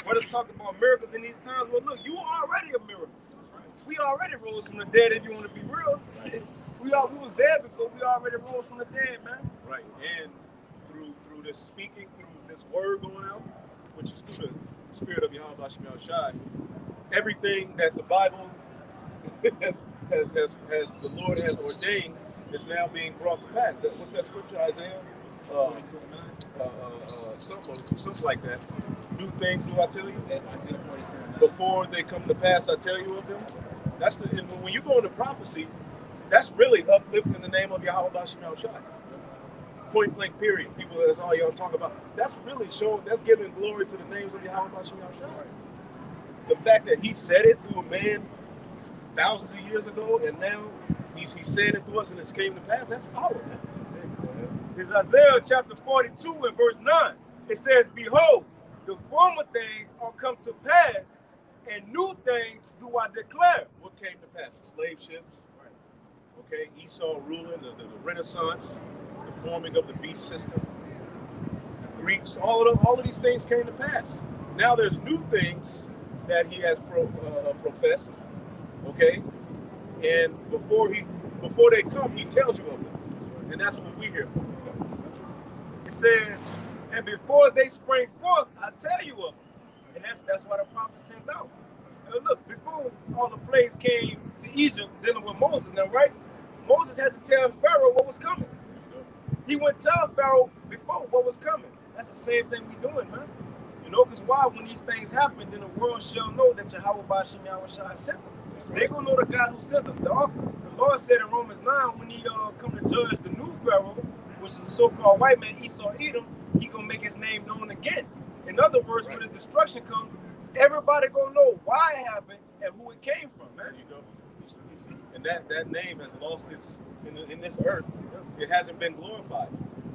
Let us talk about miracles in these times. Well, look, you are already a miracle. We already rose from the dead, if you want to be real. We was dead before we already rose from the dead, man. Right. And through this speaking, through this word going out, which is through the spirit of Yahweh Shai, everything that the Bible has the Lord has ordained is now being brought to pass. What's that scripture, Isaiah? 42:9. Something like that. New things do I tell you? Isaiah 42:9. Before they come to pass, I tell you of them. That's when you go into prophecy, that's really uplifting the name of Yahweh Shai. Point blank, period. People, that's all y'all talk about. That's really showing, that's giving glory to the names of Yahweh Shai. The fact that he said it through a man thousands of years ago, and now he's said it to us and it's came to pass, that's power, man. It's Isaiah chapter 42 and verse 9. It says, behold, the former things are come to pass, and new things do I declare. What came to pass? Slave ships. Okay, Esau ruling, the Renaissance, the forming of the beast system, the Greeks, all of these things came to pass. Now there's new things that he has professed, okay? And before they come, he tells you of them. And that's what we hear from him. It says, and before they spring forth, I tell you of them. And that's why the prophet sent out. And look, before all the plagues came to Egypt dealing with Moses now, right? Moses had to tell Pharaoh what was coming. He wouldn't tell Pharaoh before what was coming. That's the same thing we're doing, man. You know, because why? When these things happen, then the world shall know that Yahweh Ba'Shem Yahweh Shai sent them. They're going to know the God who sent them. The Lord said in Romans 9, when he come to judge the new Pharaoh, which is the so-called white man, Esau Edom, he going to make his name known again. In other words, when his destruction comes, everybody going to know why it happened and who it came from, man. There you go. And that name has lost its, in this earth, it hasn't been glorified.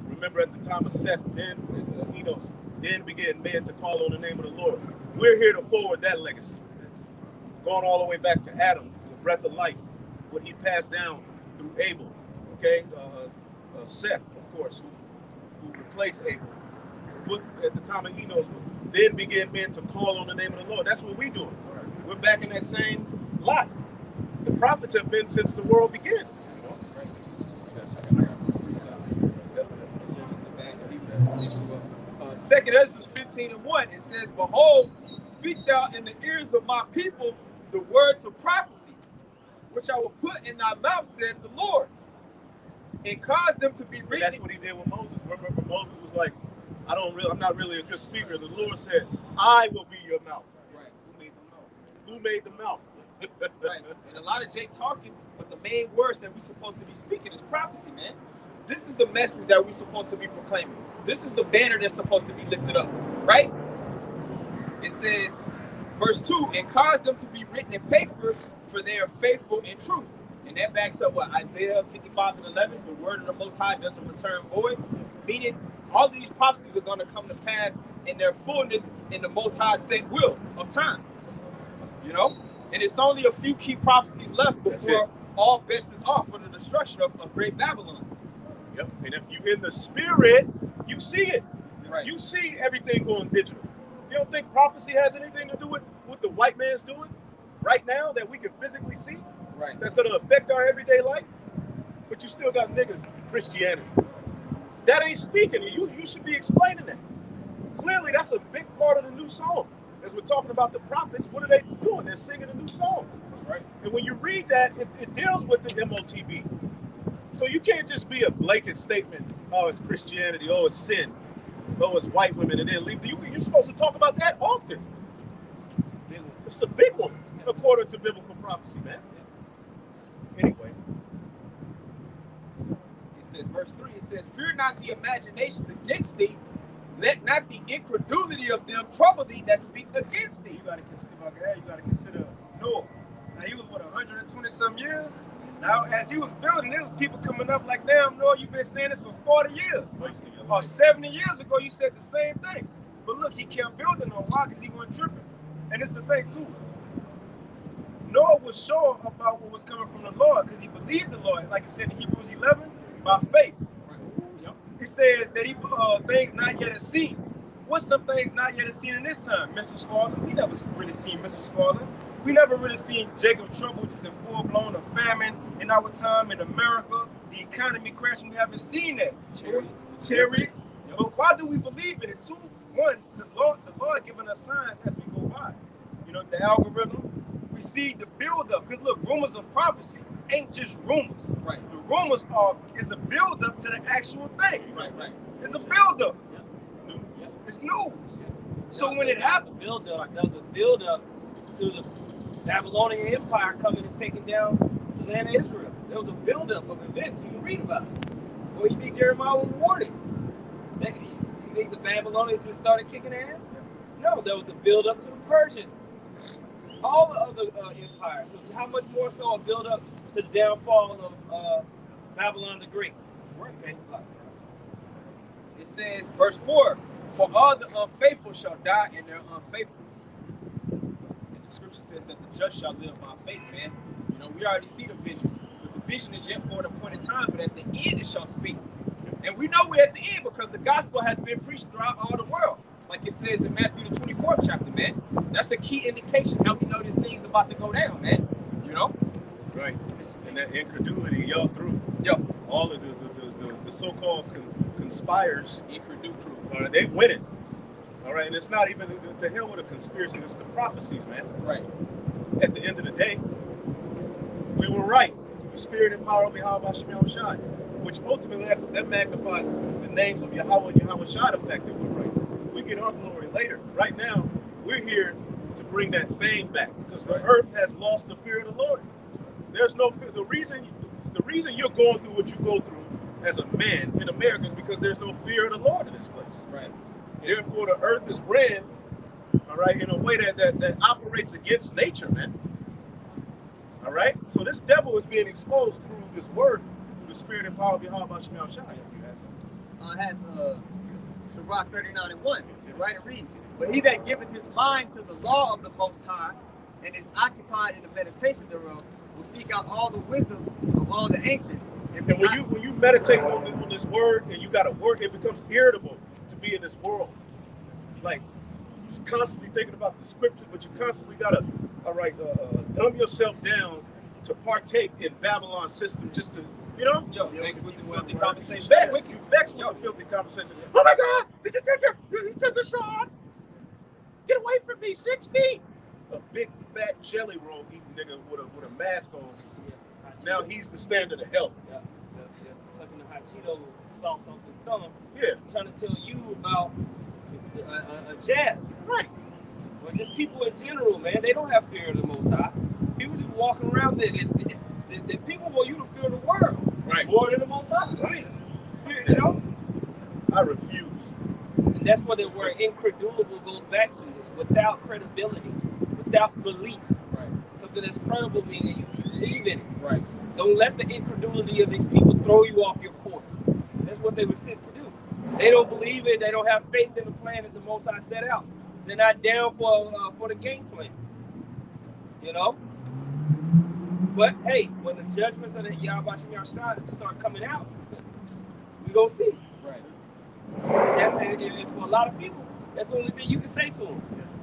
Remember at the time of Seth, then began men to call on the name of the Lord. We're here to forward that legacy. Going all the way back to Adam, the breath of life, what he passed down through Abel, okay? Seth, of course, who replaced Abel. At the time of Enos, then began men to call on the name of the Lord. That's what we're doing. We're back in that same lot. The prophets have been since the world began. Second Ezra 15:1, it says, behold, speak thou in the ears of my people the words of prophecy, which I will put in thy mouth, said the Lord, and cause them to be written. That's what he did with Moses. Remember, Moses was like, I'm not really a good speaker. The Lord said, I will be your mouth. Right. Who made the mouth? Right. And a lot of Jake talking, but the main words that we're supposed to be speaking is prophecy, man. This is the message that we're supposed to be proclaiming. This is the banner that's supposed to be lifted up, right? It says, verse 2, and cause them to be written in paper, for they are faithful and true. And that backs up what Isaiah 55:11, the word of the Most High doesn't return void, meaning all of these prophecies are going to come to pass in their fullness in the Most High set will of time. You know? And it's only a few key prophecies left before all bets is off for the destruction of Great Babylon. Yep. And if you're in the spirit, you see it. Right. You see everything going digital. You don't think prophecy has anything to do with what the white man's doing right now that we can physically see? Right. That's going to affect our everyday life? But you still got niggas Christianity. That ain't speaking. You should be explaining that. Clearly, that's a big part of the new song. As we're talking about the prophets, what are they doing? They're singing a new song. That's right. And when you read that, it deals with the MOTB. So you can't just be a blanket statement, oh, it's Christianity, oh, it's sin, oh, it's white women, and then leave. You're supposed to talk about that often. It's a big one, according to biblical prophecy, man. Anyway. It says, verse 3, it says, fear not the imaginations against thee, let not the incredulity of them trouble thee that speak against thee. You gotta consider Noah. Now he was, 120-some years? Now, as he was building, there was people coming up like, damn, Noah, you've been saying this for 40 years. Or 70 years ago, you said the same thing. But look, he kept building on why? Because he wasn't tripping. And it's the thing, too. Noah was sure about what was coming from the Lord because he believed the Lord. Like it said in Hebrews 11, by faith. He says that he things not yet seen, What's some things not yet seen in this time? Missiles falling. We never really seen missiles falling. We never really seen Jacob's trouble just in full-blown famine in our time in America. The economy crashing. We haven't seen that. Chariots. But why do we believe in it? Two, one, because the Lord giving us signs as we go by. You know, the algorithm. We see the build-up. Because look, rumors of prophecy ain't just rumors. Right. The rumors is a build-up to the actual thing. Right. It's a build-up. Yeah. News. It's news. Yeah. So when it happened, there was a build-up to the Babylonian Empire coming and taking down the land of Israel. There was a build-up of events you can read about it. Well, you think Jeremiah was warned? You think the Babylonians just started kicking ass? No, there was a build-up to the Persians. All the other empires. So how much more so a build-up to the downfall of Babylon the Great? Okay, It says, verse 4, for all the unfaithful shall die in their unfaithfulness. And the scripture says that the just shall live by faith, man. You know, we already see the vision. But the vision is yet for an appointed time, but at the end it shall speak. And we know we're at the end because the gospel has been preached throughout all the world. Like it says in Matthew the 24th chapter, man. That's a key indication how we know this thing's about to go down, man. You know? Right. And that incredulity, y'all through. Yo. All of the so-called conspires, crew. they win it. All right. And it's not even to hell with a conspiracy. It's the prophecies, man. Right. At the end of the day, we were right. The spirit and power of Yahweh Shemel Shai, which ultimately that magnifies the names of Yahweh and Yahweh Shai effective. We're right. We get our glory later. Right now, we're here to bring that fame back because the earth has lost the fear of the Lord. There's no fear. The reason you're going through what you go through as a man in America is because there's no fear of the Lord in this place. Right. Therefore, the earth is ran, all right, in a way that operates against nature, man. All right? So this devil is being exposed through this word, through the spirit and power of Yahweh Shemel Shai. Has Sirach 39:1, right? It reads, but he that giveth his mind to the law of the Most High and is occupied in the meditation thereof will seek out all the wisdom of all the ancient. And when you meditate on this word and you got to work, it becomes irritable to be in this world. Like, you're constantly thinking about the scriptures, but you constantly got to, dumb yourself down to partake in Babylon's system just to, you know? Yo, vex with the filthy conversation. Vex with the filthy conversation. Oh my God, did you take your shot? Get away from me, 6 feet. A big fat jelly roll eating nigga with a mask on. Yeah, now he's the standard of health. Yeah. Sucking the hot Cheeto sauce off his thumb. Yeah. Trying to tell you about a jab. Right. Or just people in general, man. They don't have fear of the Most High. People just walking around there. The people want you to fear the world. Right. More than the Most High. Right. You know? I refuse. And that's what the word incredulable goes back to. Without credibility. Without belief. Right. Something that's credible meaning you believe in it. Right. Don't let the incredulity of these people throw you off your course. That's what they were sent to do. They don't believe it. They don't have faith in the plan that the Most High set out. They're not down for the game plan. You know? But hey, when the judgments of the Yahweh Shemel Shai start coming out, we gonna see. Right. And for a lot of people, that's the only thing you can say to them.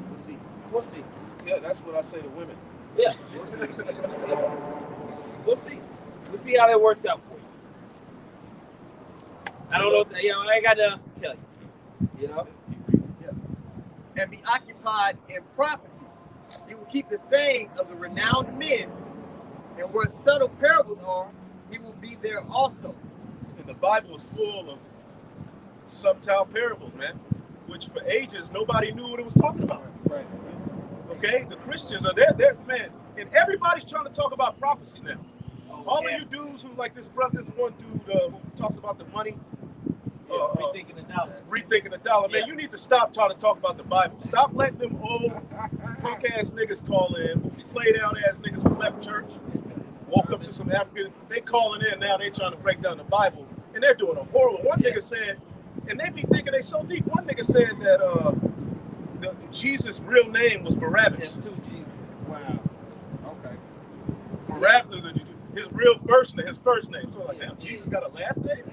We'll see. We'll see. Yeah, that's what I say to women. Yeah. We'll see. We'll see how that works out for you. I don't know. I ain't got nothing else to tell you. You know? And be occupied in prophecies. He will keep the sayings of the renowned men, and where subtle parables are, he will be there also. And the Bible is full of subtle parables, man, which for ages nobody knew what it was talking about. Right. Okay? The Christians are there, man, and everybody's trying to talk about prophecy now. All of you dudes who like this one dude who talks about the money. Rethinking the dollar. Man, you need to stop trying to talk about the Bible. Stop letting them old punk ass niggas call in, who played out ass niggas who left church, woke up to some African. They calling in now. They trying to break down the Bible, and they're doing a horrible. One nigga said, and they be thinking they so deep. One nigga said that Jesus' real name was Barabbas. Yes, two Jesus. Wow. Okay. Barabbas, his real first name, So like, damn, Jesus got a last name.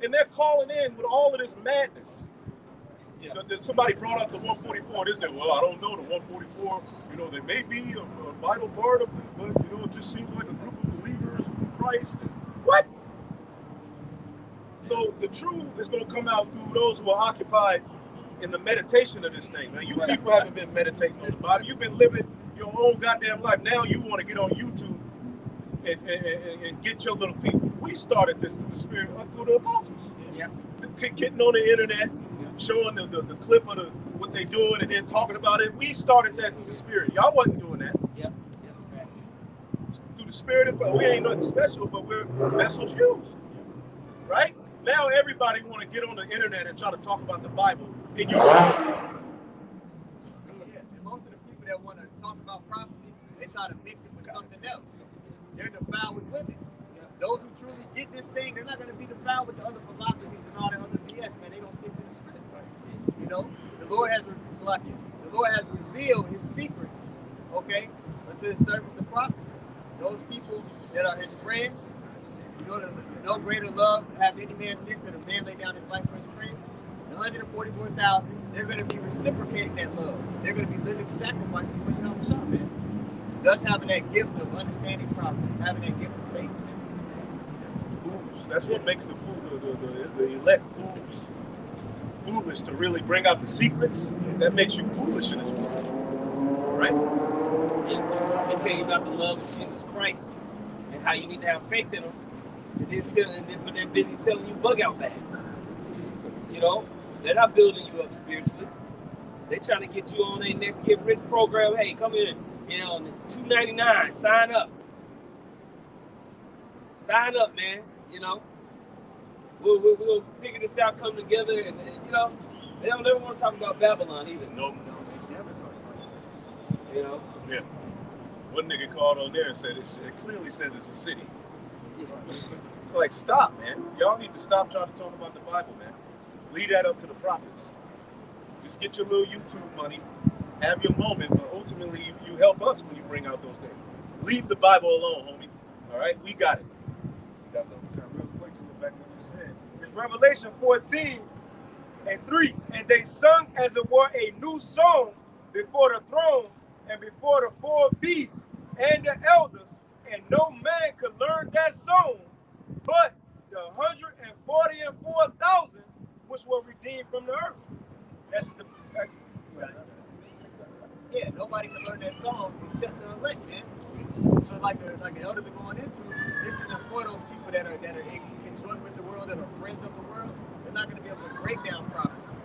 And they're calling in with all of this madness. Somebody brought up the 144. Isn't it? Well, I don't know. The 144, you know, they may be a vital part of it, but, you know, it just seems like a group of believers in Christ. What? So the truth is going to come out through those who are occupied in the meditation of this thing. Now, you people haven't been meditating on the Bible. You've been living your own goddamn life. Now you want to get on YouTube and get your little people. We started this through the Spirit, through the apostles. Yeah. Getting on the internet, showing the clip of what they doing, and then talking about it. We started that through the Spirit. Y'all wasn't doing that. Yep. Through the Spirit, but we ain't nothing special, but we're vessels used. Right? Now everybody want to get on the internet and try to talk about the Bible in your own. Yeah, and most of the people that want to talk about prophecy, they try to mix it with something else. They're defiled with women. Those who truly get this thing, they're not going to be defiled with the other philosophies and all that other BS, man. They're going to stick to the Spirit. You know, the Lord has revealed his secrets, okay, unto his servants, the prophets. Those people that are his friends, you know, no greater love have any man this than a man lay down his life for his friends. The 144,000, they're going to be reciprocating that love. They're going to be living sacrifices for Yahweh, man. Thus having that gift of understanding prophecy, having that gift of faith. Fools. That's what makes the elect fools foolish, to really bring out the secrets. That makes you foolish in this world. Right? Yeah. They tell you about the love of Jesus Christ and how you need to have faith in him. But they're busy selling you bug out bags. You know, they're not building you up spiritually. They're trying to get you on their next get rich program. Hey, come in, you know, $2.99, sign up. Sign up, man. You know, we'll figure this out, come together, and you know, they don't ever want to talk about Babylon either. Nope. They never talk about it. You know. Yeah. One nigga called on there and said it clearly says it's a city. Yeah. Like, stop, man. Y'all need to stop trying to talk about the Bible, man. Leave that up to the prophets. Just get your little YouTube money, have your moment, but ultimately you help us when you bring out those things. Leave the Bible alone, homie. All right? We got it. That's real quick, just to back what you said. It's Revelation 14:3. And they sung as it were a new song before the throne and before the four beasts and the elders, and no man could learn that song but the 144,000 which were redeemed from the earth. That's just the Yeah, nobody can learn that song except the elect, man. So like the elders are going into, listening for those people that are in conjoint with the world, that are friends of the world, they're not going to be able to break down prophecy.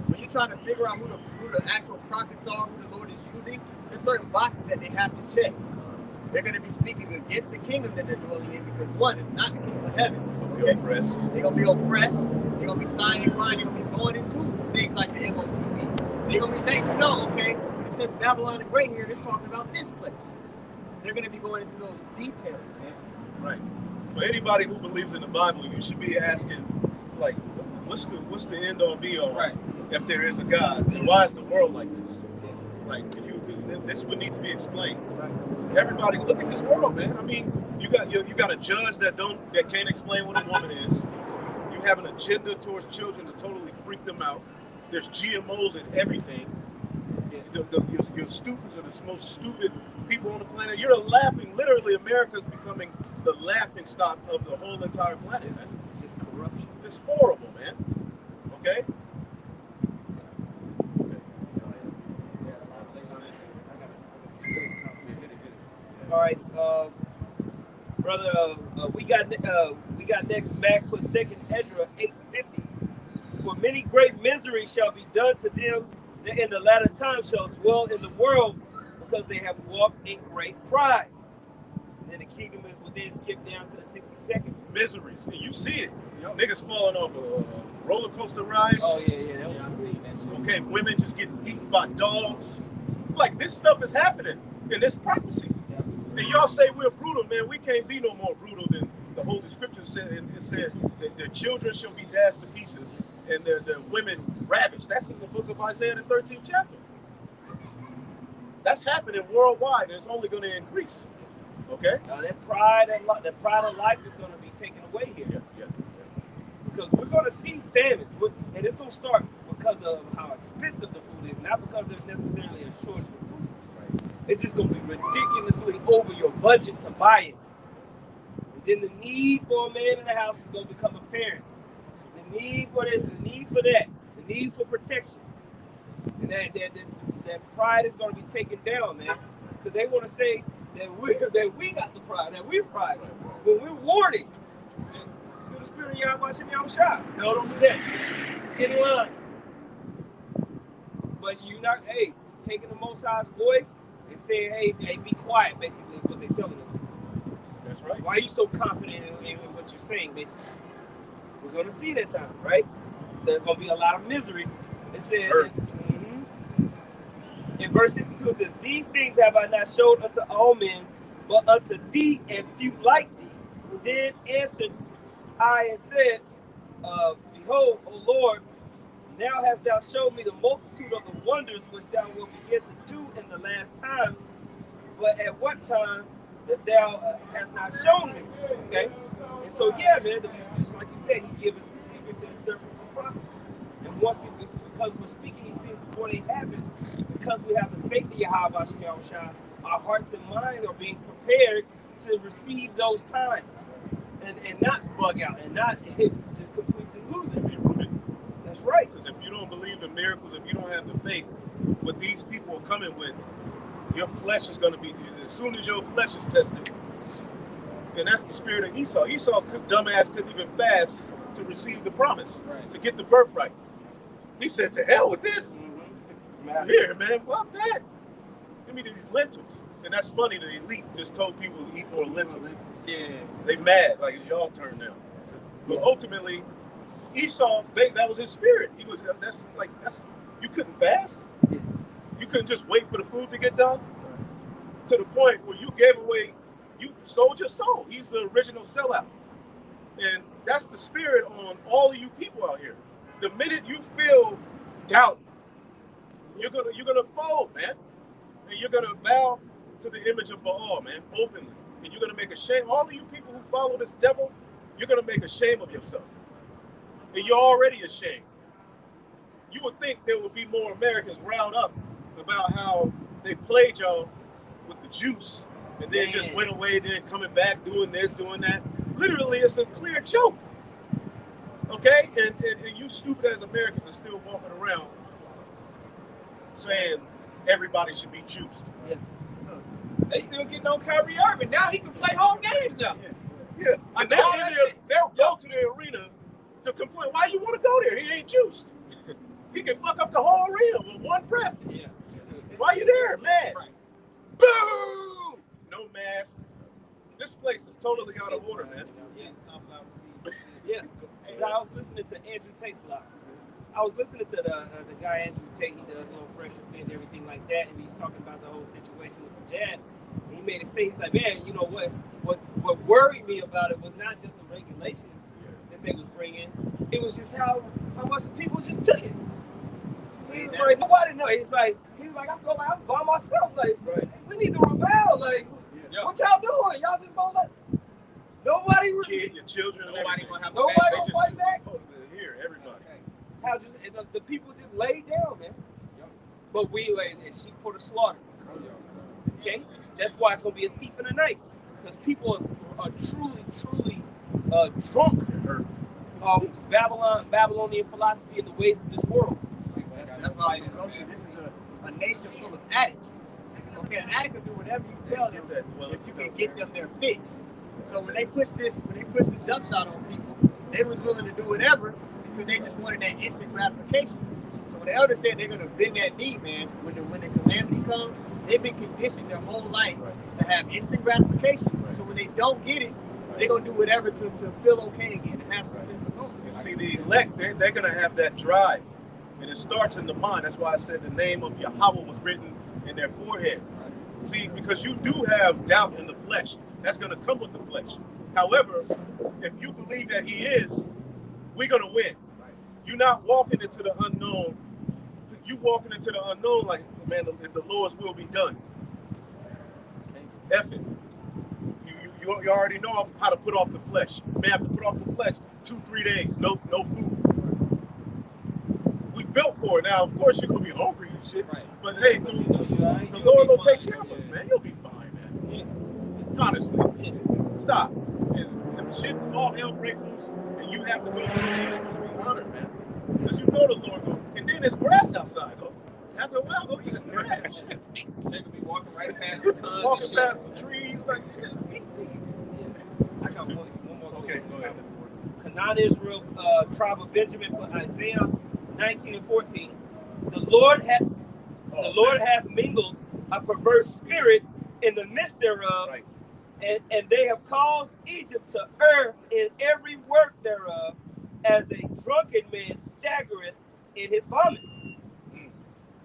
When you're trying to figure out who the actual prophets are, who the Lord is using, there's certain boxes that they have to check. They're going to be speaking against the kingdom that they're dwelling in, because one, it's not the kingdom of heaven. They're oppressed. They're going to be oppressed. They're going to be signing and crying. They're going to be going into things like the MOTB. They're going to be letting you know, okay, when it says Babylon the Great here, it's talking about this place. They're going to be going into those details, man. Right. For anybody who believes in the Bible, you should be asking, like, what's the end all be all? Right. If there is a God, and why is the world like this? Like, this would need to be explained. Right. Everybody, look at this world, man. I mean, you got a judge that can't explain what a woman is. You have an agenda towards children to totally freak them out. There's GMOs in everything. Your students are the most stupid people on the planet. You're literally America's becoming the laughing stock of the whole entire planet, man. It's just corruption. It's horrible, man. Okay? All right, brother. We got next. Mac put 2nd Ezra 8:50. For many great misery shall be done to them that in the latter time shall dwell in the world, because they have walked in great pride. And then the kingdom is within. Skip down to the 62nd. Miseries, and you see it. Niggas falling off a roller coaster ride. Oh yeah. I seen that shit. Okay, women just getting beaten by dogs. Like, this stuff is happening in this prophecy. And y'all say we're brutal, man. We can't be no more brutal than the Holy Scripture said. And it said that their children shall be dashed to pieces and their women ravished. That's in the book of Isaiah, the 13th chapter. That's happening worldwide, and it's only going to increase. Okay? That pride of life is going to be taken away here. Yeah. Because we're going to see famines, and it's going to start with because of how expensive the food is, not because there's necessarily a shortage of food. It's just going to be ridiculously over your budget to buy it. And then the need for a man in the house is going to become apparent. The need for this, the need for that, the need for protection. And that pride is going to be taken down, man. Because they want to say that we got the pride, that we're pride. When we're warning, through the spirit of Yahweh Shah. No, don't do that. Get in line. But you're not, taking the Most High's voice and saying, hey, be quiet, basically, is what they're telling us. That's right. Why are you so confident in what you're saying, basically? We're going to see that time, right? There's going to be a lot of misery. It says, in verse 62, it says, these things have I not showed unto all men, but unto thee and few like thee. Then answered I and said, behold, O Lord, now hast thou showed me the multitude of the wonders which thou wilt begin to do in the last times, but at what time that thou hast not shown me. Okay? And so, yeah, man, just like you said, he gives us the secret to the servants and prophets. And because we're speaking these things before they happen, because we have the faith in Yahweh Shah, our hearts and minds are being prepared to receive those times and not bug out and not just completely lose it. Be rooted. That's right. Because if you don't believe in miracles, if you don't have the faith, what these people are coming with, your flesh is going to be, as soon as your flesh is tested, and that's the spirit of Esau. Esau, dumbass, couldn't even fast to receive the promise, to get the birthright. He said, to hell with this. Here, man, fuck that. Give me these lentils. And that's funny, the elite just told people to eat more lentils. Yeah. They mad, like it's y'all turn now. But ultimately, Esau, that was his spirit. You couldn't fast. You couldn't just wait for the food to get done. To the point where you gave away, you sold your soul. He's the original sellout. And that's the spirit on all of you people out here. The minute you feel doubt, you're gonna fold, man. And you're gonna bow to the image of Baal, man, openly. And you're gonna make a shame. All of you people who follow this devil, you're gonna make a shame of yourself. And you're already ashamed. You would think there would be more Americans riled up about how they played y'all with the juice and then just went away, then coming back, doing this, doing that. Literally, it's a clear joke. Okay? And you stupid as Americans are still walking around saying everybody should be juiced. Yeah. They still getting on Kyrie Irving. Now he can play home games now. Yeah. And they'll go to the arena to complain. Why you want to go there? He ain't juiced. He can fuck up the whole arena with one breath. Yeah. Why you there, man? Right. Boom! No mask. This place is totally out of order, man. Yeah. I was listening to Andrew Tate's a lot. I was listening to the guy Andrew Tate. He does Fresh and Fit and everything like that, and he's talking about the whole situation with the jab. And he made it say, he's like, man, you know what worried me about it was not just the regulations that they was bringing. It was just how much the people just took it. He was like, nobody knows. He was like, I feel like I'm by myself. Like, we need to rebel. Like, what y'all doing? Y'all just gonna let nobody your children, and nobody everything. gonna have nobody gonna fight back. Here, everybody. How just the people just laid down, man. But we and sheep for the slaughter. Okay, that's why it's gonna be a thief in the night, because people are truly drunk of Babylonian philosophy and the ways of this world. That's why this is a nation full of addicts. Okay, an addict can do whatever you tell them if you can get them their fix. So when they pushed the jump shot on people, they was willing to do whatever because they just wanted that instant gratification. So when the elders said they're gonna bend that knee, man, when the calamity comes, they've been conditioned their whole life to have instant gratification. So when they don't get it, they're gonna do whatever to feel okay again and have some sense of normal. And see, the elect, they're gonna have that drive. And it starts in the mind. That's why I said the name of Yahweh was written in their forehead. See, because you do have doubt in the flesh. That's going to come with the flesh. However, if you believe that he is, we're going to win. You're not walking into the unknown. You walking into the unknown like, man, the Lord's will be done. F it. You already know how to put off the flesh. You may have to put off the flesh 2-3 days. No food. we built for it. Now, of course, you're gonna be hungry and shit. Right. But hey, But you know, you all right, the you'll Lord be will take fine. care of us, Yeah. man. You'll be fine, man. Yeah. Honestly, Yeah. stop. If shit, all hell break loose, and you have to go through it, you're supposed to be honored, man. Because you know the Lord go. And then there's grass outside, though. After a while, go eat some grass. They could be walking right past the cons and Walking shit. past the trees, like, yeah, eat these. I got one more. Okay, go ahead. Canaan, Israel, tribe of Benjamin, for Isaiah 19 and 14. The Lord hath mingled a perverse spirit in the midst thereof, Right. and they have caused Egypt to err in every work thereof, as a drunken man staggereth in his vomit.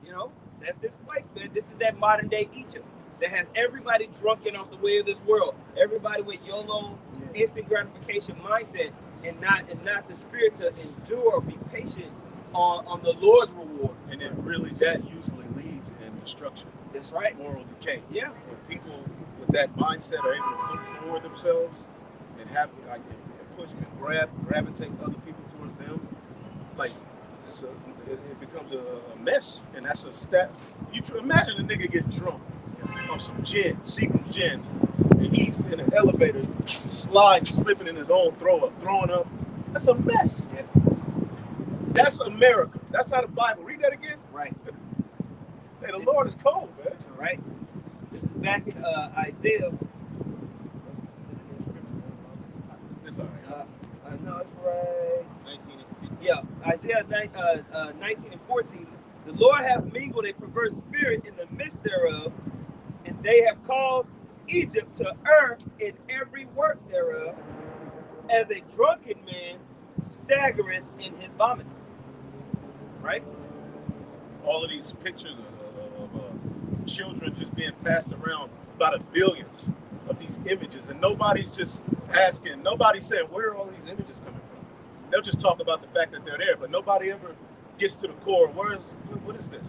You know, that's this place, man. This is that modern day Egypt that has everybody drunken off the way of this world. Everybody with YOLO, instant gratification mindset, and not the spirit to endure or be patient on the Lord's reward. And then really that usually leads in destruction. That's right. Moral decay. Yeah. When people with that mindset are able to look forward themselves and have like and push and gravitate other people towards them, like it becomes a mess. And that's a stat. Imagine a nigga get drunk on some gin, Seagram's gin, and he's in an elevator, slipping in his own throwing up. That's a mess. Yeah. That's America. That's how the Bible. Read that again. Right. Hey, the Lord is cold, man. Right. This is back in Isaiah. It's all right. No, it's right. 19 and 15. Yeah, Isaiah 19 and 14. The Lord hath mingled a perverse spirit in the midst thereof, and they have caused Egypt to err in every work thereof, as a drunken man staggereth in his vomit. Right? All of these pictures of children just being passed around by the billions of these images, and nobody's just asking, nobody's saying, where are all these images coming from? They'll just talk about the fact that they're there, but nobody ever gets to the core. What is this?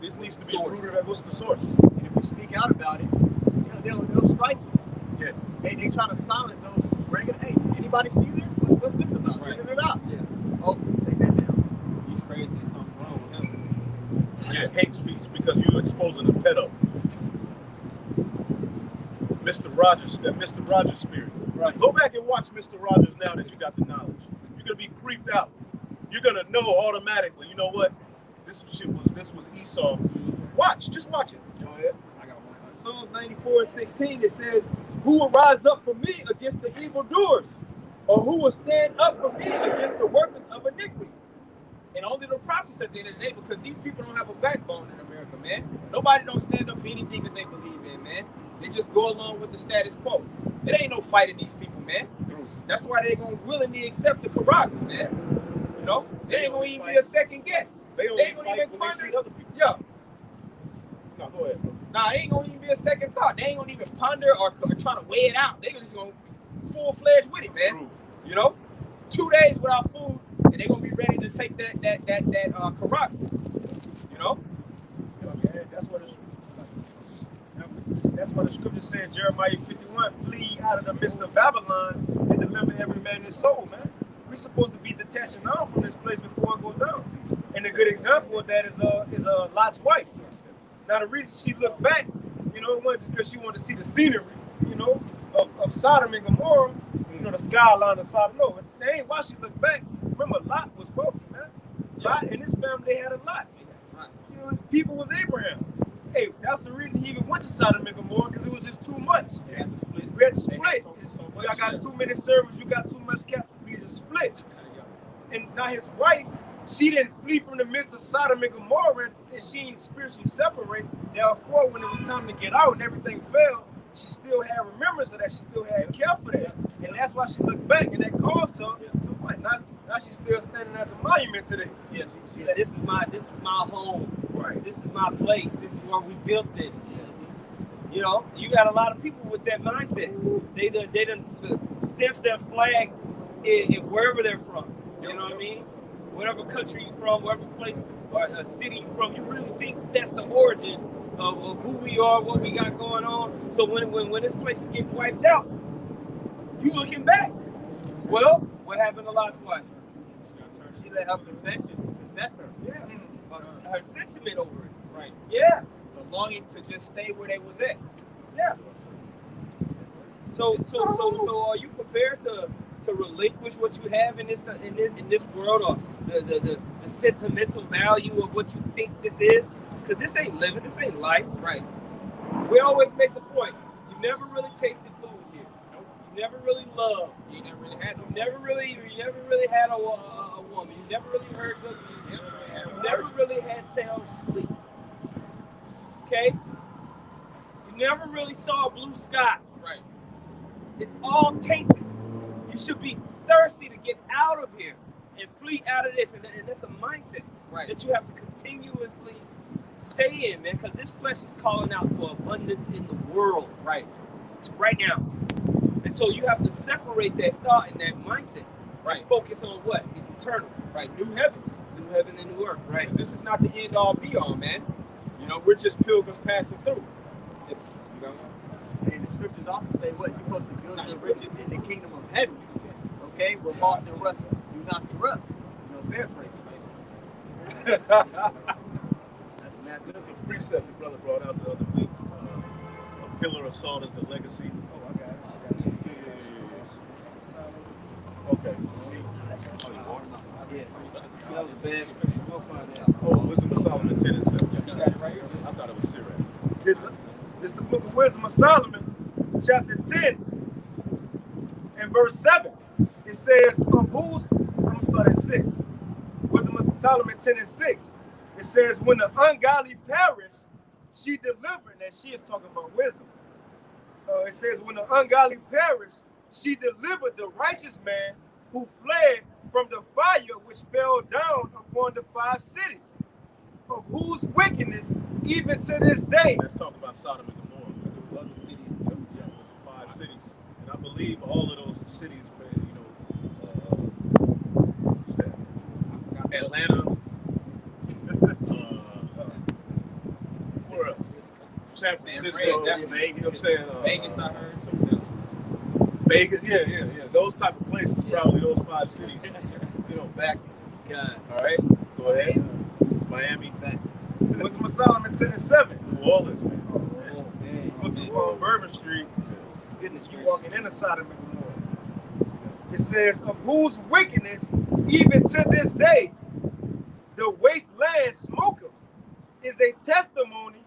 This needs to be rooted at what's the source? And if we speak out about it, they'll strike you. Yeah. They try to silence those who bring it. Hey, anybody see this? What's this about? Right. Figure it out. Yeah. Oh, take that down. He's crazy. There's something wrong with him. Yeah, hate speech because you're exposing a pedo. Mr. Rogers, that Mr. Rogers spirit. Right. Go back and watch Mr. Rogers now that you got the knowledge. You're gonna be creeped out. You're gonna know automatically. You know what? This was Esau. Just watch it. Go ahead. I got one. Psalms 94:16. It says, "Who will rise up for me against the evildoers, or who will stand up for me against the workers of iniquity?" And only the prophets at the end of the day, because these people don't have a backbone in America, man. Nobody don't stand up for anything that they believe in, man. They just go along with the status quo. It ain't no fight in these people, man. That's why they gonna willingly accept the Quran, man. You know, they ain't gonna even be a second guess. They only ain't gonna fight even when they ponder. see other people. Yeah. No, go ahead, bro. Nah, they ain't gonna even be a second thought. They ain't gonna even ponder or try to weigh it out. They just gonna full-fledged with it, man. True. You know, 2 days without food, and they gonna be ready to take that Quran. You know. Yeah, that's what the scripture said, Jeremiah 51, flee out of the midst of Babylon and deliver every man his soul, man. We're supposed to be detaching on from this place before it goes down. And a good example of that is Lot's wife. Now the reason she looked back, it wasn't because she wanted to see the scenery, of Sodom and Gomorrah, the skyline of Sodom. No, that ain't why she looked back. Remember, Lot was wealthy, man. Lot and his family, they had a lot. His people was Abraham. Hey, that's the reason he even went to Sodom and Gomorrah, because it was just too much. We had to split. I got too many servants, you got too much capital. We just split. And now his wife, she didn't flee from the midst of Sodom and Gomorrah, and she ain't spiritually separated. Therefore, when it was time to get out and everything fell, she still had remembrance of that. She still had care for that. And that's why she looked back, and that caused her to what? Now she's still standing as a monument today. Yeah, she said, this is my home. Right. This is my place. This is where we built this. You got a lot of people with that mindset. They done stamped their flag in wherever they're from. You know what I mean? Whatever country you're from, whatever place or a city you're from, you really think that's the origin of who we are, what we got going on. So when this place is getting wiped out, you looking back. Well, what happened to Lot's wife? She let her possessions possess her. Yeah. Her sentiment over it. Right. Yeah. The longing to just stay where they was at. Yeah. So are you prepared to relinquish what you have in this world, or the sentimental value of what you think this is? Because this ain't living, this ain't life. Right. We always make the point. You never really tasted food here. Nope. You never really loved. You never really had no. You never really had a woman. You never really heard good music. You never really had sound sleep. Okay? You never really saw a blue sky. Right. It's all tainted. You should be thirsty to get out of here and flee out of this. And that's a mindset that you have to continuously stay in, man, because this flesh is calling out for abundance in the world right now. And so you have to separate that thought and that mindset. Right. Focus on what? The eternal. Right. New heavens. New heaven and new earth. Right. This is not the end all be all, man. You know, we're just pilgrims passing through. If, you know. And the scriptures also say what? You're supposed to build your riches in the kingdom of heaven. Okay? Where moths and rust do not corrupt. You know, paraphrase. This is a precept the brother brought out the other week. A pillar of salt is the legacy. Oh, I got it. Okay. Yeah. That was bad. We'll find out. Oh, Wisdom of Solomon 10 and 7. You got it right here? I thought it was Sirach. This is the book of Wisdom of Solomon, chapter 10 and verse 7. It says, of whose, I'm going to start at 6. Wisdom of Solomon 10 and 6. It says, when the ungodly perish, she delivered, and she is talking about wisdom. It says, when the ungodly perish, she delivered the righteous man who fled from the fire which fell down upon the 5 cities, of whose wickedness even to this day. Let's talk about Sodom and Gomorrah, because it was other cities too. Yeah, it was 5 cities. And I believe all of those cities, you know, what's that? Atlanta, San Francisco, you know what I'm saying? Vegas, I heard too. Vegas, yeah. Those type of places, probably those 5 cities. You know, back. God. All right, go ahead. Miami, thanks. Wisdom of Solomon 10 and 7. New Orleans, man. Go to Bourbon Street. Goodness, you walking in the Sodom and Gomorrah. It says, of whose wickedness, even to this day, the wasteland smoker is a testimony,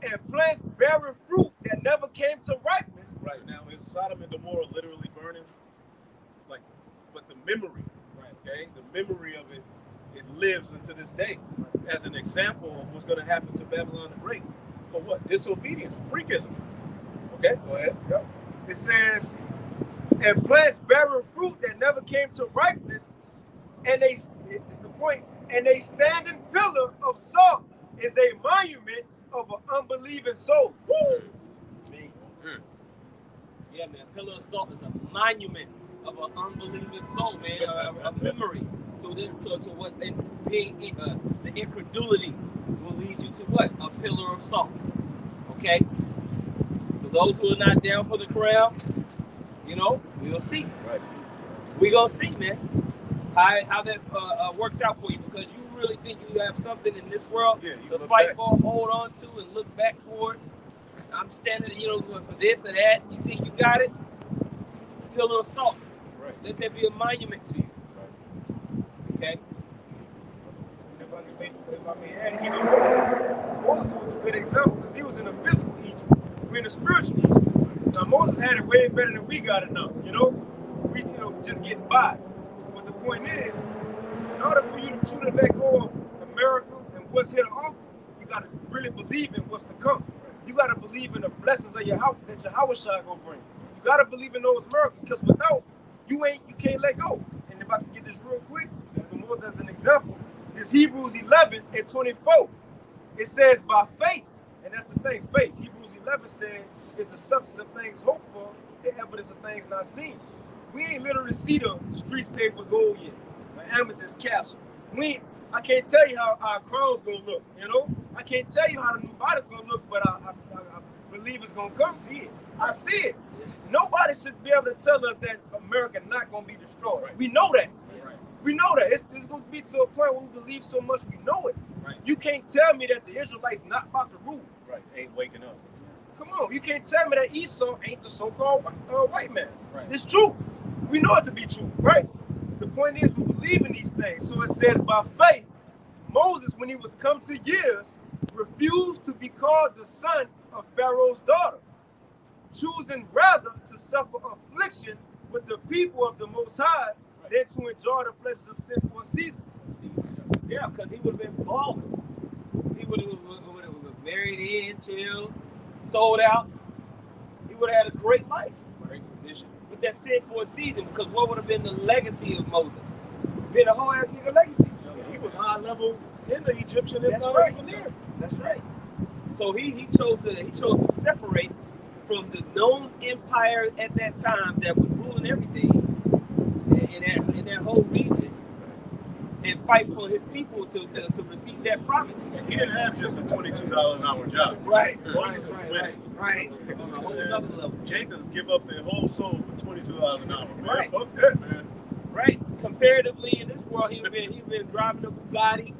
and plants bearing fruit that never came to ripeness. Right now, is Sodom and Gomorrah literally burning? Like, but the memory, okay? The memory of it, it lives unto this day as an example of what's going to happen to Babylon the Great. For what? Disobedience, freakism. Okay, go ahead. Go. It says, and plants bearing fruit that never came to ripeness, and it's the point, and a standing pillar of salt is a monument of an unbelieving soul. Woo! Yeah, man. Pillar of salt is a monument of an unbelieving soul, man. A memory to what the incredulity will lead you to what? A pillar of salt. Okay? So those who are not down for the crown, you know, we'll see. Right. We gonna see, man, how that works out for you, because you really think you have something in this world to fight for, hold on to, and look back towards. I'm standing, you know, for this or that. You think you got it? Pillar of salt. Right. Let there be a monument to you. Right. Okay? Even Moses was a good example because he was in a physical Egypt. We're in a spiritual Egypt. Now Moses had it way better than we got it now. You know, we just getting by. But the point is, in order for you to truly let go of America and what's here to offer, you got to really believe in what's to come. You got to believe in the blessings of your house that your house shall go bring. You got to believe in those miracles, because without, you can't let go. And if I can get this real quick, for Moses as an example, this Hebrews 11 and 24. It says by faith, and that's the thing, faith. Hebrews 11 said it's the substance of things hoped for, the evidence of things not seen. We ain't literally see the streets paved with gold yet, an amethyst castle. I can't tell you how our crown's gonna look, you know? I can't tell you how the new body's gonna look, but I believe it's gonna come. See it. I see it. Nobody should be able to tell us that America not gonna be destroyed. Right. We know that. Right. We know that. It's going to be to a point where we believe so much we know it. Right. You can't tell me that the Israelites not about to rule. Right. Ain't waking up. Come on. You can't tell me that Esau ain't the so-called white man. Right. It's true. We know it to be true, right? The point is we believe in these things. So it says by faith, Moses, when he was come to years, refused to be called the son of Pharaoh's daughter, choosing rather to suffer affliction with the people of the Most High than to enjoy the pleasures of sin for a season. Yeah, because he would have been balling. He would have married in, chilled, sold out. He would have had a great life. Great position. With that sin for a season, because what would have been the legacy of Moses? Been a whole ass nigga legacy. He was high level in the Egyptian That's empire. right. Even there. That's right. So he chose to separate from the known empire at that time that was ruling everything in that whole region, and fight for his people to receive that promise. And he didn't have just a $22 an hour job. Right. Moses was winning. Right. On a whole other level. Jacob give up their whole soul for $22 an hour. Man, Right. fuck that, man. Right. Comparatively, in this world, he's been driving a Bugatti,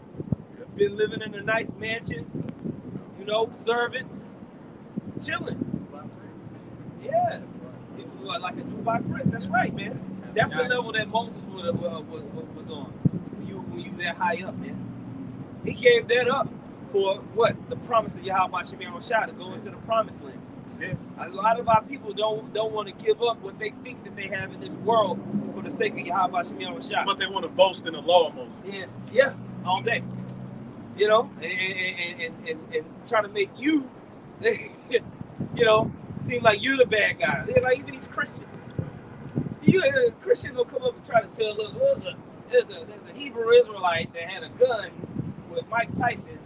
been living in a nice mansion, servants, chilling. Yeah. It was like a Dubai prince. That's right, man. That's the level that Moses was on. When you that high up, man. He gave that up for what? The promise of Yahweh Shemir Shah to go into the promised land. Yeah. A lot of our people don't want to give up what they think that they have in this world for the sake of Yahweh Shemir Shah. But they want to boast in the law of Moses. Yeah, all day. And try to make you, seem like you're the bad guy. They're like even these Christians. A Christian will come up and try to tell us, look, there's a Hebrew Israelite that had a gun with Mike Tyson.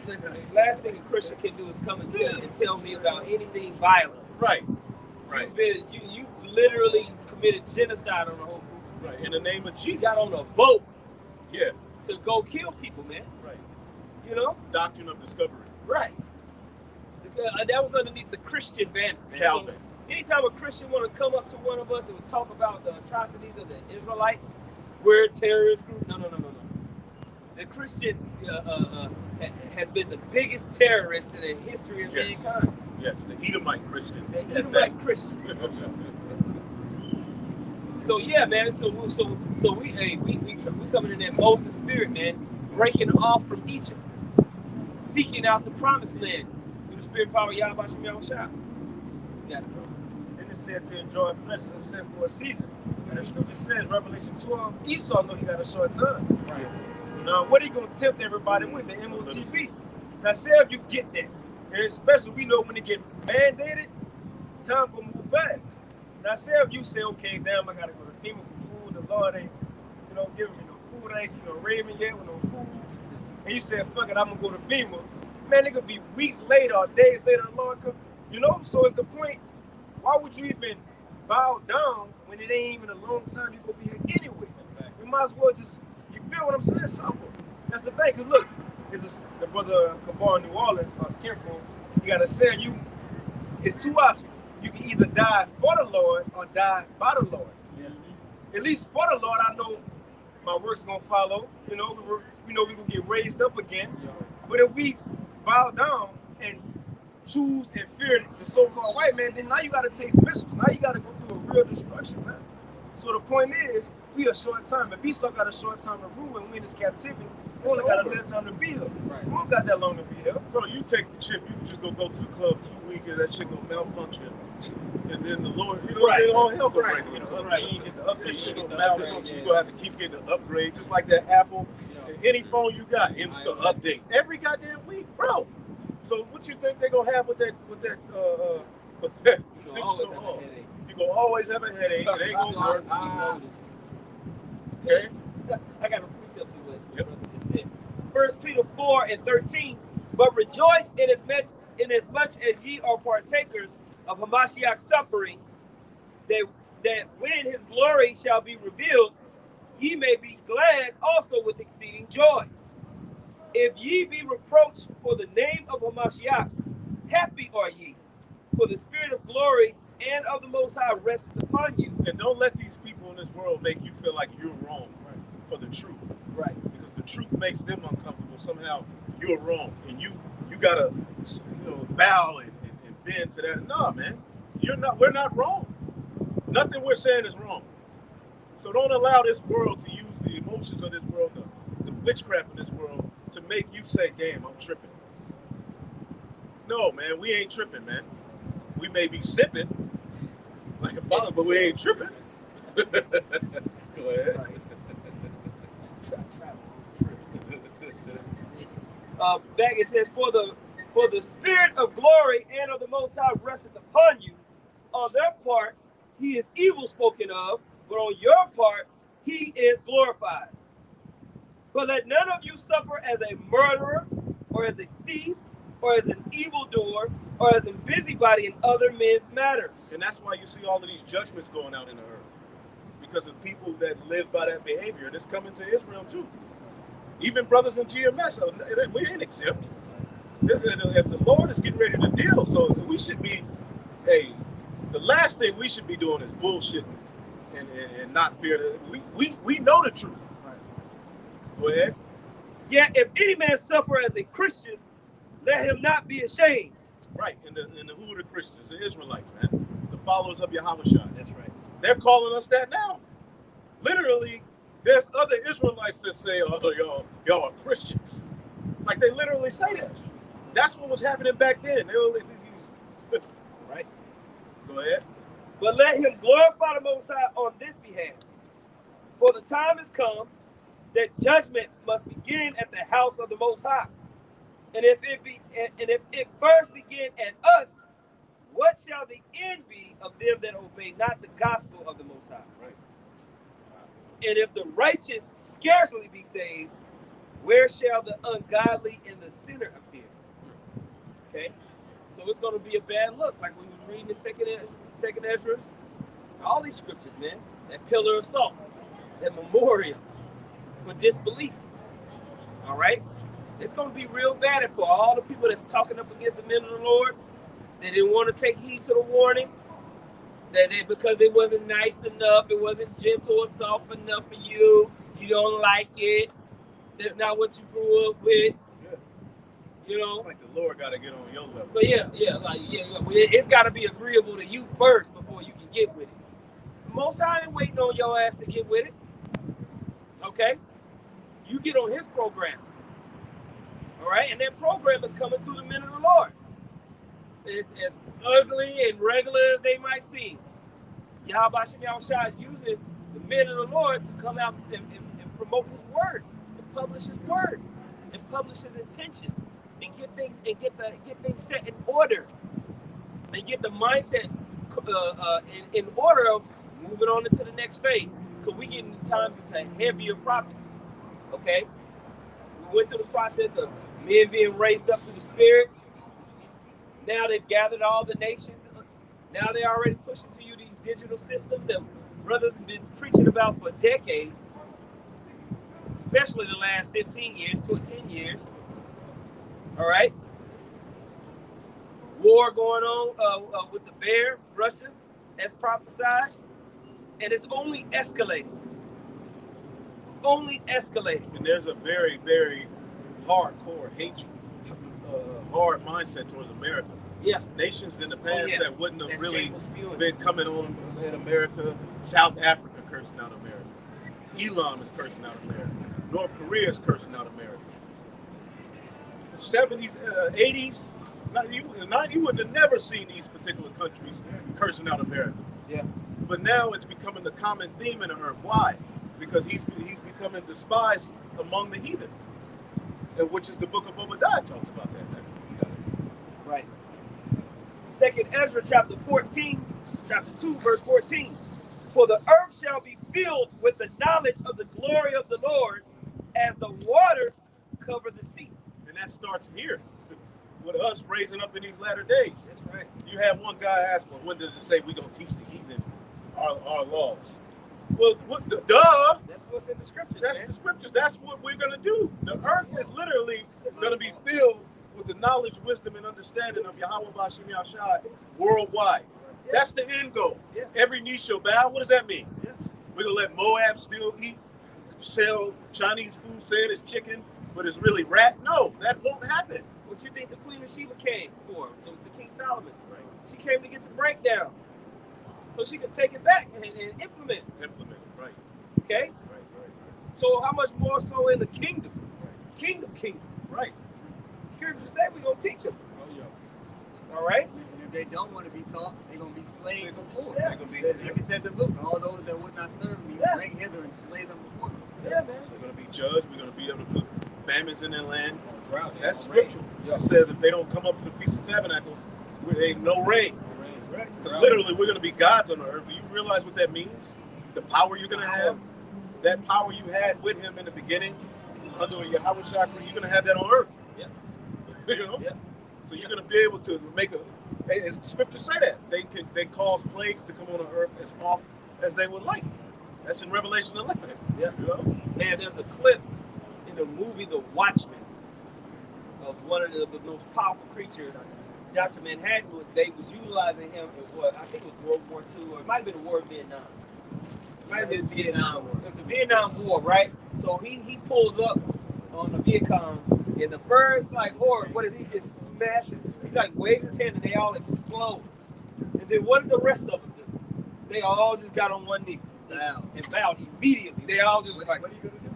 Listen, the last thing a Christian can do is come and tell me about anything violent. Right. You literally committed genocide on the whole group. Right. In the name of You Jesus. got on a boat Yeah. to go kill people, man. Right. Doctrine of discovery. Right. That was underneath the Christian banner. Man. Calvin. So anytime a Christian want to come up to one of us and talk about the atrocities of the Israelites, we're a terrorist group. No. The Christian has been the biggest terrorist in the history of mankind. Yes, the Edomite Christian. The Edomite Christian. So yeah, man. So we coming in that Moses spirit, man, breaking off from Egypt, seeking out the promised land through the spirit power of Yahweh Shemir Shah. Got it, bro. And it said to enjoy pleasures of sin for a season. And the scripture says, Revelation 12, Esau knew he got a short time. Right. Now, what are you going to tempt everybody with? The MOTV. Now, say if you get that, and especially we know when it get mandated, time will move fast. Now, say if you say, okay, damn, I got to go to FEMA for food. The Lord ain't, giving me no food. I ain't seen no raven yet with no food. And you said, fuck it, I'm going to go to FEMA. Man, it could be weeks later or days later, the Lord come. So it's the point, why would you even bow down when it ain't even a long time you're going to be here anyway? You might as well just, you feel what I'm saying? Suffer. That's the thing, because look, the brother Kabar in New Orleans, Campstream, he got to say, it's two options. You can either die for the Lord or die by the Lord. Yeah. At least for the Lord, I know my work's going to follow. We know we're going to get raised up again. Yeah. But if we bow down and choose and fear the so-called white man, then now you got to taste missiles. Now you got to go through a real destruction, man. So the point is, we a short time. If Esau got a short time to rule and win his captivity, we only got a little time to be here. Right. We don't got that long to be here. Bro, you take the chip, you can just go to the club 2 weeks and that shit gonna malfunction. And then the Lord, right. all hell go right. break. Right. You get the upgrade, shit gonna malfunction. You're gonna have to keep getting the upgrade, just like that Apple. And any phone you got, insta update every goddamn week, bro. So what you think they're gonna have with that digital? You're gonna always have a headache. It ain't gonna work. Okay. I got a precept to what brother just said. 1 Peter 4:13. But rejoice inasmuch as ye are partakers of Hamashiach's suffering, that when his glory shall be revealed, ye may be glad also with exceeding joy. If ye be reproached for the name of Hamashiach, happy are ye, for the spirit of glory and of the Most High rests upon you. And don't let these people in this world make you feel like you're wrong. for the truth. Right. Because the truth makes them uncomfortable. Somehow you're wrong, and you gotta bow and bend to that. No, man, we're not wrong. Nothing we're saying is wrong. So don't allow this world to use the emotions of this world, the witchcraft of this world, to make you say, damn, I'm tripping. No, man, we ain't tripping, man. We may be sipping like a bottle, but we ain't tripping. Go ahead. Back it says, for the spirit of glory and of the Most High resteth upon you. On their part, he is evil spoken of, but on your part, he is glorified. But let none of you suffer as a murderer, or as a thief, or as an evildoer, or as a busybody in other men's matters. And that's why you see all of these judgments going out in the earth. Because of people that live by that behavior. And it's coming to Israel too. Even brothers in GMS, we ain't exempt. If the Lord is getting ready to deal, so we should be, the last thing we should be doing is bullshit and not fear. We know the truth. Right. Go ahead. Yet if any man suffer as a Christian, let him not be ashamed. Right, and who are the Christians? The Israelites, man. The followers of Yahweh Shai. That's right. They're calling us that now. Literally, there's other Israelites that say, oh, y'all are Christians. Like, they literally say that. That's what was happening back then. They were Right. Go ahead. But let him glorify the Most High on this behalf. For the time is come that judgment must begin at the house of the Most High. And if it first begin at us, what shall the end be of them that obey not the gospel of the Most High? Right. And if the righteous scarcely be saved, where shall the ungodly and the sinner appear? Okay, so it's going to be a bad look, like when we read the second Ezra, all these scriptures, man. That pillar of salt, that memorial for disbelief. All right, it's going to be real bad for all the people that's talking up against the men of the Lord. They didn't want to take heed to the warning. Because it wasn't nice enough, it wasn't gentle or soft enough for you. You don't like it. That's not what you grew up with. Yeah. You know. Like the Lord got to get on your level. But it's got to be agreeable to you first before you can get with it. Most High ain't waiting on your ass to get with it. Okay, you get on His program. All right, and that program is coming through the men of the Lord. It's as ugly and regular as they might seem. Yahweh Shai is using the men of the Lord to come out and promote His word, and publish His word, and publish His intention, and get things set in order, and get the mindset in order of moving on into the next phase. Because we get in times into heavier prophecies. Okay, we went through the process of men being raised up through the Spirit. Now they've gathered all the nations. Now they're already pushing to you these digital systems that brothers have been preaching about for decades, especially the last 15 years, 10 years. All right. War going on with the bear, Russia, as prophesied. And it's only escalating. It's only escalating. And there's a very, very hardcore hatred. Hard mindset towards America. Yeah. Nations in the past that wouldn't have really spewing. been coming on in America. South Africa cursing out America. Elam is cursing out America. North Korea is cursing out America. 70s, 80s, 90s, you would have never seen these particular countries cursing out America. Yeah. But now it's becoming the common theme in the earth. Why? Because he's becoming despised among the heathen. And which is the book of Obadiah talks about that. Right. Second Ezra chapter 2, verse 14. For the earth shall be filled with the knowledge of the glory of the Lord as the waters cover the sea. And that starts here with us raising up in these latter days. That's right. You have one guy ask, well, when does it say we're going to teach the heathen our laws? Well, duh. That's what's in the scriptures. That's the scriptures. That's what we're going to do. The earth is literally going to be filled with the knowledge, wisdom, and understanding of Yahweh Bashim Yahshai worldwide. Yeah. That's the end goal. Yeah. Every knee shall bow. What does that mean? Yeah. We're going to let Moab still eat sell Chinese food saying it's chicken, but it's really rat. No, that won't happen. What you think the Queen of Sheba came for? To King Solomon. Right. She came to get the breakdown, so she could take it back and implement. Implement it, right? Okay. Right. So how much more so in the kingdom? Right. Kingdom. Right. The scripture say we're gonna teach them. Oh yeah. All right. And if they don't want to be taught, they're gonna be slain before. Yeah. They're gonna be. Like it says in Luke, all those that would not serve me, Yeah. bring hither and slay them before me. Yeah, man. They're gonna be judged. We're gonna be able to put famines in their land. Drought, That's no scripture. rain. It says if they don't come up to the Feast of Tabernacles, there ain't no rain. No rain. Right. Because literally, we're going to be gods on the earth. Do you realize what that means? The power you're going to have, that power you had with him in the beginning, under Yahweh Shakra, you're going to have that on earth. Yeah. You know? Yeah. So you're going to be able to make as scriptures say that they cause plagues to come on the earth as often as they would like. That's in Revelation 11. Yeah. You know? Man, there's a clip in the movie The Watchmen of one of the most powerful creatures. Dr. Manhattan they was utilizing him in what I think it was World War II, or it might have been the War of Vietnam. It might have been Vietnam War. It was the Vietnam War, right? So he pulls up on the Viet Cong, and the first horror, what is he just smashing? He's waving his hand and they all explode. And then what did the rest of them do? They all just got on one knee and bowed immediately. They all just What are you gonna do?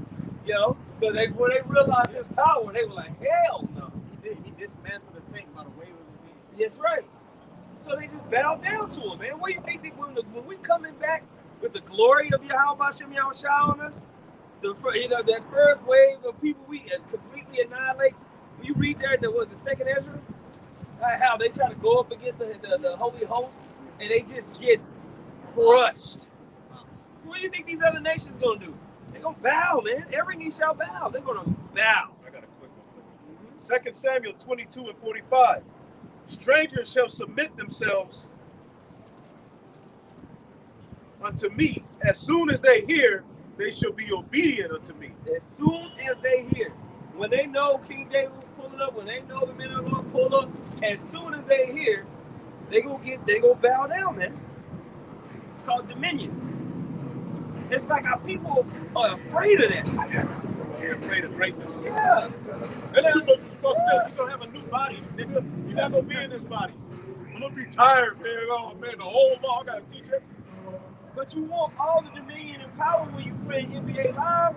you know, but when they realized his power, they were like, hell no. He dismantled the tank by the wave of his hand. That's right. So they just bowed down to him, man. What do you think when we coming back with the glory of Yahweh Hashem Yahushua on us, that first wave of people we completely annihilate? When you read there, there was the second Ezra, how they try to go up against the Holy Host, and they just get crushed. What do you think these other nations gonna do? They're gonna bow, man. Every knee shall bow. They're gonna bow. I got a quick one for you. 2 Samuel 22 and 45. Strangers shall submit themselves unto me. As soon as they hear, they shall be obedient unto me. As soon as they hear, when they know King David was pulling up, when they know the men of the Lord pull up, as soon as they hear, they gonna bow down, man. It's called dominion. It's like our people are afraid of that. They're afraid of greatness. Yeah. That's too much responsibility. You're gonna have a new body, nigga. You're not gonna be in this body. I'm gonna be tired, man. Oh man, the whole law I gotta teach it. But you want all the dominion and power when you play NBA Live.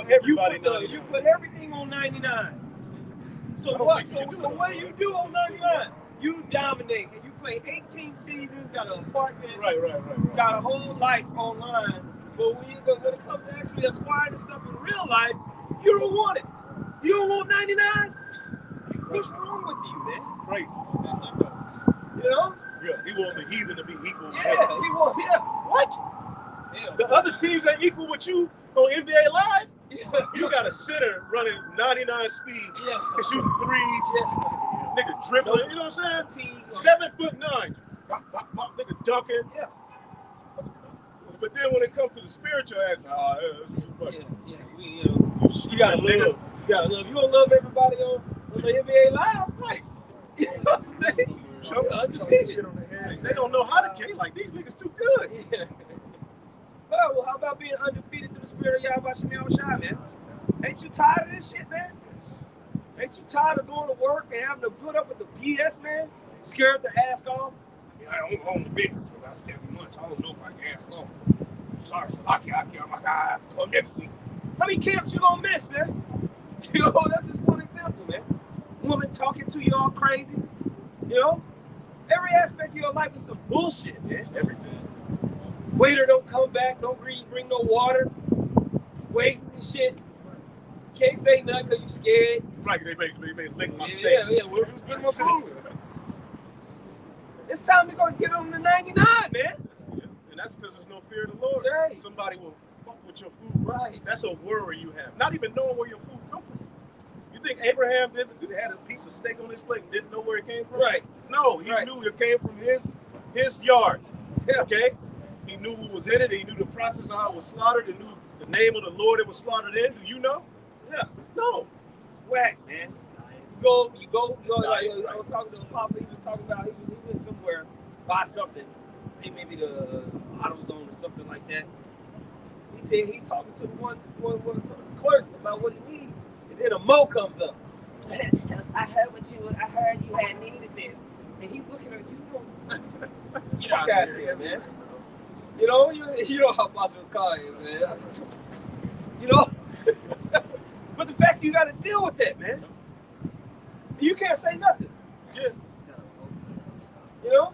Everybody knows. You put everything on 99. So what? So what do you do on 99? You dominate and you play 18 seasons, got an apartment, Right. got a whole life online. But when it comes to actually acquiring the stuff in real life, you don't want it. You don't want 99? What's wrong with you, man? Crazy. You know? Yeah, he wants the heathen to be equal. Yeah, he wants, yeah. What? Yeah. The other teams ain't equal with you on NBA Live? Yeah. You got a center running 99 speed, Yeah. shooting threes, Yeah. nigga dribbling, you know what I'm saying? 7'9", pop, nigga dunking. Yeah. But then when it comes to the spiritual aspect, that's too much. Yeah. You gotta love. You gotta love. You don't love everybody on the NBA Live, right? You know what I'm saying? Shit on the head. They don't know how to kick. Like, these niggas too good. Yeah. Well, how about being undefeated through the spirit of Yahweh Hashem Yahushua, man? Ain't you tired of this shit, man? Ain't you tired of going to work and having to put up with the BS, man? Scared to ask off? Yeah, I own the business for about 7 months. I don't know if I can ask off. Sorry, Salaki, I'm like, I have to come next week. How many camps you gonna miss, man? You know, that's just one example, man. Woman talking to you all crazy. You know? Every aspect of your life is some bullshit, man. Everything. Waiter don't come back, don't bring no water. Waiting and shit. Can't say nothing because you scared. Like, they may lick my steak. Yeah, we're getting my food. It's time to go get on the 99, man. Yeah. And that's because there's no fear of the Lord. Right. Somebody will fuck with your food. Right. That's a worry you have. Not even knowing where your food comes from. You think Abraham had a piece of steak on his plate and didn't know where it came from? Right. No, he Right. knew it came from his yard. Yeah. Okay? He knew who was in it. He knew the process of how it was slaughtered. He knew the name of the Lord it was slaughtered in. Do you know? Yeah. No. Whack, man. You go. Like, I was talking to the apostle. He was talking about he went somewhere, buy something. Maybe the AutoZone or something like that. He said he's talking to one clerk about what he needs, and then a Mo comes up. I heard you had needed this, and he's looking at you. Get out of here, man. You know how possible car is, man. You know, but the fact you got to deal with that, man. You can't say nothing. Yeah. You know,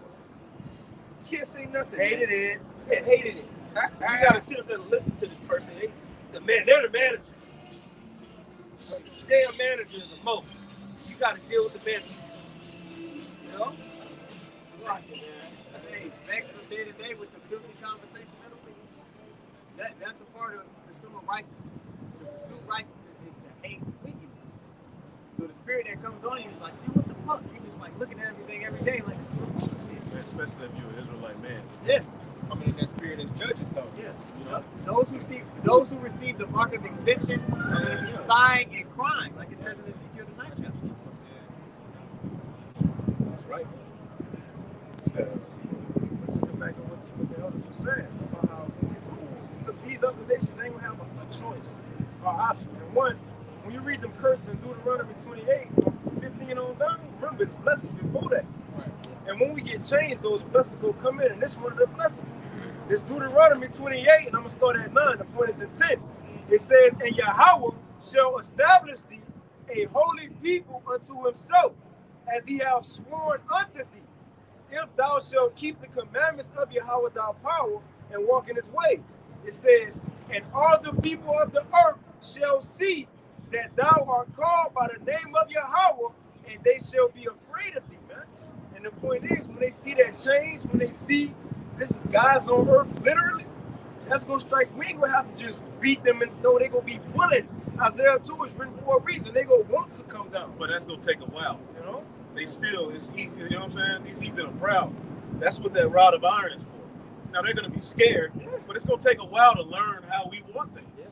you can't say nothing. Hated it. Yeah, hated it. You got to sit up there and listen to this person. They're the manager. Damn manager is a Mo. You got to deal with the manager. You know? Rock it, man. Hey, next from day to day with the filthy conversation, that's a part of pursuing righteousness. To pursue righteousness is to hate wickedness. So the spirit that comes on you is like, what the fuck? You're just like looking at everything every day like, shit. Especially if you're an Israelite man. Yeah. I mean, that spirit is judges, though. Yeah. You know? Those who receive the mark of exemption are going to be sighing and crying, like it says in Ezekiel the 9th chapter. That's right. Just go back to what the elders were saying about how these other nations, they don't have a choice or option. And one, when you read them curses in Deuteronomy 28, from 15 on down, remember it's blessings before that. Right. And when we get changed, those blessings will come in, and this is one of the blessings. It's Deuteronomy 28, and I'm going to start at 9. The point is in 10. It says, and Yahweh shall establish thee a holy people unto himself, as he hath sworn unto thee, if thou shalt keep the commandments of Yahweh thy power and walk in his ways. It says, and all the people of the earth shall see that thou art called by the name of Yahweh, and they shall be afraid of thee, man. And the point is, when they see that change, when they see this is God's on earth, literally, that's going to strike. We ain't going to have to just beat them, and no, they're going to be willing. Isaiah 2 is written for a reason. They're going to want to come down. But that's going to take a while. You know? They still, you know what I'm saying? These heathen are proud. That's what that rod of iron is for. Now, they're going to be scared, but it's going to take a while to learn how we want things. Yeah.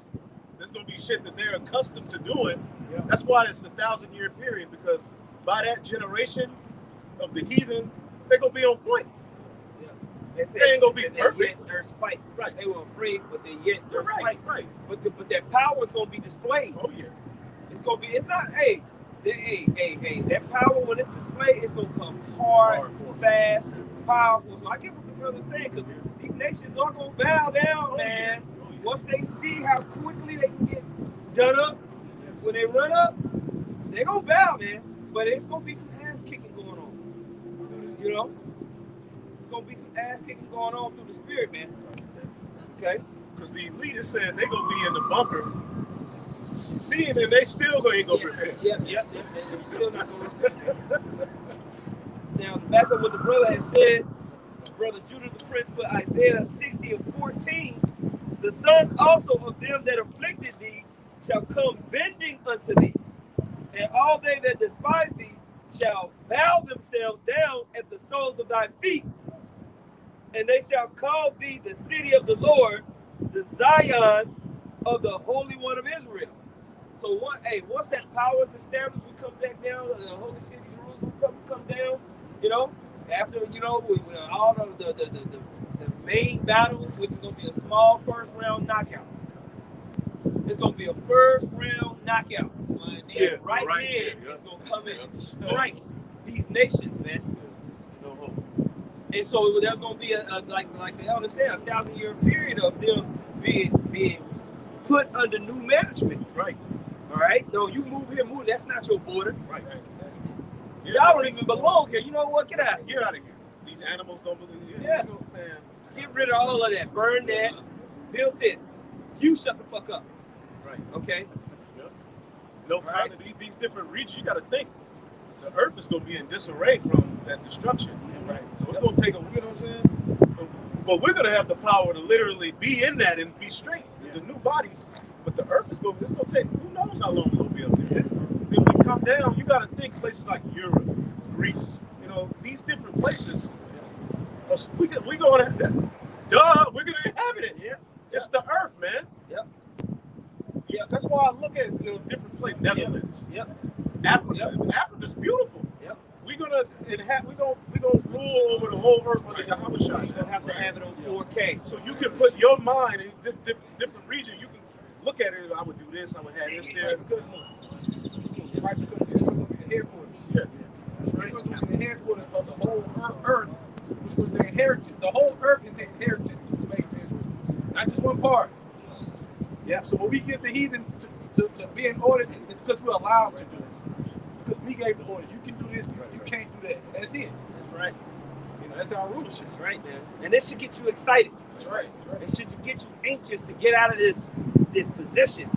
There's going to be shit that they're accustomed to doing. Yeah. That's why it's a 1,000-year period, because by that generation of the heathen, they're going to be on point. They ain't gonna be perfect. They're spite. Right. They were afraid, but they're right. spite. Right. But that power is gonna be displayed. Oh yeah. It's gonna be. It's not. Hey. That power when it's displayed, it's gonna come hard, fast, powerful. So I get what the brother's saying, because these nations are gonna bow down, man. Yeah. Once they see how quickly they can get done up, when they run up, they're gonna bow, man. But it's gonna be some ass kicking going on. You know. Gonna be some ass kicking going on through the spirit, man. Okay, because the elitists said they gonna be in the bunker, seeing, and they still ain't gonna prepare. Yep. They're still not gonna prepare. Now, back up what the brother had said, brother Judah the Prince put Isaiah 60 and 14. The sons also of them that afflicted thee shall come bending unto thee, and all they that despise thee shall bow themselves down at the soles of thy feet. And they shall call thee the city of the Lord, the Zion of the Holy One of Israel. So, once that power is established, we come back down, the Holy City of Jerusalem come down, you know, after, you know, all the main battle, which is going to be a small first round knockout. It's going to be a first round knockout. Yeah, right here, it's going to come in and strike these nations, man. No hope. And so there's going to be like the elder said, a 1,000-year period of them being put under new management. Right. All right. No, you move here, move. That's not your border. Right. Yeah, y'all don't even belong here. You know what? Get out of here. Get out of here. These animals don't believe you. Yeah. Man. Get rid of all of that. Burn that. Build this. You shut the fuck up. Right. Okay. Yep. No, right. These different regions. You got to think. The earth is going to be in disarray from that destruction. Right. So it's going to take a, you know what I'm saying? But we're going to have the power to literally be in that and be straight with the new bodies. But the earth is going to take, who knows how long we're going to be up there. Then we come down, you got to think places like Europe, Greece, you know, these different places. We're going to, we're going to inhabit it. Yeah. It's the earth, man. Yep. Yeah. That's why I look at, you know, different places. Netherlands. Yep. Africa. Yep. Africa's beautiful. Yep. We're gonna gonna rule over the whole earth under Yahweh Shai. You're gonna have to have it on 4K. So you can put your mind in different region. You can look at it. I would do this. I would have this there. Because it's supposed to be the headquarters. Yeah. It's supposed to be the headquarters of the whole earth, which was the inheritance. The whole earth is the inheritance of the Israel. Not just one part. Yeah. So when we get the heathen to be in order, it's because we're allowed to do this. Because we gave the order. You can do this. You can't do that. That's it. That's right. You know, that's our rulership. That's right, man. And this should get you excited. That's right. It should get you anxious to get out of this position.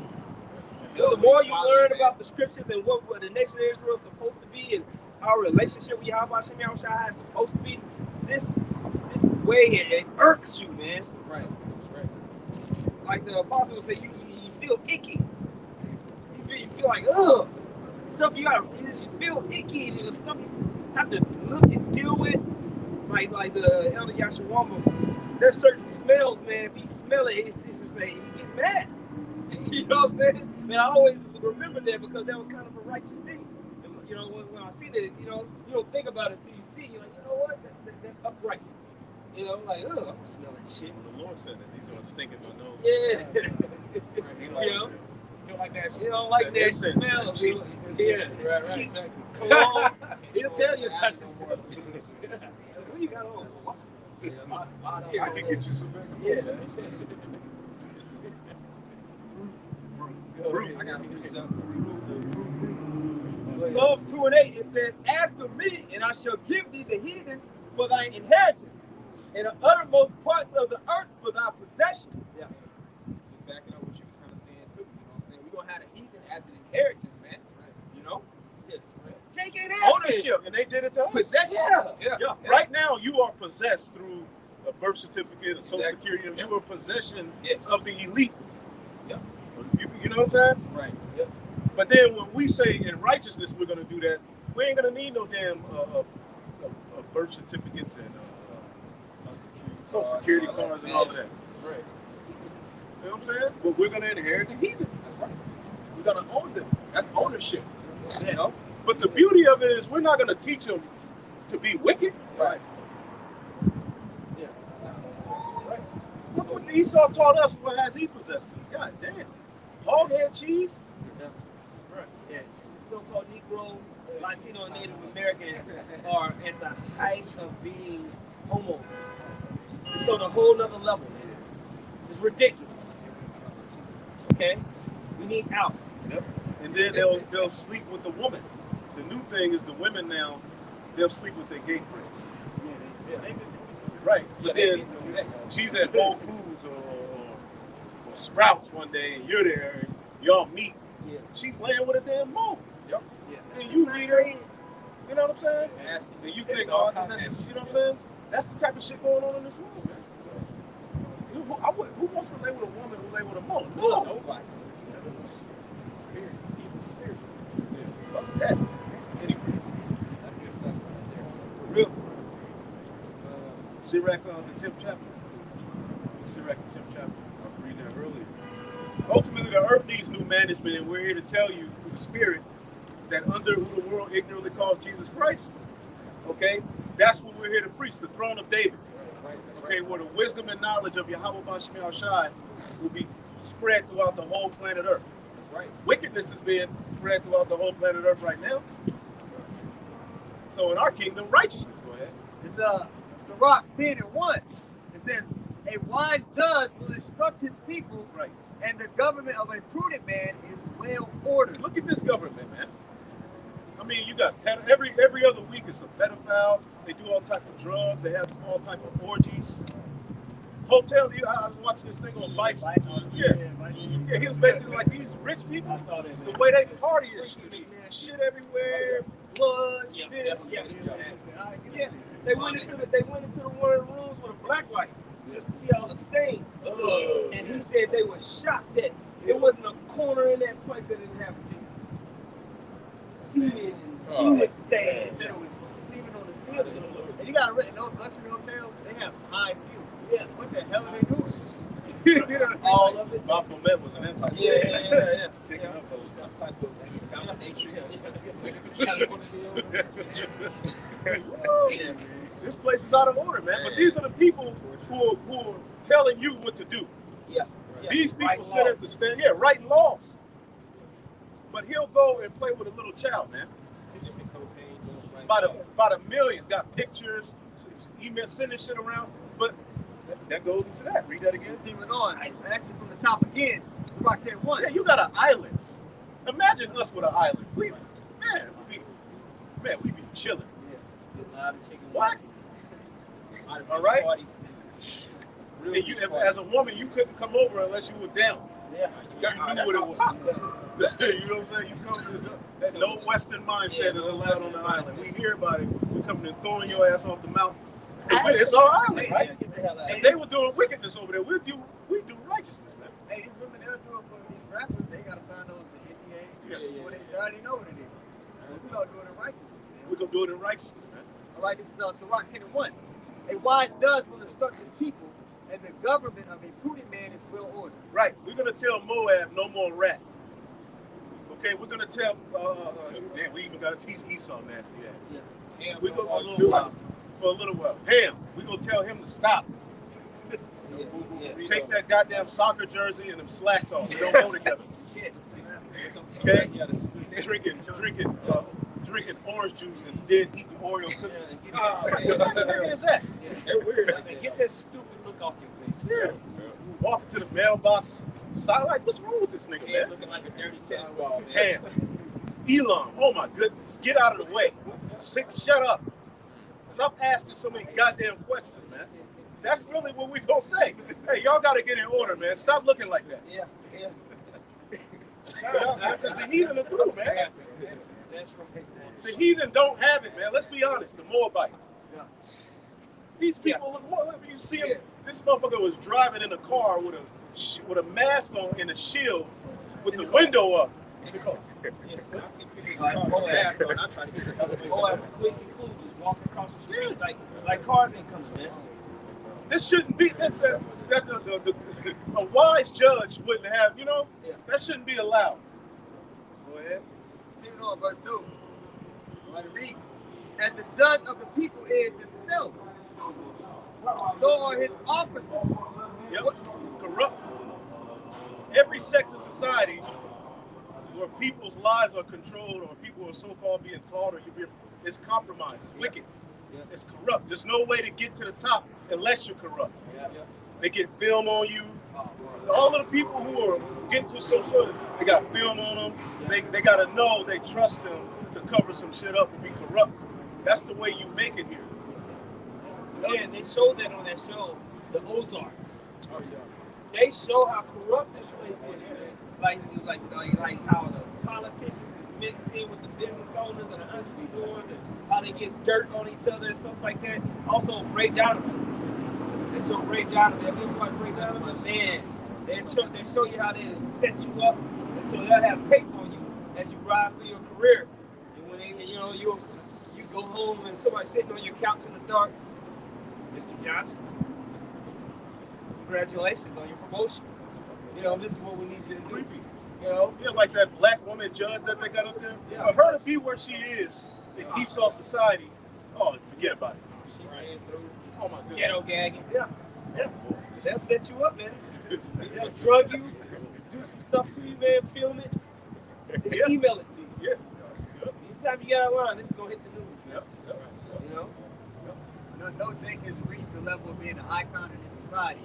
The more you learn about the scriptures and what the nation of Israel is supposed to be and our relationship with Yahweh Hashem Yahushua is supposed to be, this way it irks you, man. Right. That's right. Like the apostle would say, you feel icky. You feel like, ugh. Stuff you just feel icky and the stuff you have to look and deal with. Like the Elder Yashawama, there's certain smells, man. If he smell it, it's just like he get mad. You know what I'm saying? Man, I always remember that because that was kind of a righteous thing. And, you know, when I see that, you know, you don't think about it until you see. You're like, you know what? That's upright. You know, like, ugh, I'm smelling shit. When the Lord said that, these are stinking my nose. Yeah. Right, You know? You don't like that. You don't like that incense. smell of it. Yeah. Right. Cheap Exactly. cologne. He'll tell you about yourself. What you got on? I can get you some better. Yeah. I gotta do something. Psalms 2:8, it says, "Ask of me, and I shall give thee the heathen for thine inheritance, and the uttermost parts of the earth for thy possession." Yeah. Just backing up what you was kind of saying too. You know what I'm saying? We're gonna have the heathen as an inheritance, man. You know? Yeah. Jake ain't asking. Ownership, and they did it to us. Possession. Yeah. Yeah. Right now, you are possessed through a birth certificate, a social Exactly. security, and you are possession Yes. of the elite. Yeah. You know what I'm saying? Right. Yep. But then when we say in righteousness we're going to do that, we ain't going to need no damn birth certificates and social security cards and all of that. Right. You know what I'm saying? But we're going to inherit the heathen. That's right. We're gonna own them. That's ownership. You know? But the beauty of it is we're not going to teach them to be wicked. Right. Yeah. Right. Look what Esau taught us. What has he possessed? God damn. Hoghead cheese? Yeah. Right. Yeah. So-called Negro, Latino, and Native American are at the height of being homos. It's on a whole nother level. It's ridiculous. Okay? We need out. Yep. And then they'll sleep with the woman. The new thing is the women now, they'll sleep with their gay friends. Yeah. Right. But Yeah, then she's at Whole Foods or Sprouts one day and you're there and y'all meet. Yeah. She's laying with a damn mole. Yep. Yeah. And you meet her, you know what I'm saying? Nasty. And you think, oh, that's, you know what I'm saying? That's the type of shit going on in this world, man. Who wants to lay with a woman who lay with a mole? No. Nobody. Spirits. Evil spirits. Yeah, fuck that. Anyway, That's disgusting. For real. Sirach, the 10th chapter. Sirach, the 10th chapter. I was reading that earlier. Ultimately, the earth needs new management, and we're here to tell you through the Spirit that under who the world ignorantly calls Jesus Christ, okay, that's what we're here to preach, the throne of David. Okay, where the wisdom and knowledge of Yahweh Hashem Yahushua will be spread throughout the whole planet Earth. That's right. Wickedness is being spread throughout the whole planet Earth right now. So in our kingdom, righteousness. Go ahead. It's Sirach 10:1. It says, "A wise judge will instruct his people, Right. and the government of a prudent man is well ordered." Look at this government, man. I mean, you got every other week it's a pedophile. They do all type of drugs. They have all type of orgies. Hotel. I was watching this thing on Vice. Yeah, he was basically like these rich people. I saw that. The way they party is shit everywhere, blood. Yeah. this. Yeah. Yeah. They went into the one of the rooms with a black light just to see all the stains. And he said they were shocked that it wasn't a corner in that place that didn't have semen and fluid stains. It was semen on the ceiling. And you gotta in those luxury hotels, they have high ceilings. Yeah. What the hell are they doing? All of it. Baphomet was an anti. Yeah. Picking up Some type of dominatrix. This place is out of order, man. But these are the people who are telling you what to do. Yeah. These people sit at the stand, writing laws. But he'll go and play with a little child, man. By the millions, got pictures, email, sending shit around. But that goes into that. Read that again. Continuing on, actually from the top again, Sirach 10:1. Yeah, you got an island. Imagine us with an island. We be chilling. What? All right. And you, as a woman, you couldn't come over unless you were down. Yeah. You knew what it was. You know what I'm saying? You come to that no Western mindset is allowed on the island. We hear about it. We coming and throwing your ass off the mountain. It's our island, right? And they were doing wickedness over there. We do righteousness, man. Hey, these women, they'll do it for these rappers. They got to sign those to NDA. They already know what it is. We're going to do it in righteousness. We're going to do it in righteousness, man. All right, this is Sirach 10:1. A wise judge will instruct his people, and the government of a prudent man is well ordered. Right. We're going to tell Moab no more rat. Okay, we're going to tell, we even got to teach Esau nasty ass. Yeah. We're going to do it for a little while. Ham, we're going to tell him to stop. Take that goddamn soccer jersey and them slacks off. They don't go together. Okay? Drinking orange juice and then eating Oreo cookies. What the hell is that? They're weird. Get that stupid look off your face. Yeah. Walking to the mailbox. Like, what's wrong with this nigga, man? Looking like a dirty tennis ball, man. Ham. Elon, oh my goodness. Get out of the way. Shut up. Stop asking so many goddamn questions, man. That's really what we gonna say. Hey, y'all gotta get in order, man. Stop looking like that. Yeah. Because the heathen are through, man. That's from The heathen don't have it, man. Let's be honest. The Moabite. These people, you see him. This motherfucker was driving in a car with a mask on and a shield with the window up. I see people I'm trying to get the other way. Completely cool, just walking across the street like cars ain't coming, man. This shouldn't be a wise judge wouldn't have, that shouldn't be allowed. Go ahead. Continue on, verse 2. Right, it reads, as the judge of the people is himself, so are his officers. Yep. Corrupt. Every sect of society where people's lives are controlled or people are so-called being taught it's compromised. It's wicked. It's corrupt. There's no way to get to the top unless you're corrupt. They get film on you. All of the people who are getting to some sort of, they got film on them. They got to know they trust them to cover some shit up and be corrupt. That's the way you make it here. Yeah, and they showed that on that show, The Ozarks. Oh, yeah. They show how corrupt this place is, man. Like how the politicians is mixed in with the business owners and the entrepreneurs, and how they get dirt on each other and stuff like that. Also, break down of it. They show break down of it. Everybody break down of it, man. They show you how they set you up, and so they'll have tape on you as you rise through your career. And when you go home and somebody's sitting on your couch in the dark, Mr. Johnson, congratulations on your promotion. This is what we need you to do. Creepy. Like that black woman judge that they got up there. Yeah. For her to be where she is in Esau society, forget about it. She ran through Oh my goodness. ghetto gagging. Yeah. They'll set you up, man. They'll drug you, do some stuff to you, man, film it, and email it to you. Yeah. Anytime you get online, this is going to hit the news, man. No Jake has reached the level of being an icon in this society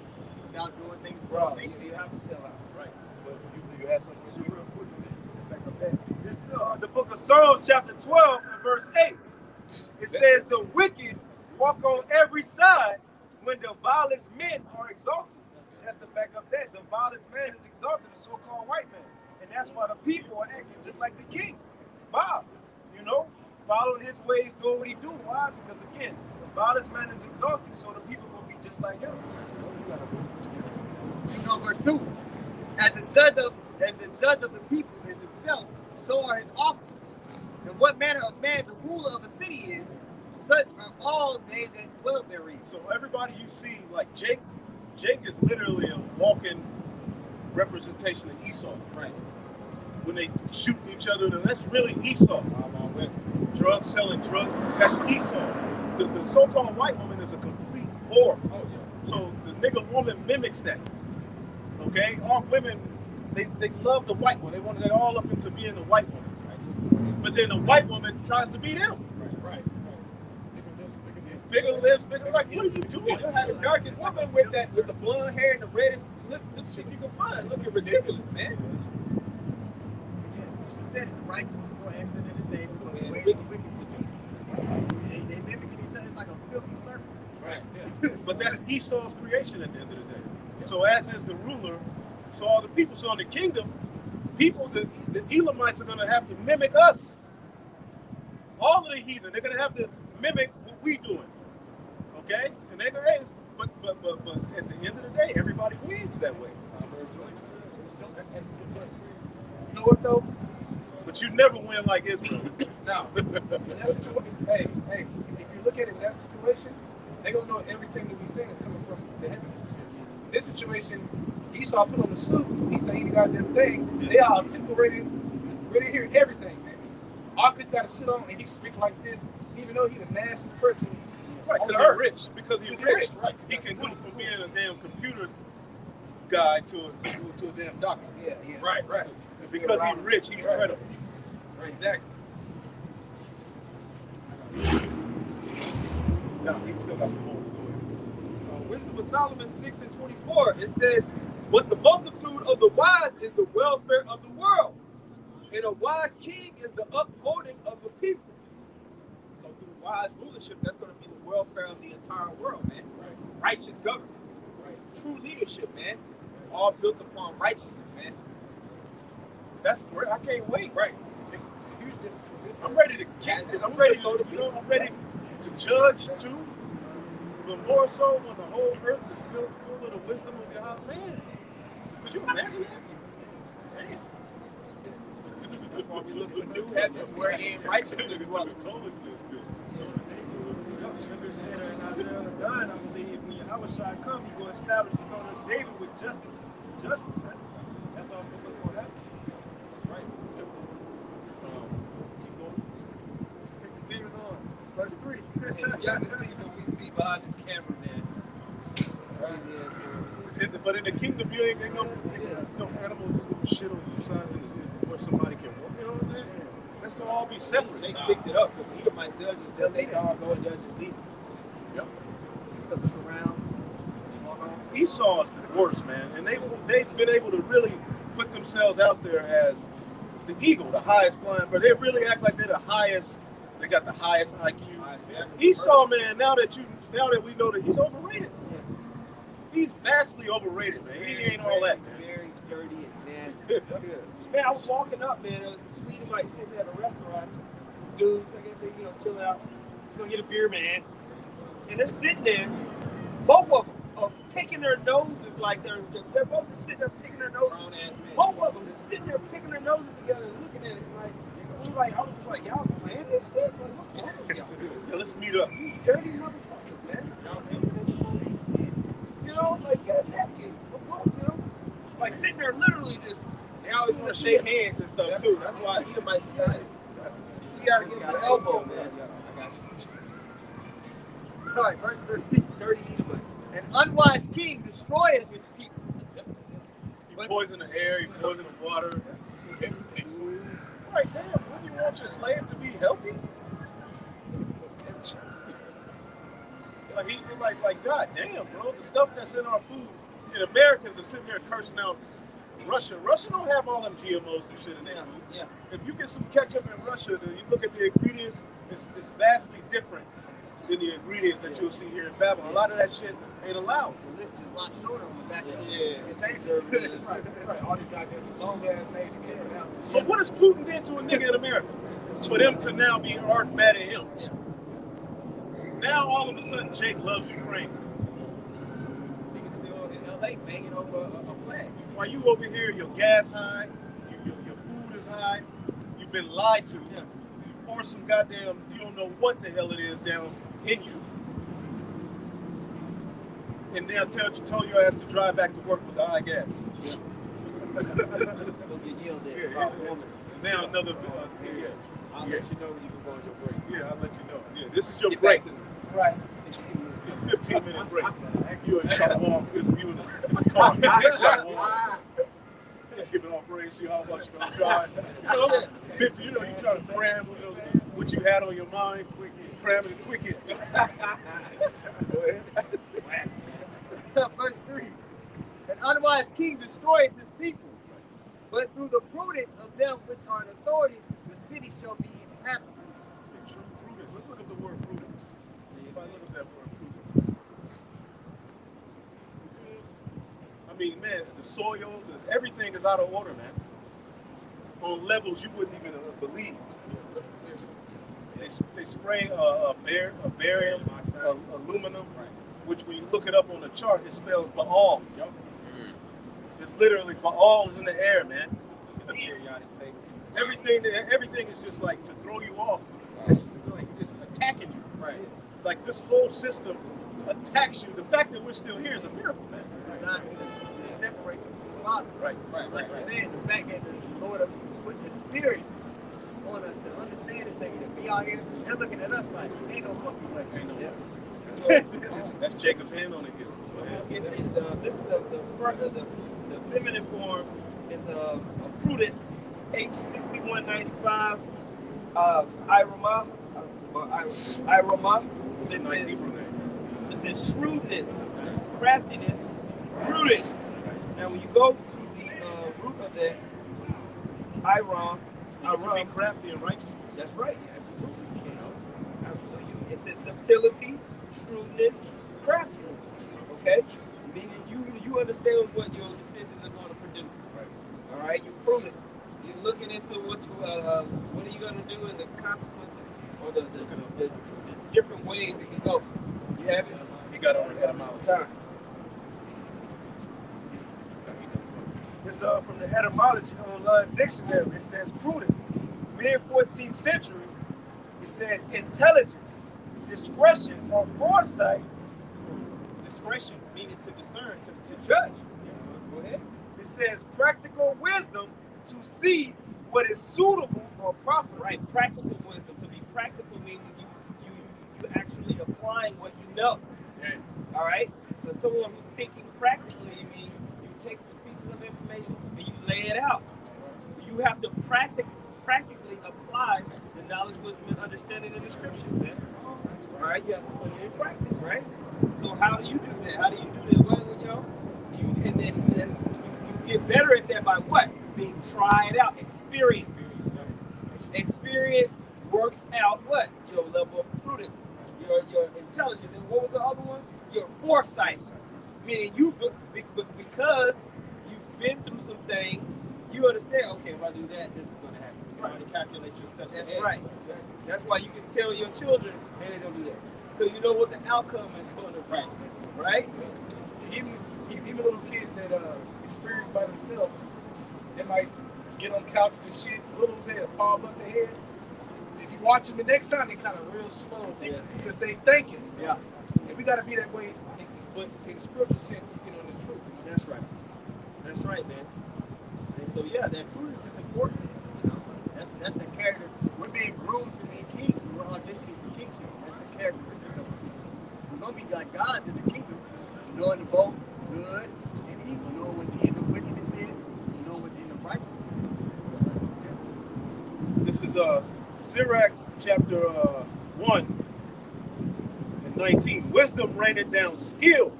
without doing things Bro, wrong. you have to sell out. Right. But you have something real quick. Back up that. This the book of Psalms, chapter 12, and verse 8. It says, the wicked walk on every side when the vilest men are exalted. That's the back of that. The vilest man is exalted, the so-called white man. And that's why the people are acting just like the king, Bob. Following his ways, doing what he do. Why? Because again, the vilest man is exalted, so the people will be just like him. Verse 2. As the judge of the people is himself, so are his officers. And what manner of man the ruler of a city is, such are all they that dwell therein. So everybody you see, like Jake is literally a walking representation of Esau. Right. When they shooting each other, and that's really Esau. Drug selling, that's Esau. The so-called white woman is a complete whore. Oh yeah. So the nigga woman mimics that. Okay? All women, they love the white one. They're all up into being the white woman. But then the white woman tries to be them. Right. Bigger lips, bigger like, what are you doing? You have the darkest woman with the blonde hair and the reddest lipstick you can find. Looking ridiculous, man. You said it, righteous is more excellent than his name. Man, Wicked seducing. They mimicking each other. It's like a filthy serpent. Right. But that's Esau's creation at the end of the day. So as is the ruler, so all the people. So in the kingdom, the Elamites are going to have to mimic us. All of the heathen, they're going to have to mimic what we doing. Okay? And they're going to, but at the end of the day, everybody wins that way. You know what though? But you never win like Israel. No. In that situation, hey, if you look at it in that situation, they're gonna know everything that we saying is coming from the heavens. In this situation, Esau put on the suit, he said he got them thing. They are articulated, ready to hear everything, man. Arka's gotta sit on and he speak like this, even though he's the nastiest person. Right, on because earth. he's rich. Because he's He's rich. rich, right. He can go from being a damn computer guy to a damn doctor. Yeah. Right. Because he's rich, he's credible. Right, exactly. No, he still got some more to do. Wisdom of Solomon 6:24, it says, "But the multitude of the wise is the welfare of the world, and a wise king is the upholding of the people." So through wise rulership, that's going to be the welfare of the entire world, man. Right. Righteous government, right? True leadership, man. All built upon righteousness, man. That's great. I can't wait. Right. Huge difference from this. I'm ready to kick this. I'm ready I'm ready to judge too. But more so when the whole earth is filled full of the wisdom of God. Man, could you imagine that? Man. That's why we look to new heavens wherein righteousness dwelleth. Scripture said in Isaiah 9, I believe, when Yahweh shall come, he will establish the throne of David with justice and judgment. Right? That's all what's going to happen. That's right. Keep going. Continue on. Verse 3. Y'all can see what we see behind this camera, man. But in the kingdom, you ain't no animals shit on the side where somebody can walk. You know what I'm saying? That's gonna all be separate. They picked it up because Edomites, they'll they all go and they'll just leave. Yep. Looks around. Walk on. Esau is the worst, man, and they've been able to really put themselves out there as the eagle, the highest flying bird. They really act like they're the highest. They got the highest IQ. Esau, man, now that we know that he's overrated. He's vastly overrated, man. He ain't all that, man. Very dirty and nasty. Man, I was walking up, man. There was two Edomites sitting at a restaurant. Dudes, I guess they, chilling out. Just gonna get a beer, man. And they're sitting there. Both of them are picking their noses like they're both just sitting there picking their noses. Both of them just sitting there picking their noses together and looking at it like, I was just like, y'all playing this shit? Like, what's wrong with y'all? Yeah, let's meet up. These dirty motherfuckers, man. Y'all think this is on these? Like, get a napkin. Like, sitting there literally just. They always want to shake hands and stuff too. That's why Edomites are dying. You gotta give them the elbow, man. I got you. All right, verse 3. Dirty Edomites. An unwise king destroyeth his people. You poison the air, you poison the water, everything. Right, damn, wouldn't you want your slave to be healthy? Like, God damn, bro, the stuff that's in our food, and Americans are sitting here cursing out Russia. Russia don't have all them GMOs and shit in their food. Yeah. If you get some ketchup in Russia, then you look at the ingredients, it's vastly different than the ingredients that you'll see here in Babylon. A lot of that shit ain't allowed. The list is a lot shorter on the back of the Right, all these goddamn long ass names you can't pronounce. So what has Putin did to a nigga in America? For them to now be hard mad at him. Yeah. Now all of a sudden Jake loves Ukraine. Niggas still in LA banging over a flag. While you over here, your gas high, your food is high, you've been lied to. Yeah. You force some goddamn, you don't know what the hell it is down in you. And now told your ass to drive back to work with the high gas. Go get yelled at by a woman. And now another, I'll let you know when you can go on your break. Yeah, I'll let you know. Yeah, this is your Get break. back to me. Right. 15-minute break. You and Shalom, you in the car. Shalom. Giving all praise to how much you're going to try. You know, 50, you try to cram what you had on your mind, cram it quick. Go ahead. Verse 3. An unwise king destroyeth his people, but through the prudence of them which are in authority, the city shall be inhabited. True prudence. Let's look at the word prudence. If I look at that word prudence. I mean, man, the soil, everything is out of order, man. On levels you wouldn't even believe. They spray barium, aluminum, which when you look it up on the chart, it spells Baal. It's literally Baal is in the air, man. Everything is just like to throw you off. It's like it's attacking you. Right. Like this whole system attacks you. The fact that we're still here is a miracle, man. Not to separate you from the Father. Right. Like I said, the fact that the Lord put the Spirit on us to understand this thing, to be out here, they're looking at us like, ain't no fucking way. Ain't no way. That's Jacob's hand on the hill. Go ahead. This is the feminine form is a prudence, H6195, Irama, or Irama. It says shrewdness, craftiness, prudence. Now, when you go to the root of that, Iram, You can be crafty and righteous. that's right, absolutely. Absolutely. It says subtlety, shrewdness, craftiness. Okay? Meaning you understand what your decisions are going to produce. Right. All right? You prove it. You're looking into what are you going to do and the consequences or the different ways it can go. You have it? He got over that amount of time. It's from the etymology online dictionary. It says prudence. Mid 14th century, it says intelligence, discretion, or foresight. Discretion, meaning to discern, to judge. Go ahead. It says practical wisdom to see what is suitable or profitable. Right, practical wisdom. To be practical meaning you actually applying what you know. Yeah. All right? So someone who's thinking practically, you mean you take pieces of information and you lay it out. You have to practically apply the knowledge, wisdom, and understanding of the scriptures, man. All right? You have to put it in practice, right? So how do you do that? How do you do that? Well, you get better at that by what? Being tried out, experience. Experience works out what? Your level of prudence, your intelligence. And what was the other one? Your foresight. Meaning because you've been through some things, you understand, okay, if I do that, this is going to happen. You already calculate your steps. That's right. That's why you can tell your children, hey, don't do that. Because you know what the outcome is going to be. Right? Even little kids that experience by themselves, they might get on couches and shit, little as hell, fall above their head. If you watch them the next time, they kind of real slow because they thinking. Yeah. And we got to be that way, but in spiritual sense, in this truth. That's right. That's right, man. And so, yeah, that prudence is important. That's the character. We're being groomed to be kings. We're auditioning for kingship. That's the characteristic of it. We're going to be like gods in the kingdom. Knowing the both good and evil. Knowing what the end of wickedness is. Knowing what the end of righteousness is. This is Sirach chapter 1 and 19. Wisdom raineth down skill.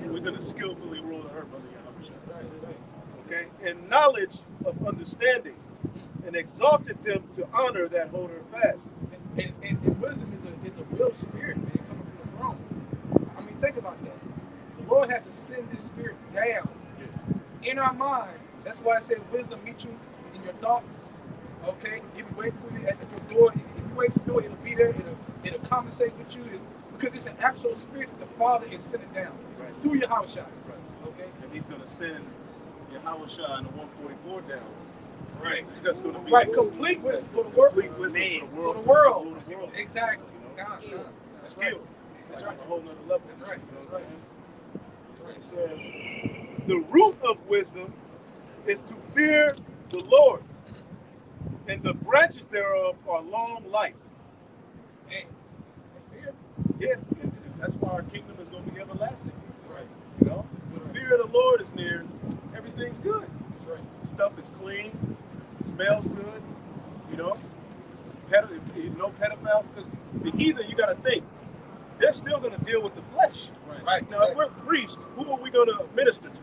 We're going to skillfully rule the earth under Yahweh. Okay? And knowledge of understanding, and exalted them to honor that hold her fast. And wisdom is a real spirit, man, coming from the throne. I mean, think about that. The Lord has to send this spirit down in our mind. That's why I said wisdom meet you in your thoughts. Okay? If you wait for you at your door, if you wait for the door, it'll be there. It'll conversate with you. Because it's an actual spirit that the Father is sending down through your house shot. Right. Okay? And he's going to send Yahweh and the 144 down. Right. That's going to be complete wisdom for the world. Complete wisdom For the world. For the world. Exactly. Skill. That's right. A whole nother level. That's right. It says, the root of wisdom is to fear the Lord, and the branches thereof are long life. And Yeah, and that's why our kingdom is going to be everlasting. Right. You know, when the fear of the Lord is near, everything's good. that's right. Stuff is clean, smells good. You know, no pedophiles, because the heathen, you got to think, they're still going to deal with the flesh. Right. Now, if we're priests, who are we going to minister to?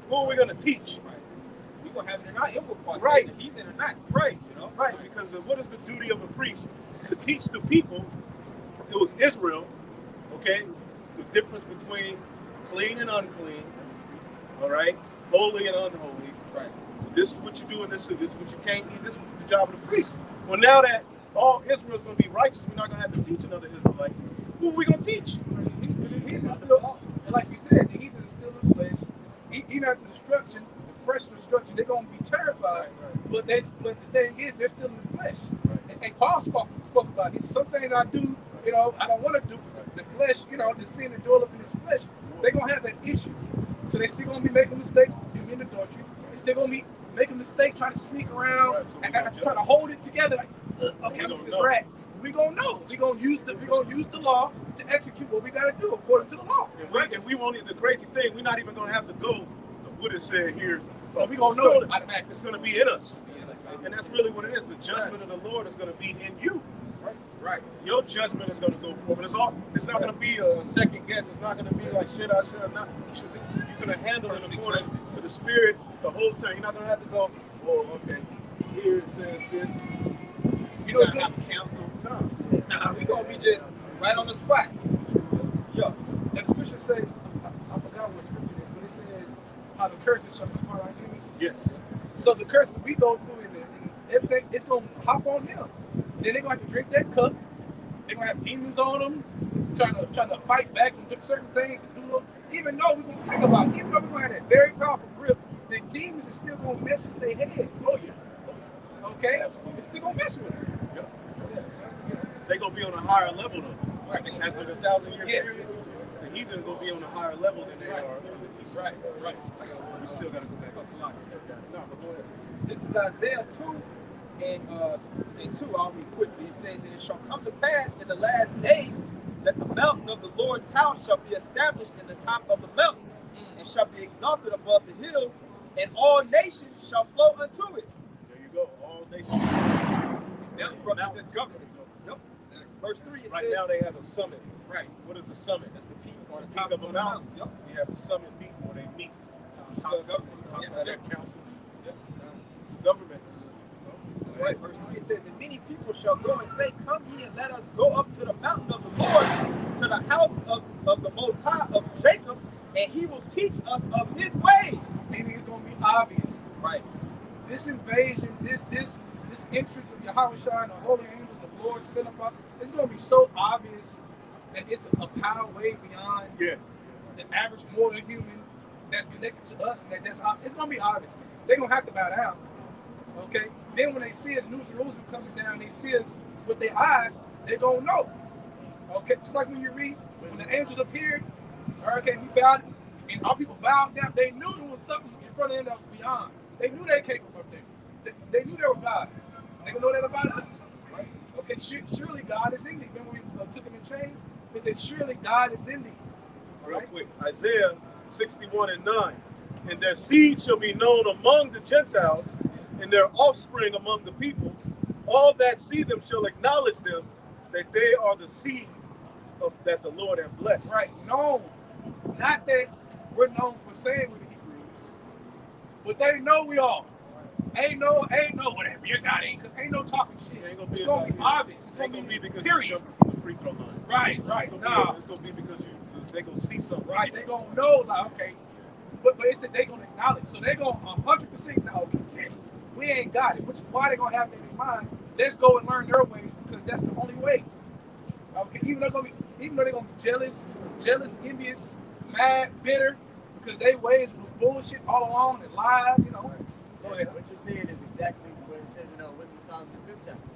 Who are we going to teach? Right. We're going to have it in our inward parts. Right. The heathen or not. Right. You know? Right. Because what is the duty of a priest? To teach the people. It was Israel, okay? The difference between clean and unclean, all right? Holy and unholy. Right. This is what you do, and this is what you can't eat. This is the job of the priest. Well, now that all Israel is going to be righteous, we're not going to have to teach another Israelite. Who are we going to teach? The heathen still, and like you said, the heathen is still in the flesh. Even after destruction, the fresh destruction, they're going to be terrified. But the thing is, they're still in the flesh. And Paul spoke about it. Some things I do, you know, I don't want to do. The flesh, you know, the sin and dwell up in his flesh, they're going to have that issue. So they're still going to be making mistakes, committing adultery. They're still going to be making mistakes, trying to sneak around, and trying to hold it together. Like, okay, I'm this rat. We're going to know. We're going to use the law to execute what we got to do according to the law. And we won't even, the crazy thing, we're not even going to have to go, what it said here. But we're going to know it automatically. It's going to be in us. And that's really what it is. The judgment of the Lord is going to be in you. Right. Your judgment is going to go forward. It's not going to be a second guess. It's not going to be like, should I not? You're going to handle it according to the Spirit the whole time. You're not going to have to go, oh, okay, here it says this. You don't have to cancel. No. Nah, we're going to be just right on the spot. Yo, and the scripture say, I forgot what scripture is, but it says, how the curses shall come upon our enemies. Yes. So the curses we go through and everything, it's going to hop on them. And then they're going to have to drink that cup. They're going to have demons on them, trying to fight back and do certain things. And do, even though we're going to think about it, even though we're going to have that very powerful grip, the demons are still going to mess with their head. Oh, yeah. Okay? It's still going to mess with them. Yeah. So that's the good. They're going to be on a higher level, though. Right. After the 1,000-year period, the heathen going to be on a higher level than they are. Right. We still got to go back. No, but go ahead. This is Isaiah 2 and 2. I'll read quickly. It says, and it shall come to pass in the last days that the mountain of the Lord's house shall be established in the top of the mountains, and shall be exalted above the hills, and all nations shall flow unto it. There you go. All nations. That represents government. So, yep. Verse 3, it Right says, now they have a summit. right. What is a summit? That's the peak On on the the top peak of a mountain. Yep. You have a summit meeting where they meet. Top of government. Top Yeah, of their yeah. councils. Government. Right, verse 3 says, and many people shall go and say, come ye and let us go up to the mountain of the Lord, to the house of the Most High of Jacob, and he will teach us of his ways. Meaning it's going to be obvious. Right. This invasion, this entrance of Yahweh and the holy angels of the Lord sent about, it's going to be so obvious that it's a power way beyond the average mortal human that's connected to us, and it's going to be obvious. They're going to have to bow down. Okay? Then when they see us, New Jerusalem coming down, they see us with their eyes, they're going to know. Okay? Just like when you read, when the angels appeared, okay, we bowed, and our people bowed down, they knew there was something in front of them that was beyond. They knew they came from up there. They knew they were God. They gonna know that about us. Right? Okay, surely God is in thee. Remember we took him in chains? It said, surely God is in thee. Real quick. Isaiah 61:9. And their seed shall be known among the Gentiles, and their offspring among the people. All that see them shall acknowledge them, that they are the seed that the Lord hath blessed. Right, known. Not that we're known for saying we're the Hebrews, but they know we are. Ain't no whatever. Your God ain't no talking shit. It's gonna be obvious. It's gonna be because period. you're jumping from the free throw line. Right. Nah. It's gonna be because they gonna see something. Right. They gonna know, like, okay. But it said they gonna acknowledge. So they gonna 100% know, okay, we ain't got it, which is why they gonna have it in their mind. Let's go and learn their ways, because that's the only way. Okay, even though they're gonna be jealous, envious, mad, bitter, because their ways was bullshit all along and lies, you know. Go ahead. What you're saying is exactly what it says in Wisdom of Solomon 5th chapter.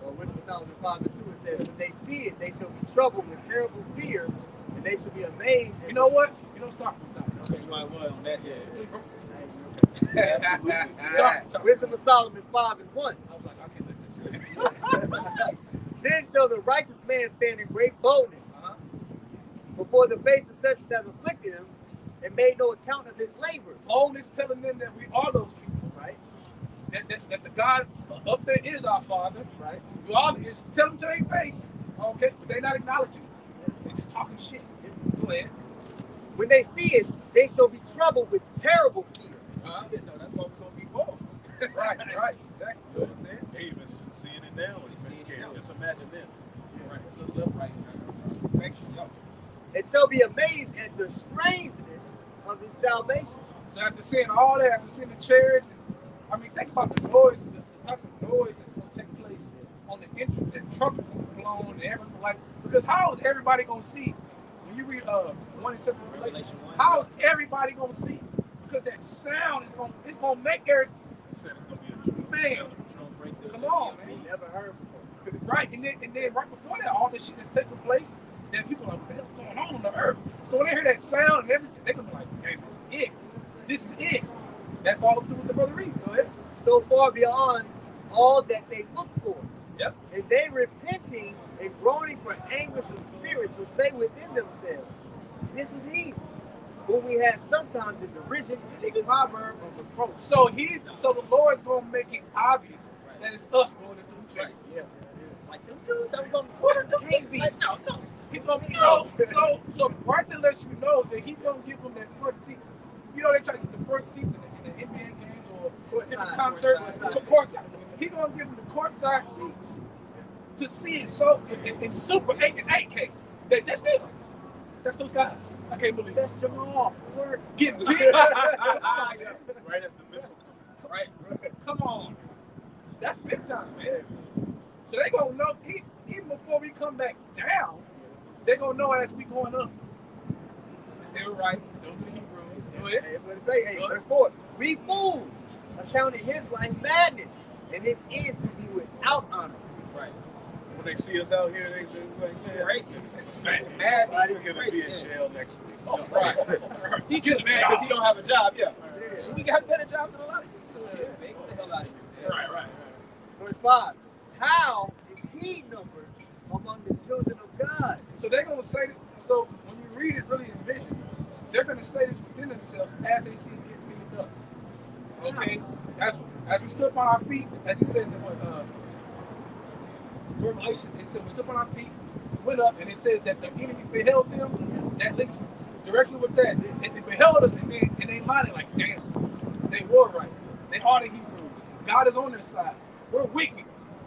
Or Wisdom of Solomon 5:2, it says, when they see it, they shall be troubled with terrible fear, and they shall be amazed. You know what? You don't start from the top. Okay, you might well on that, yeah. Wisdom of Solomon 5 and 1. I was like, I can't let this shit. Then shall the righteous man stand in great boldness before the face of such as has afflicted him and made no account of his labors. Boldness telling them that we are those people, Right? that the God up there is our Father. Right? We all is. Tell them to their face, okay? But they not acknowledging it. They just talking shit. Go ahead. When they see it, they shall be troubled with terrible fear. No, that's why we're gonna be bold. Right. Exactly. You know what I'm saying? They even seeing it now when he's scared. Just imagine them. Right. Little left, right. Perfection. Yo. And shall be amazed at the strangeness of his salvation. So after seeing all that, after seeing the chariots, I mean, think about the noise, the type of noise that's going to take place on the entrance, and trumpet blown, and everything like. Because how is everybody going to see? When you read 1:7 Revelation, how is everybody going to see? Because that sound is going to make every man. Come on, man. Never heard before. Right, and then right before that, all this shit is taking place. Then people are like, what the hell's going on the earth? So when they hear that sound and everything, they're gonna be like, damn, this is it. This is it. That followed through with the brother Reed. Go ahead. So far beyond all that they look for. Yep. And they repenting and groaning for anguish of spirit will say within themselves, this was he, whom we had sometimes in derision and a proverb of reproach. So the Lord's gonna make it obvious that it's us going into the church. Yeah. Like them dudes that was on the corner, them Can't be. like, no. He's gonna be so right there lets you know that he's gonna give them that front seat. You know, they try to get the front seats in the NBA games or different concerts. Courtside. He's gonna give them the courtside seats to see it so in Super 8 and 8K. That's it. That's those guys. I can't believe That's it. Jamal. Work. Get big. Right as the missile comes. Right. Come on. That's big time, man. So they gonna know even before we come back down, they're gonna know as we going up. They were right. Those are the Hebrews. Go ahead. That's what it say. Hey, verse 4. We fools accounted his life madness and his end to be without honor. Right. When they see us out here, they like, man, Crazy. it's Mad. He's gonna be in jail next week. Oh, right. He just mad because he don't have a job. Yeah. We got better jobs than a lot of people. Yeah, man. Get the hell out of here. Right. Verse 5. How is he numbered among the children of God? So they're gonna say that. So when you read it really in vision, they're gonna say this within themselves as they see us getting beaten up. Okay, as we stood on our feet, as it says in Revelation, it said we stood on our feet, went up, and it says that the enemies beheld them. That links directly with that. They beheld us, and they minded like, damn, they were right. They are the Hebrews. God is on their side. We're wicked.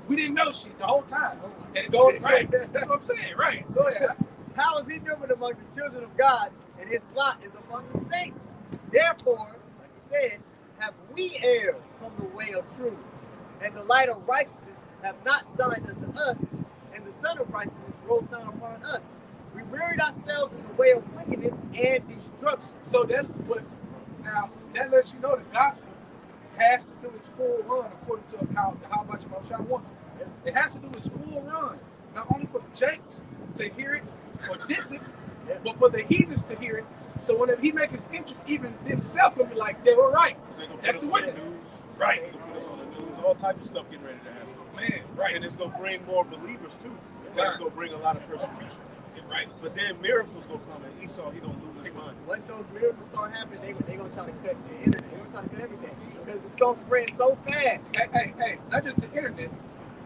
We didn't know shit the whole time. And it goes right. That's what I'm saying. Right. Go ahead. How is he numbered among the children of God, and his lot is among the saints? Therefore, like you said, have we erred from the way of truth, and the light of righteousness have not shined unto us, and the sun of righteousness rose down upon us. We buried ourselves in the way of wickedness and destruction. So now that lets you know the gospel has to do its full run according to how much Moshe wants it. It has to do its full run, not only for the Jakes to hear it or diss it, but for the heathens to hear it. So whenever he makes his interest, even themselves gonna be like, they were right. That's the witness. Right. They're gonna put us on the news, all types of stuff getting ready to happen. Man, right. And it's gonna bring more believers too. It's gonna bring a lot of persecution. Right. But then miracles gonna come, and Esau he gonna lose his mind. Once those miracles start happening, they gonna try to cut the internet. They're gonna try to cut everything because it's gonna spread so fast. Hey, not just the internet.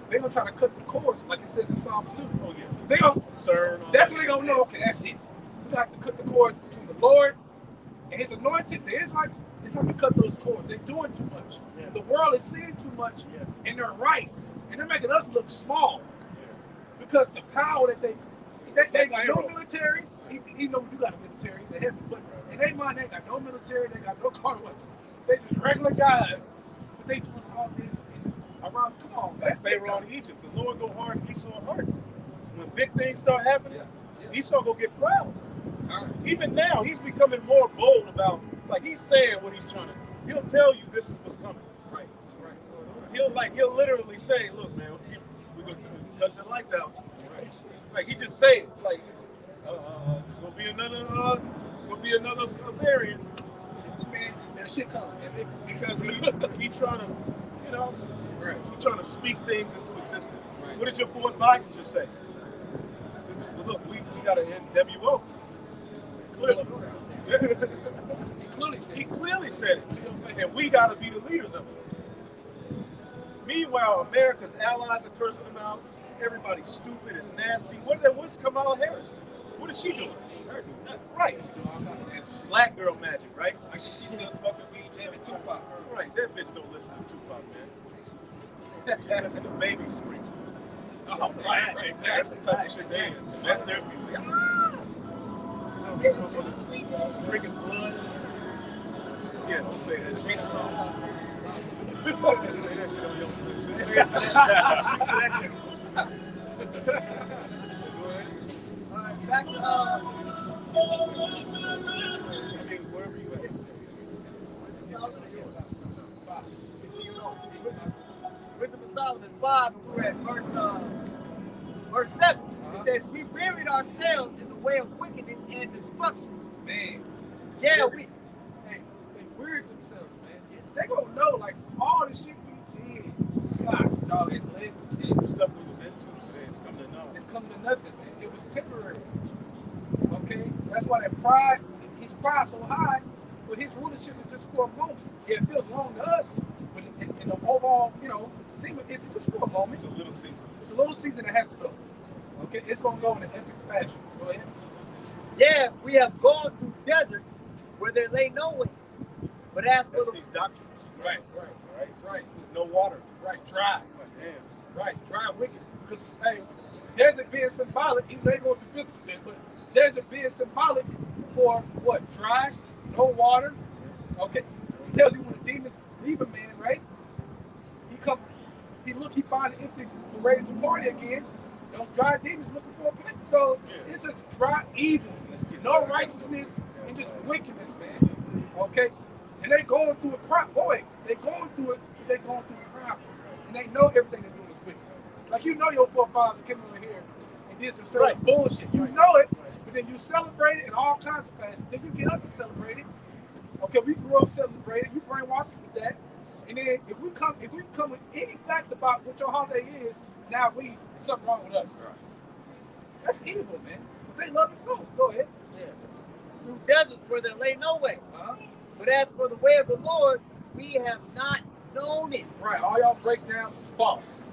They're gonna try to cut the cords, like it says in Psalms 2. Oh yeah. They gonna that's when they're gonna know, okay, that's it. We have to cut the cords between the Lord and his anointed. The Israelites, it's time to cut those cords. They're doing too much. Yeah. The world is seeing too much, and they're right. And they're making us look small. Because the power that they got no military, even though you got a military, they have, but in their mind, they got no military, they got no car weapons. They just regular guys, but they doing all this around. Come on, That's Pharaoh in Egypt. The Lord go hard and Esau hard. When big things start happening, Esau go get proud. Even now, he's becoming more bold about, like he's saying what he's trying to. He'll tell you this is what's coming. Right. He'll literally say, look, man, we're gonna cut the lights out. Right. Like he just say it, like there's gonna be another variant. Man, shit coming. Because he trying to, you know, he trying to speak things into existence. Right. What did your boy Biden just say? Well, look, we got an NWO. Clearly. He clearly said it. And we got to be the leaders of it. Meanwhile, America's allies are cursing them out. Everybody's stupid and nasty. What's Kamala Harris? What is she doing? Right. Black girl magic, right? She's still smoking weed, jamming Tupac. Right. That bitch don't listen to Tupac, man. She listen to baby scream. Oh, right, That's exactly. the type of shit they into. That's their music. Drinking blood. Yeah, don't say that shit. Say that shit on your Back to wherever you at. Wisdom of Solomon 5, and we're at verse 7. It says, we buried ourselves in the way of wickedness and destruction. Man. Yeah, we. They weird themselves, man. They gonna know, like, all the shit we did. God, dog, it's led to this. Stuff we was into, it's coming to know. It's come to nothing, man. It was temporary. Okay? That's why that pride, his pride so high, but his rulership is just for a moment. Yeah, it feels long to us, but in the overall, you know, it's just for a moment. It's a little season. It's a little season that has to go. Okay? It's gonna go in an epic fashion. Go ahead. Yeah, we have gone through deserts where there lay no way. But as for That's the these doctrines. Right. No water. Right, dry. Damn. Right, dry wicked. Because, hey, desert being symbolic, even though they go to physical bit, but desert being symbolic for what? Dry, no water. Okay. It tells you when the demons leave a man, right? He find it empty, ready to party again. Those dry demons looking for a place. So it's just dry evil. No righteousness and just wickedness, man. Okay? And they going through it proper. They going through it proper. And they know everything they're doing is wicked. Like, you know your forefathers came over here and did some straight up bullshit. You know it, but then you celebrate it in all kinds of fashions. Then you get us to celebrate it. Okay, we grew up celebrating. You brainwash us with that. And then if we come with any facts about what your holiday is, now something wrong with us. Right. That's evil, man. But they love it so. Go ahead. yeah, through deserts where there lay no way. But as for the way of the Lord, we have not known it. Right. All y'all breakdowns is false.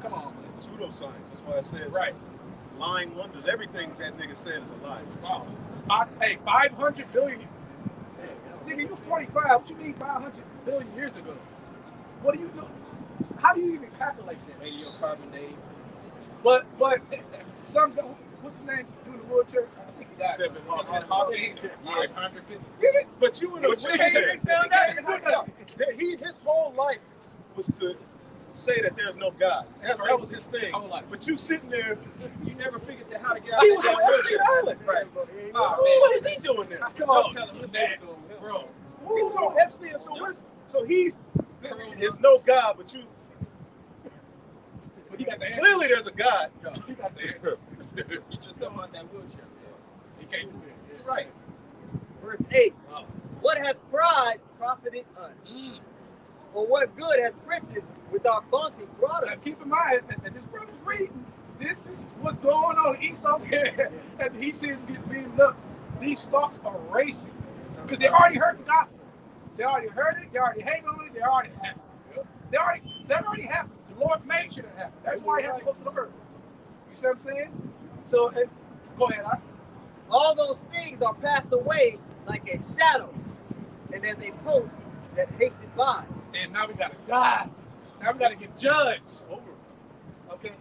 Come on, man. Pseudoscience. That's why I said. Right. Lying wonders. Everything that nigga said is a lie. False. 500 billion. Nigga, you 45. What you mean 500 billion years ago? What do you know? How do you even calculate that? Radiocarbon dating. But some what's his name doing the wheelchair? I think he died. Stephen Hawking. But you in the But shit, they found out. His whole life was to say that there's no God. That was his thing. His whole life. But you sitting there, You never figured out how to get out he of was that on damn Epstein wheelchair. Island. Right. Oh, What is he doing there? Come on, Don't tell tell him him that, that. bro. He was on Epstein. So he's there's no God, but you But he got the answer. clearly there's a God. He got the answer. Get yourself out that wheelchair, man. He can't do it. Right. Verse 8. What hath pride profited us? Or what good hath riches with our bounty brought us? Now keep in mind that this brother's reading. This is what's going on. Esau's here. And he sees it being look. These thoughts are racing. Because they already heard the gospel. They already heard it. They already hang on it. They already happened. That already happened. The Lord made sure that happened. That's why he has to go to the earth. You see what I'm saying? So, go ahead. All those things are passed away like a shadow, and as a post that hasted by. And now we got to die. Now we got to get judged. It's over. Okay?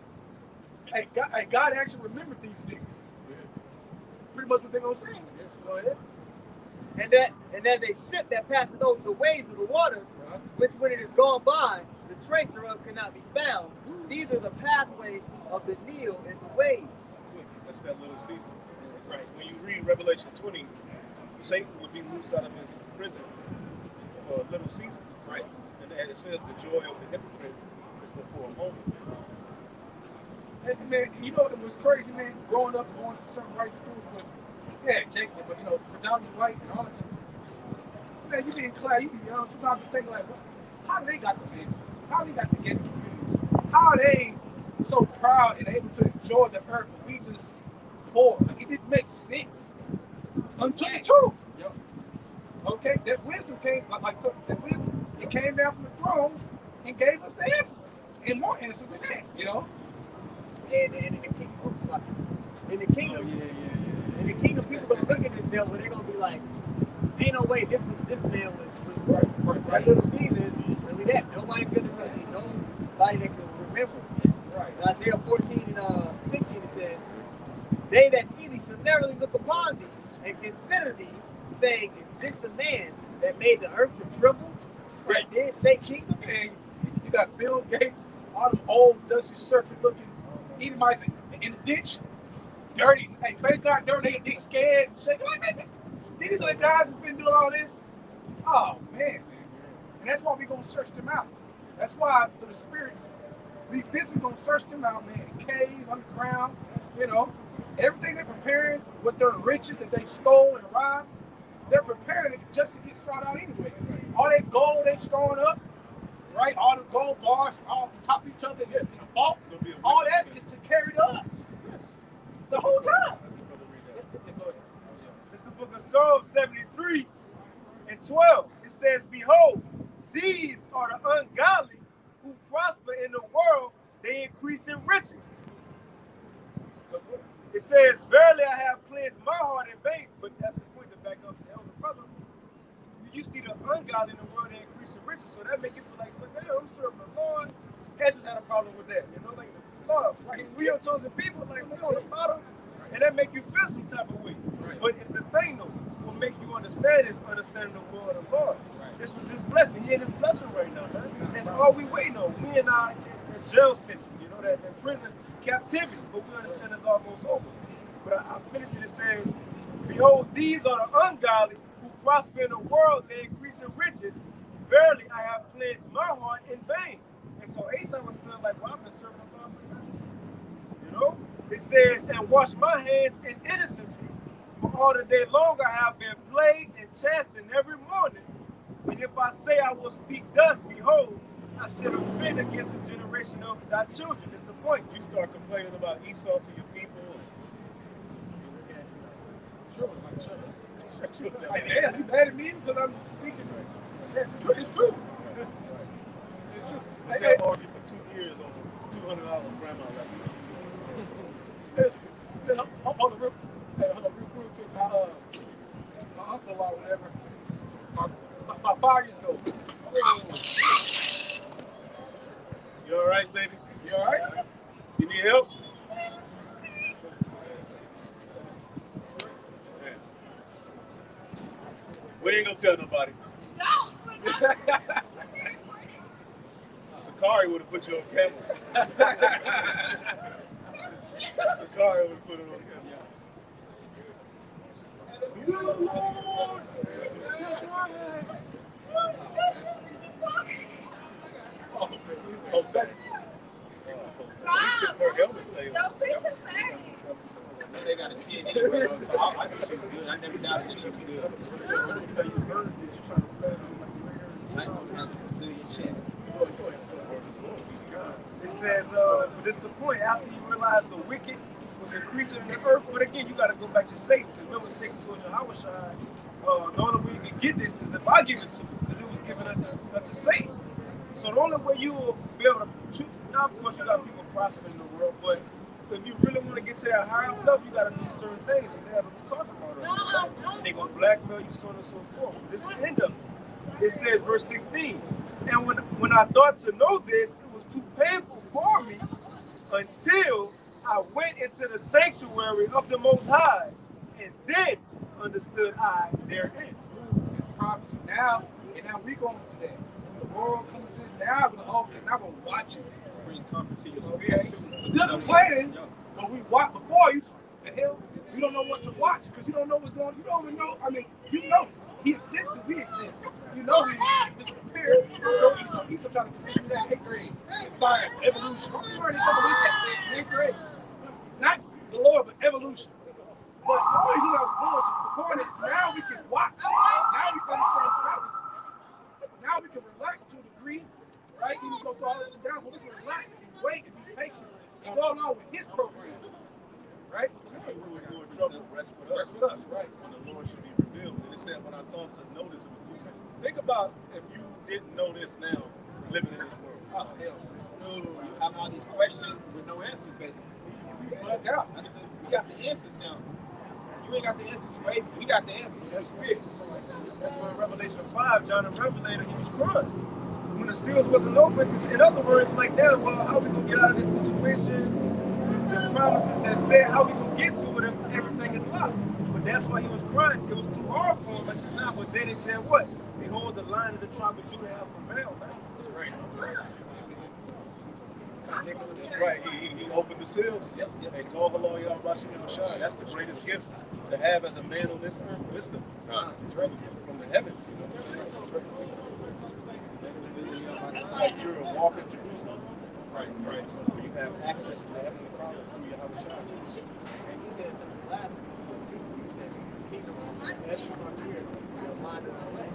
Hey, God actually remembered these niggas. Pretty much what they're going to say. Go ahead. And as a ship that passeth over the waves of the water, which when it is gone by, the trace thereof cannot be found, neither the pathway of the Nile in the waves. That's that little season. Right. When you read Revelation 20, Satan would be loosed out of his prison for a little season. Right. And it says the joy of the hypocrite is but for a moment. And man, you know it was crazy, man, growing up going to some white schools with, Jacob, but predominantly white in Arlington. man, you be in class, you be young. Sometimes you think like, how do they got the visions? How they got to get the communities? How are they so proud and able to enjoy the earth? And we just poor. Like, it didn't make sense until the truth. Yep. Okay, that wisdom came like that wisdom. It came down from the throne and gave us the answers and more answers than that. You know. And in the kingdom, in the kingdom, people gonna look at this devil and they're gonna be like, ain't no way this man was right. That little Caesar is really that. Nobody could nobody that could remember. Right. In Isaiah 14 and 16 it says, they that see thee shall narrowly look upon thee and consider thee, saying, is this the man that made the earth to tremble? That did shake kingdom? And you got Bill Gates, all them old dusty serpent looking Edomites in the ditch, dirty. Hey, face got dirty. They scared, shaking like that. These are the guys that's been doing all this. Oh man. And that's why we gonna search them out. That's why through the spirit, we physically gonna search them out, man. In caves, underground, you know. Everything they're preparing with their riches that they stole and robbed, they're preparing it just to get sought out anyway. All that gold they storing up, right? All the gold bars all on top of each other in a vault. All that is to carry to us. The whole time. It's the book of Psalms 73 and 12. It says, behold, these are the ungodly who prosper in the world, they increase in riches. It says, verily I have cleansed my heart in vain. But that's the point to back up the elder brother. You see the ungodly in the world, they increase in riches. So that make you feel like, but damn, I'm serving the Lord. I just had a problem with that. You know, like, Lord, right? We are chosen people, like, we on the bottom. And that make you feel some type of way. Right. But it's the thing, though. What make you understand is understanding the word of the Lord. Right. This was his blessing. He in his blessing right now, man. That's all we waiting on. We in our jail sentence, you know, that prison captivity. But we understand this all goes over. But I finish it. It says, behold, these are the ungodly who prosper in the world, they increase in riches. Verily, I have cleansed my heart in vain. And so Asa was feeling like, well, I've been serving the Lord for nothing. You know? It says, and wash my hands in innocency. For all the day long I have been plagued and chastened every morning. And if I say I will speak thus, behold, I should offend against the generation of thy children. That's the point. You start complaining about Esau to your people. Sure. Like, yeah, you mad at me because I'm speaking right. It's true. It's true. I got argued for 2 years on $200 grandma left. Hold on, real quick. My uncle or whatever, about 5 years ago. You all right, baby? You all right? You need help? We ain't gonna tell nobody. Sakari would have put you on camera. Sakari would have put it on camera. Oh, Betty. They got a kid anyway, so I think she was good. I never doubted that she was good. I know it has a Brazilian chance. It says, but this is the point. After you realize the wicked was increasing in the earth, but again, you got to go back to Satan. Because remember, Satan told Yahushua, the only way you can get this is if I give it to you, because it was given unto Satan. So the only way you will be able to, now of course you got people prospering in the world, but if you really want to get to that higher level, you got to do certain things, as Dad was talking about earlier. They're going to blackmail you, so on and so forth. This is the end of it. It says, verse 16, and when I thought to know this, it was too painful for me until I went into the sanctuary of the Most High, and then understood I therein. It's prophecy now, and now we're going to that. The world comes to it now, now we're watching. Brings comfort to your spirit too. Still complaining, but we watch before you. The hell, you don't know what to watch because you don't know what's going on. You don't even know. I mean, you know he exists because we exist. You know he just appeared. He's trying to convince me that 8th grade in science, evolution. I'm learning evolution in 8th grade. Not the Lord, but evolution. But always, you know, bullshit. The point is now we can watch. Now we can understand right? He was going to throw all this down, but we can relax and wait and be patient and go along with his program, right? Who would do in trouble, rest with us. Rest with us, right? When the Lord should be revealed. And it said, when I thought to notice it was too late. Think about if you didn't know this now, living in this world. Oh, hell no. You have all these questions with no answers, basically. But yeah, We got the answers now. You ain't got the answers, right? We got the answers. That's spirit. That's why in Revelation 5, John the Revelator, he was crying. When the seals wasn't open, in other words, like that, well, how we gonna get out of this situation? The promises that said how we gonna get to it if everything is locked. But that's why he was crying. It was too hard for him at the time. But then he said what? Behold, the Lion of the tribe of Judah have prevailed. That's right. That's right. He opened the seals. Yep. And called the Lord Yahweh Shai. That's the greatest gift to have as a man on this earth. Wisdom. It's right from the heavens. That's like you're a walk in Jerusalem. Right. Where you have access to the heavenly Father through Yahweh Shai. And you said something last week. You said the kingdom of heaven from here, your mind of the way.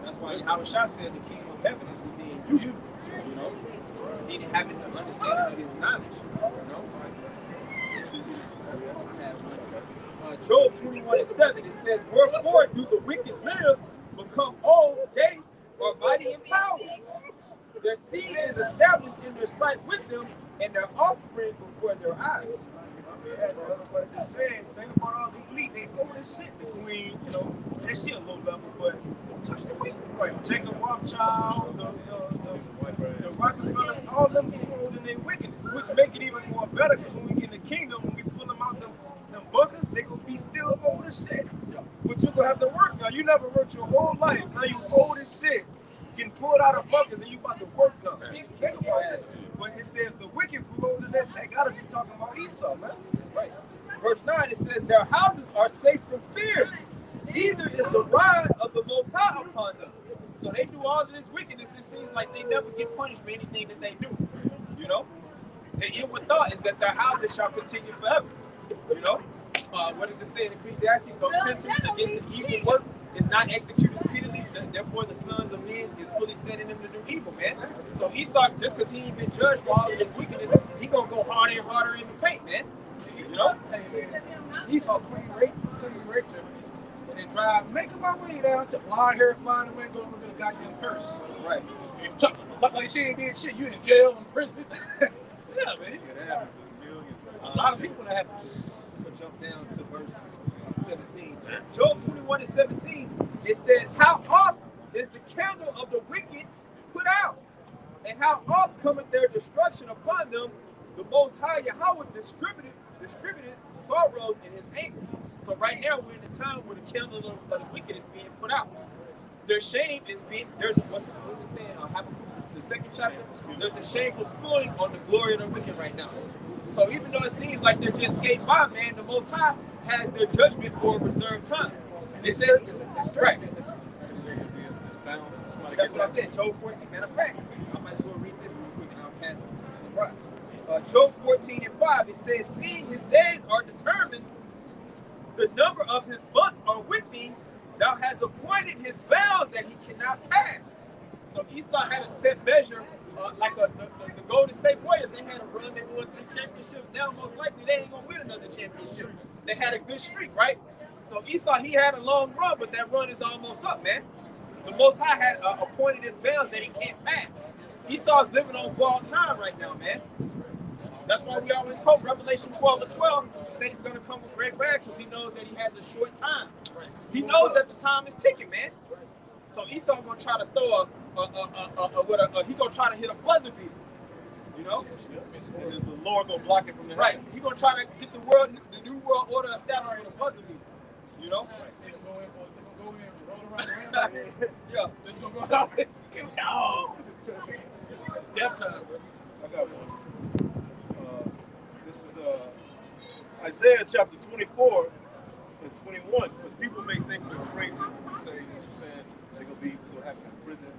That's why Yahweh Shah said the kingdom of heaven is within you. You know, he didn't have an understanding of his knowledge. You know, Job 21:7, it says, "Wherefore do the wicked live, become old, they are mighty in power. Their seed is established in their sight with them, and their offspring before their eyes." But just saying, think about all the elite. They own this shit. The queen, you know, that shit a low level, but don't touch the queen. Right. Jacob Rothschild, the Rockefellers, all them people in their wickedness, which make it even more better because when we get in the kingdom, when we pull them out them bunkers, they gonna be still old as shit. But you gonna have to work now. You never worked your whole life. Now you old as shit. Getting pulled out of bunkers and you about to work now. Think about that. When it says the wicked grew older than that, they gotta be talking about Esau, man. Right. Verse 9, it says, "Their houses are safe from fear, neither is the rod of the Most High upon them." So they do all of this wickedness. It seems like they never get punished for anything that they do. You know, the inward thought is that their houses shall continue forever. You know, what does it say in Ecclesiastes? "Though sentence against an evil work is not executed speedily, therefore the sons of men is fully setting them to do evil," man. So Esau, just because he ain't been judged for all of his wickedness, he gonna go harder and harder in the paint, man. You know? Esau clean rape them, and then drive, making my way down to blonde hair flying away and going to the goddamn purse. Right. Like she ain't did shit. You in jail, in prison. Yeah, man. A lot of people that have We'll jump down to verse 17. Job 21:17, it says, "How oft is the candle of the wicked put out? And how oft cometh their destruction upon them? The Most High Yahweh distributed sorrows in his anger." So right now we're in the time where the candle of the wicked is being put out. Their shame is being, what's it saying? Habakkuk, the second chapter, there's a shameful spilling on the glory of the wicked right now. So even though it seems like they're just skating by, man, the Most High has their judgment for a reserved time. It said, right. That's what I said, Job 14. Matter of fact, I might as well read this real quick and I'll pass it. Right. Job 14:5, it says, "Seeing his days are determined, the number of his months are with thee, thou hast appointed his bounds that he cannot pass." So Esau had a set measure, like the Golden State Warriors. They had a run, they won 3 championships. Now most likely they ain't gonna win another championship. They had a good streak, right? So Esau, he had a long run, but that run is almost up, man. The Most High had appointed his bounds that he can't pass. Esau's living on borrowed time right now, man. That's why we always quote Revelation 12:12. Satan's gonna come with great wrath because he knows that he has a short time. He knows that the time is ticking, man. So Esau gonna try to throw he gonna try to hit a buzzer beater. You know? And then the Lord gonna block it from the Right. heavens. He gonna try to get the new world order established with a buzzer beater. You know? They're gonna go in and roll around the rim. Yeah. It's gonna go out. No. Death time, bro. I got one. This is Isaiah chapter 24 and 21. Because people may think we're crazy when we say what you're saying. They're gonna have in prison.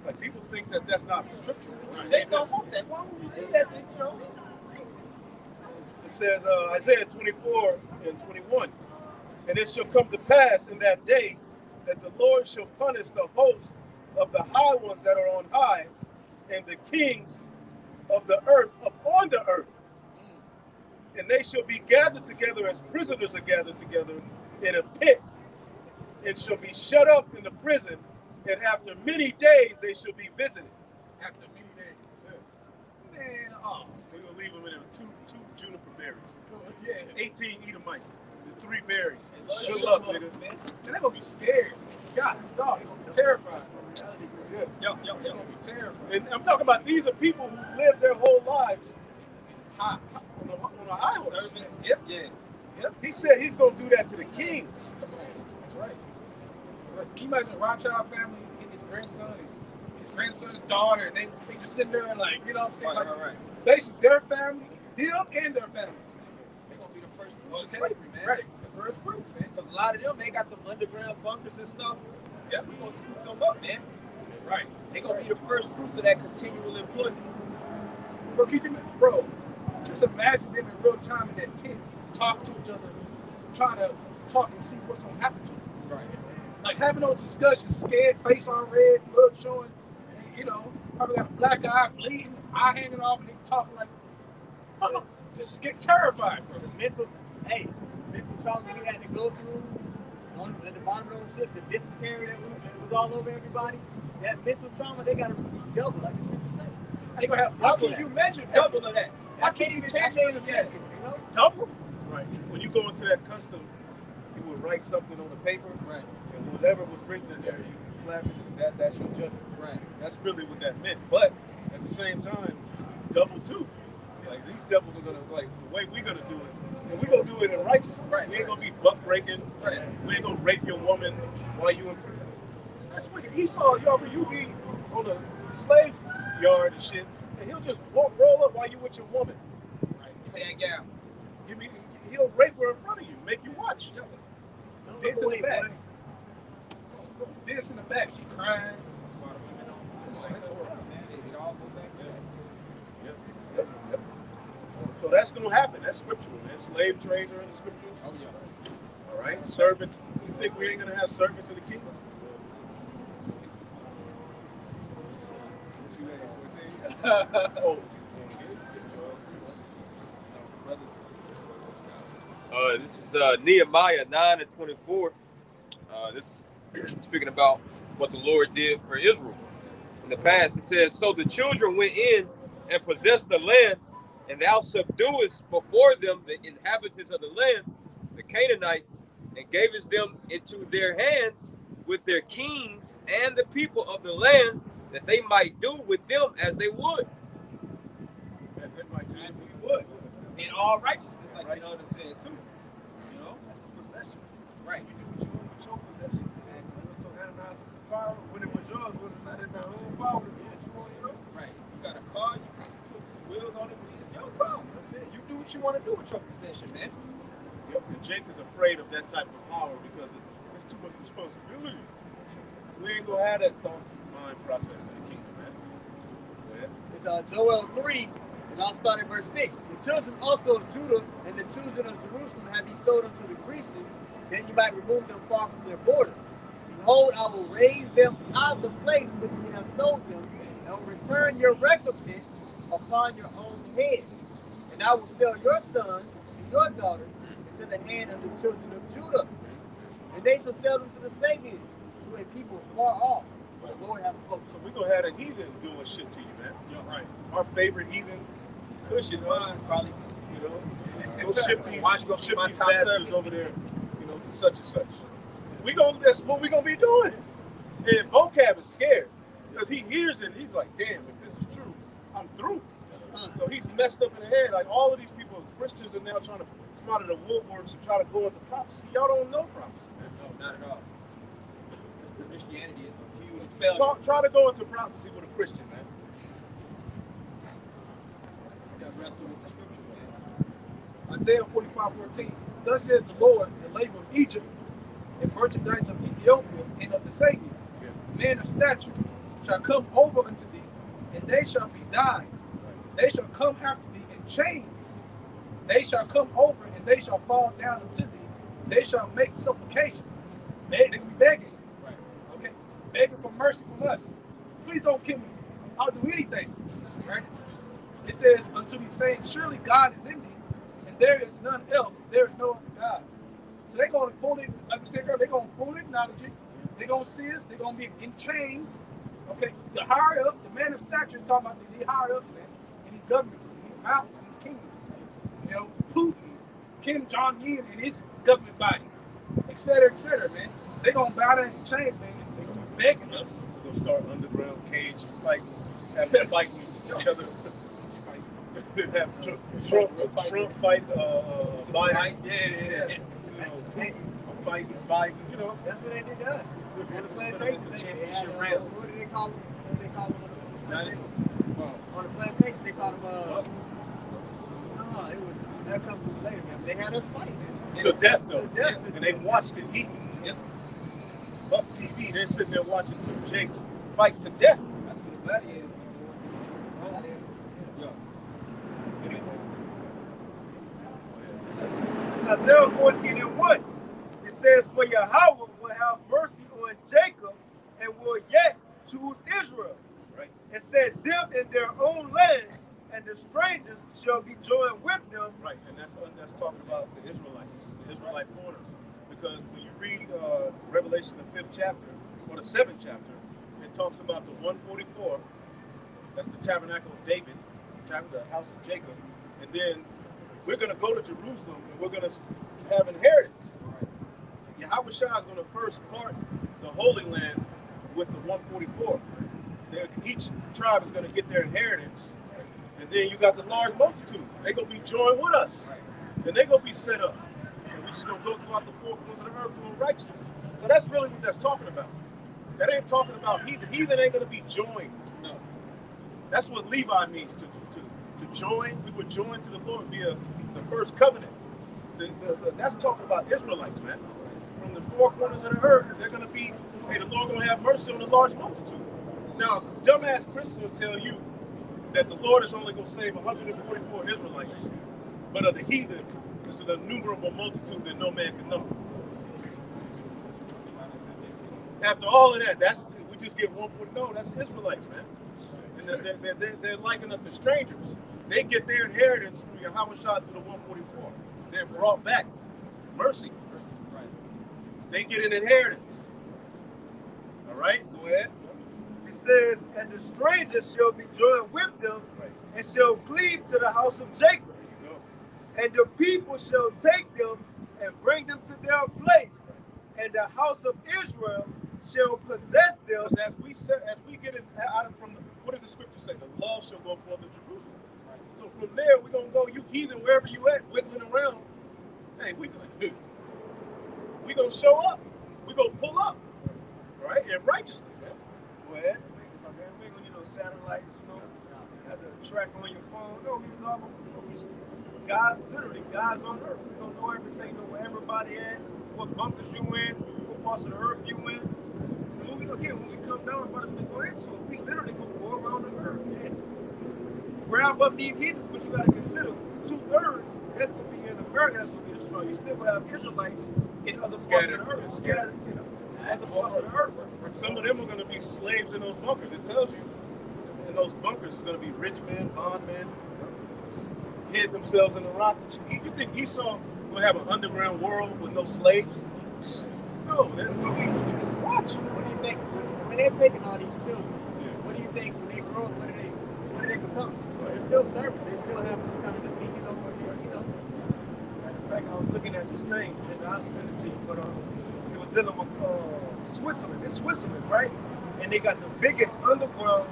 Like people think that that's not scriptural. They don't want that. Why would we do that? You know? It says Isaiah 24 and 21. "And it shall come to pass in that day that the Lord shall punish the host of the high ones that are on high, and the kings of the earth upon the earth. And they shall be gathered together as prisoners are gathered together in a pit, and shall be shut up in the prison, and after many days they shall be visited. After many days. Yeah. Man, We're going to leave them in two juniper berries, yeah. 18 Edomites, and 3 berries. Hey, Good shut luck, up, niggas. man. And they're gonna be scared. God, dog, they're gonna be terrified. Yeah. Yo. They're gonna be terrified. And I'm talking about these are people who lived their whole lives High. on a high horse. Servants. Yep. Yep. He said he's going to do that to the king. Come on, that's right. Can you imagine a Rothschild family and his grandson and his grandson's daughter, and they just sitting there and like, you know what I'm saying? Like, basically their family, them and their families. They're gonna be the first Well, fruits of slavery, man. Right. The first fruits, man. Because a lot of them, they got them underground bunkers and stuff. Yeah. We gonna scoop them up, man. Right. They gonna be the first fruits of that continual employment. Bro, just imagine them in real time in that pit, talk to each other, trying to talk and see what's gonna happen to them. Right. Like having those discussions, scared, face on red, blood showing, and, you know, probably got a black eye, bleeding, eye hanging off, and they talking like, just get terrified, bro. mental trauma we had to go through at the bottom of those ships, the dysentery that was all over everybody. That mental trauma, they gotta receive double, like the scripture says. They gonna have How double can you that. measure double of that? I can't even imagine it, you know? Double? Right. When you go into that custom, you would write something on the paper, Right. and whatever was written in there, you flap it, and that's your judgment. Right. That's really what that meant. But at the same time, double too. Like these devils are gonna like the way we're gonna do it, and we're gonna do it in righteousness. Right. We ain't gonna be buck breaking. Right. We ain't gonna rape your woman while you in prison. That's wicked. Esau, you be on the slave yard and shit, and he'll just roll up while you with your woman. Right. Tag out. He'll rape her in front of you, make you watch. Dance in the back. Dance in the back, she crying. It all goes back to that. Yep. So that's gonna happen. That's scriptural, man. Slave trades are in the scriptures. Oh, yeah. All right. Servants. You think we ain't gonna have servants in the kingdom? Oh. This is Nehemiah 9:24. This is speaking about what the Lord did for Israel in the past. It says, "So the children went in and possessed the land, and thou subduest before them the inhabitants of the land, the Canaanites, and gavest them into their hands with their kings and the people of the land, that they might do with them as they would." As they might do As as we we would. In all righteousness, like the elder said too. You know? That's a possession. Right. You do what you want with your possessions. So Ananias and Sapphira, when it was yours, was it not in their own power to do what you want, you know? Right. You got a car, you can put some wheels on it, it's your car. You do what you want to do with your possession, man. Yep. And Jake is afraid of that type of power because it's too much responsibility. We ain't gonna have that thought mind process in the kingdom, man. Go ahead. It's Joel 3, and I'll start at verse 6. The children also of Judah and the children of Jerusalem have ye sold unto the Grecians, then you might remove them far from their border. Behold, I will raise them out of the place which ye have sold them, and will return your recompense upon your own head. And I will sell your sons and your daughters into the hand of the children of Judah, and they shall sell them to the Sabians, to a people far off. For the Lord hath spoken. So we gonna have a heathen doing shit to you, man. You're right. Our favorite heathen, Kush is mine, probably. you know. Go ship these, Watch go go ship my these top bastards servants. over there, you know, to such and such. That's what we gonna be doing. And Vocab is scared because he hears it. And he's like, damn, if this is true, I'm through. So he's messed up in the head. Like all of these people, Christians, are now trying to come out of the woodworks and try to go into prophecy. Y'all don't know prophecy, man. No, not at all. Christianity is a huge failure. Try to go into prophecy with a Christian, man. You gotta wrestle with the scriptures, man. Isaiah 45:14. Thus says the Lord, the labor of Egypt, and merchandise of Ethiopia, and of the Sabians, men of stature, shall come over unto thee, and they shall be thine. They shall come after thee in chains. They shall come over, and they shall fall down unto thee. They shall make supplication. They be begging. Right. Okay. begging for mercy from us. Please don't kill me. I'll do anything. Right? It says, until he's saying, surely God is in thee, and there is none else. There is no other God. So they're going to fully, like we said earlier, they're going to fully acknowledge it. They're going to see us. They're going to be in chains. Okay, the higher ups, the man of stature is talking about the higher ups, man, in these governments, in these mountains, in these kingdoms. You know, Putin, Kim Jong-un and his government body, et cetera, man. They're going to bow down in chains, man. They're going to be begging us. We're going to start underground cage fighting, having fighting each other. Have Trump fight Biden. Yeah. You know, Putin fighting Biden. You know, That's what they did to us. On the plantation, what did they call them? What did they call them? On the plantation, they called them, no, it was, that comes from later, man. They had us fight, man. to death though. To death. And they watched it eat. Yep. Buck TV, they're sitting there watching two Jakes fight to death. That's what the gladiators was doing. It's Isaiah 14:1. It says, for Yahweh will have mercy on Jacob and will yet choose Israel. Right. It said, them in their own land, and the strangers shall be joined with them. Right, and that's talking about the Israelites, the Israelite foreigners. Because when you read Revelation, the 5th chapter, or the 7th chapter, it talks about the 144, that's the tabernacle of David, the house of Jacob. And then we're going to go to Jerusalem, and we're going to have inheritance. Yahweh Shah is going to first part the Holy Land with the 144. Each tribe is going to get their inheritance. And then you got the large multitude. They're going to be joined with us. And they're going to be set up. And we're just going to go throughout the four corners of the earth doing righteousness. So that's really what that's talking about. That ain't talking about heathen. Heathen ain't going to be joined. No. That's what Levi means, to join. We were joined to the Lord via the first covenant. That's talking about Israelites, man. From the four corners of the earth, they're going to be, hey, the Lord going to have mercy on a large multitude. Now, dumbass Christians will tell you that the Lord is only going to save 144 Israelites, but of the heathen, it's an innumerable multitude that no man can number. After all of that, we just get 140. No, that's Israelites, man. And they're likened up to strangers. They get their inheritance through Yahweh Shah to the 144. They're brought back. Mercy. They get an inheritance. All right, go ahead. It says, and the strangers shall be joined with them, and shall cleave to the house of Jacob. And the people shall take them and bring them to their place. And the house of Israel shall possess them. As we get it out from what did the scripture say? The love shall go forth to Jerusalem. So from there, we're going to go, you heathen, wherever you at, wiggling around. Hey, we going to show up. We're going to pull up. All right? In righteousness, man. Go ahead. You know, satellites, you know, have the track on your phone. No, it's all, guys, literally, guys on earth. We don't know everything, know where everybody at, what bunkers you in, what parts of the earth you in. When we come down, brothers been going into it, we literally go around the earth and grab up these heathens, but you got to consider 2/3 that's going to be in America, that's going to be destroyed. You still going to have Israelites in other parts of the earth, scattered, you know, other parts of the earth. Some of them are going to be slaves in those bunkers. It tells you in those bunkers it's going to be rich men, bond men, hid themselves in the rock. You think Esau will have an underground world with no slaves? No, there's no Watch. What do you think? When they're taking all these children, what do you think when they grow up, what do they become? They're still servants. They still have some kind of dominion over here, you know. Matter of fact, I was looking at this thing, and I'll send it to you, but it was dealing with Switzerland. It's Switzerland, right? And they got the biggest underground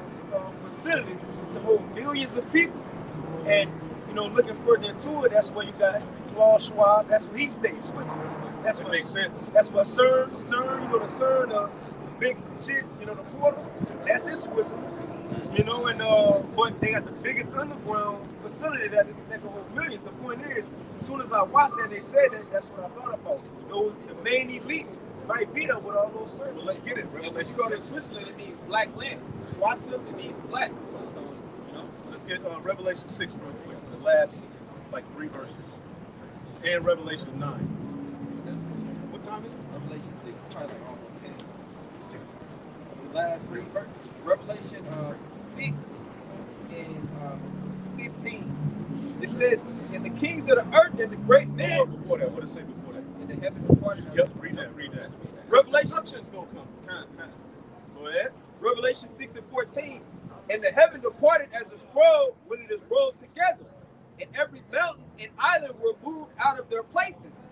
facility to hold millions of people. And, you know, looking further into it, that's where you got Klaus Schwab. That's where he stays, Switzerland. That's what makes sense. That's what CERN, you know, the CERN, the big shit, you know, the portals, that's in Switzerland. You know, and but they got the biggest underground facility that can hold millions. The point is, as soon as I watched that, they said that, that's what I thought about. The main elites might be there with all those CERN. Let's get it, bro. If you go to Switzerland, it means black land. Switzerland, it means black. So, you know, Let's get Revelation 6 real quick. The last, 3 verses. And Revelation 9. what time is it? Revelation 6, probably like almost 10. last three verses. Revelation 6 and 15. It says, "And the kings of the earth and the great men." Before that, what does it say before that? In the heaven departed. Yep, read that. Revelation. Instructions gonna come. Go ahead. Revelation 6 and 14. "And the heaven departed as a scroll when it is rolled together, and every mountain and island were moved out of their places.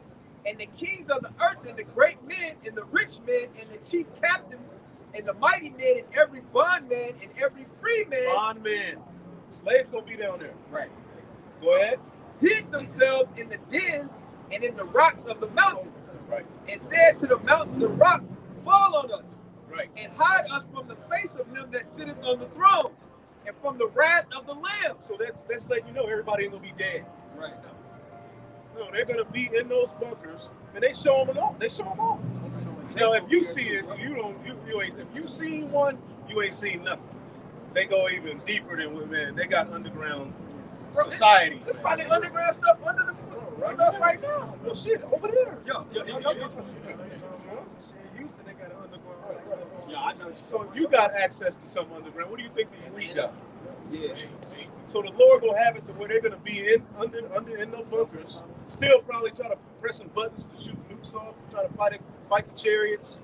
And the kings of the earth and the great men and the rich men and the chief captains and the mighty men and every bondman and every free man Bondman. Slaves gonna be down there. right, Go ahead. hid themselves in the dens and in the rocks of the mountains, Right. and said to the mountains and rocks, Fall on us, Right. and hide us from the face of him that sitteth on the throne, and from the wrath of the Lamb." So that's letting you know everybody ain't gonna be dead. Right. No, they're gonna be in those bunkers, and they show them off. They show them off. Now, if you see it, you ain't. If you seen one, you ain't seen nothing. They go even deeper than man. They got underground society. There's probably underground stuff under the foot, under us right now. Well, shit, over there. Yo. Houston, they got an underground. Yeah, I know. So if you got access to some underground, what do you think the elite got? Yeah. So the Lord will have it to where they're gonna be in those bunkers, still probably try to pressing buttons to shoot nukes off, try to fight the chariots.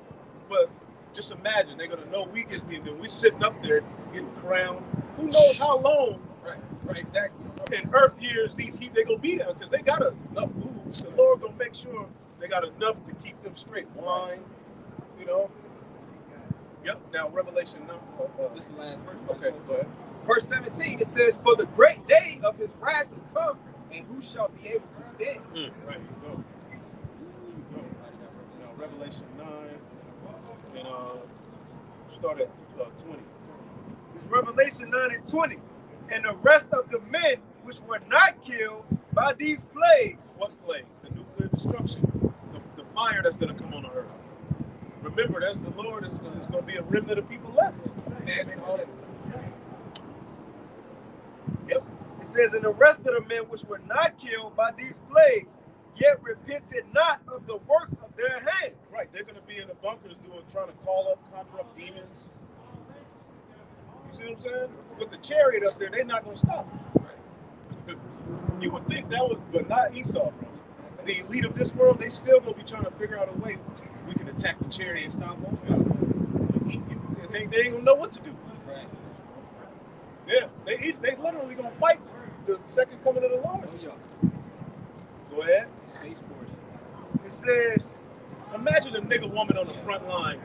But just imagine they're gonna know we sitting up there getting crowned. Who knows how long? Right, exactly. In Earth years, they're gonna be there because they got enough food. The Lord gonna make sure they got enough to keep them straight. Wine, you know. Yep. Now Revelation 9. This is the last verse. Okay, go ahead. Verse 17, it says, "For the great day of his wrath is come, and who shall be able to stand?" Right. Go. Now Revelation 9 and start at 20. It's Revelation 9 and 20. "And the rest of the men which were not killed by these plagues." What plague? The nuclear destruction, the fire that's going to come on the earth. Remember, that's the Lord. There's going to be a remnant of people left. It says, "And the rest of the men which were not killed by these plagues, yet repented not of the works of their hands." Right, they're going to be in the bunkers trying to conjure up demons. You see what I'm saying? With the chariot up there, they're not going to stop. You would think that would, but not Esau, bro. The elite of this world, they still going to be trying to figure out a way we can attack the chariot and stop them. They ain't going to know what to do. Right. Yeah, they literally going to fight the second coming of the Lord. Oh, yeah. Go ahead. Space Force. It says, Imagine a nigga woman on the front line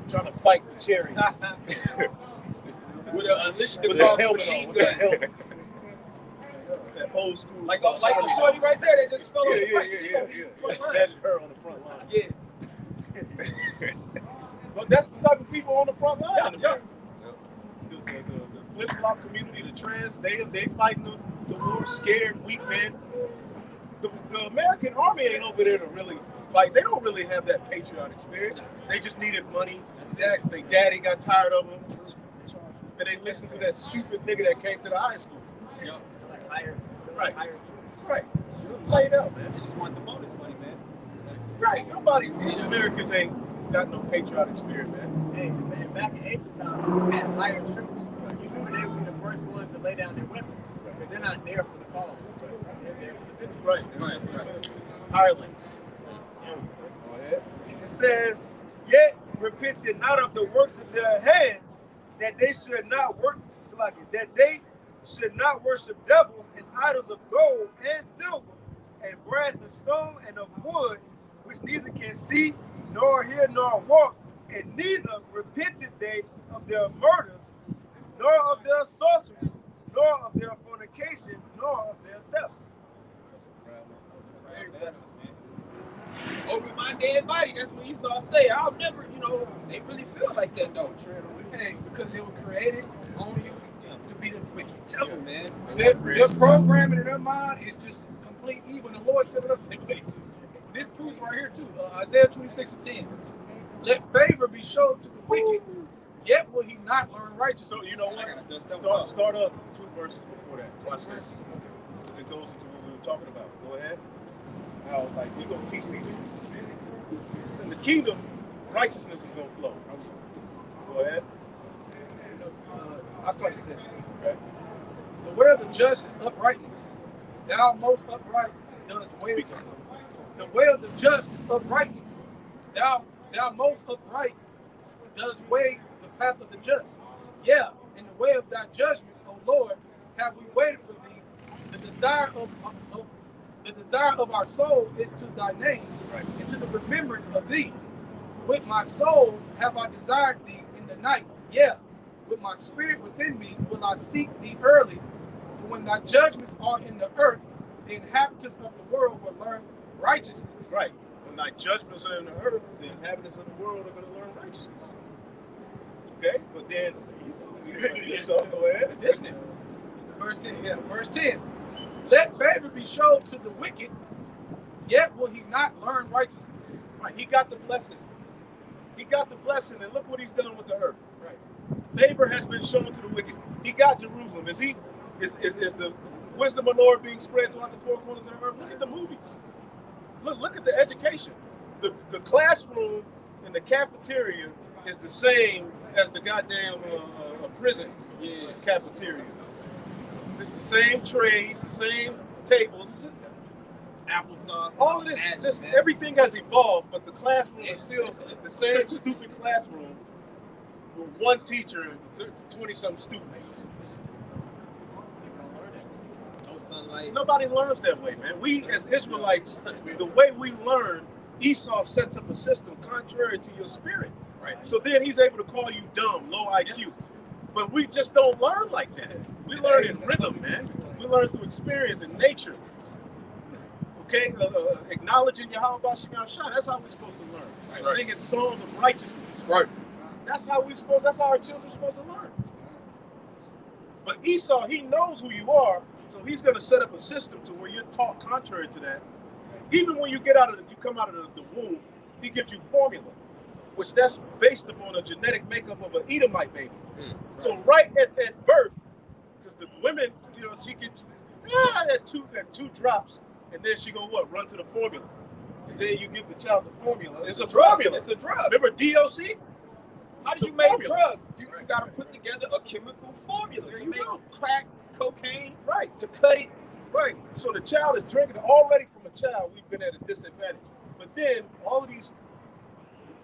trying to fight the chariot. With a initiative With a helmet machine on, gun. with a helmet. That old school. Like the shorty right there, they just fell on the fight. She gonna be yeah. front line. Imagine her on the front line. Yeah. But that's the type of people on the front line. Yeah, in America. The flip-flop community, the trans, they fighting the war, scared, weak men. The American army ain't over there to really fight. They don't really have that patriotic spirit. They just needed money. Their daddy got tired of them. And they listened to that stupid nigga that came to the high school. Yeah. Right. Right. Play it out, man. They just want the bonus money, man. Right. Nobody, these Americans ain't got no patriotic spirit, man. Hey, man, back in ancient times, we had hired troops. You knew they would be the first ones to lay down their weapons. But they're not there for the cause. They're there for the business. Right. Hirelings. Go ahead. it says, "Yet repented not of the works of their hands, that they should not work, that they should not worship devils and idols of gold and silver and brass and stone and of wood, which neither can see nor hear nor walk, and neither repented they of their murders, nor of their sorceries, nor of their fornication, nor of their thefts." Over my dead body, that's what Esau say. I'll never, they really feel like that though. Hey, because they were created only to be the wicked devil, man. Their programming in their mind is just complete evil. And the Lord set it up that way. This proves right here too. Isaiah 26:10. "Let favor be shown to the wicked, yet will he not learn righteousness." So you know what? Start up 2 verses before that. Watch this. Because it goes into what we were talking about. Go ahead. How we gonna teach these. In the kingdom, righteousness is gonna flow. Go Go ahead. I started saying, okay. The way of the just is uprightness. Thou most upright does ways. The way of the just is uprightness. Thou most upright does weigh the path of the just. Yeah, in the way of thy judgments, O Lord, have we waited for thee. The desire of our soul is to thy name, right, and to the remembrance of thee. With my soul have I desired thee in the night. Yeah, with my spirit within me will I seek thee early. For when thy judgments are in the earth, the inhabitants of the world will learn righteousness. Right. When thy judgments are in the earth, the inhabitants of the world are going to learn righteousness. Okay? But then, Esau, go ahead. Isn't it? Verse 10, yeah. Verse 10. Let favor be showed to the wicked, yet will he not learn righteousness. Right. He got the blessing. He got the blessing, and look what he's done with the earth. Right. Favor has been shown to the wicked. He got Jerusalem. Is the wisdom of the Lord being spread throughout the four corners of the earth? Look at the movies. Look at the education. The classroom and the cafeteria is the same as the goddamn prison cafeteria. It's the same trays, the same tables, Applesauce. all of this, everything has evolved, but the classroom is still the same stupid classroom with one teacher and 20-something students. No sunlight. Nobody learns that way, man. We as Israelites, the way we learn, Esau sets up a system contrary to your spirit. Right. So then he's able to call you dumb, low IQ. Yeah. But we just don't learn like that. We learn in rhythm, man. We learn through experience and nature. Okay? Acknowledging Yahweh Bashar Shah. That's how we're supposed to learn. Right. Singing songs of righteousness. Right. That's how that's how our children are supposed to learn. But Esau, he knows who you are, so he's gonna set up a system to where you're taught contrary to that. Even when you come out of the womb, he gives you formula, which that's based upon a genetic makeup of an Edomite baby. So right at birth, because the women, she gets that two drops, and then she go run to the formula, and then you give the child the formula. It's a formula. It's a drug. Remember DLC? How do you make drugs? You got to put together a chemical formula to make crack, cocaine, right? To cut it, right? So the child is drinking it already. From a child, we've been at a disadvantage. But then all of these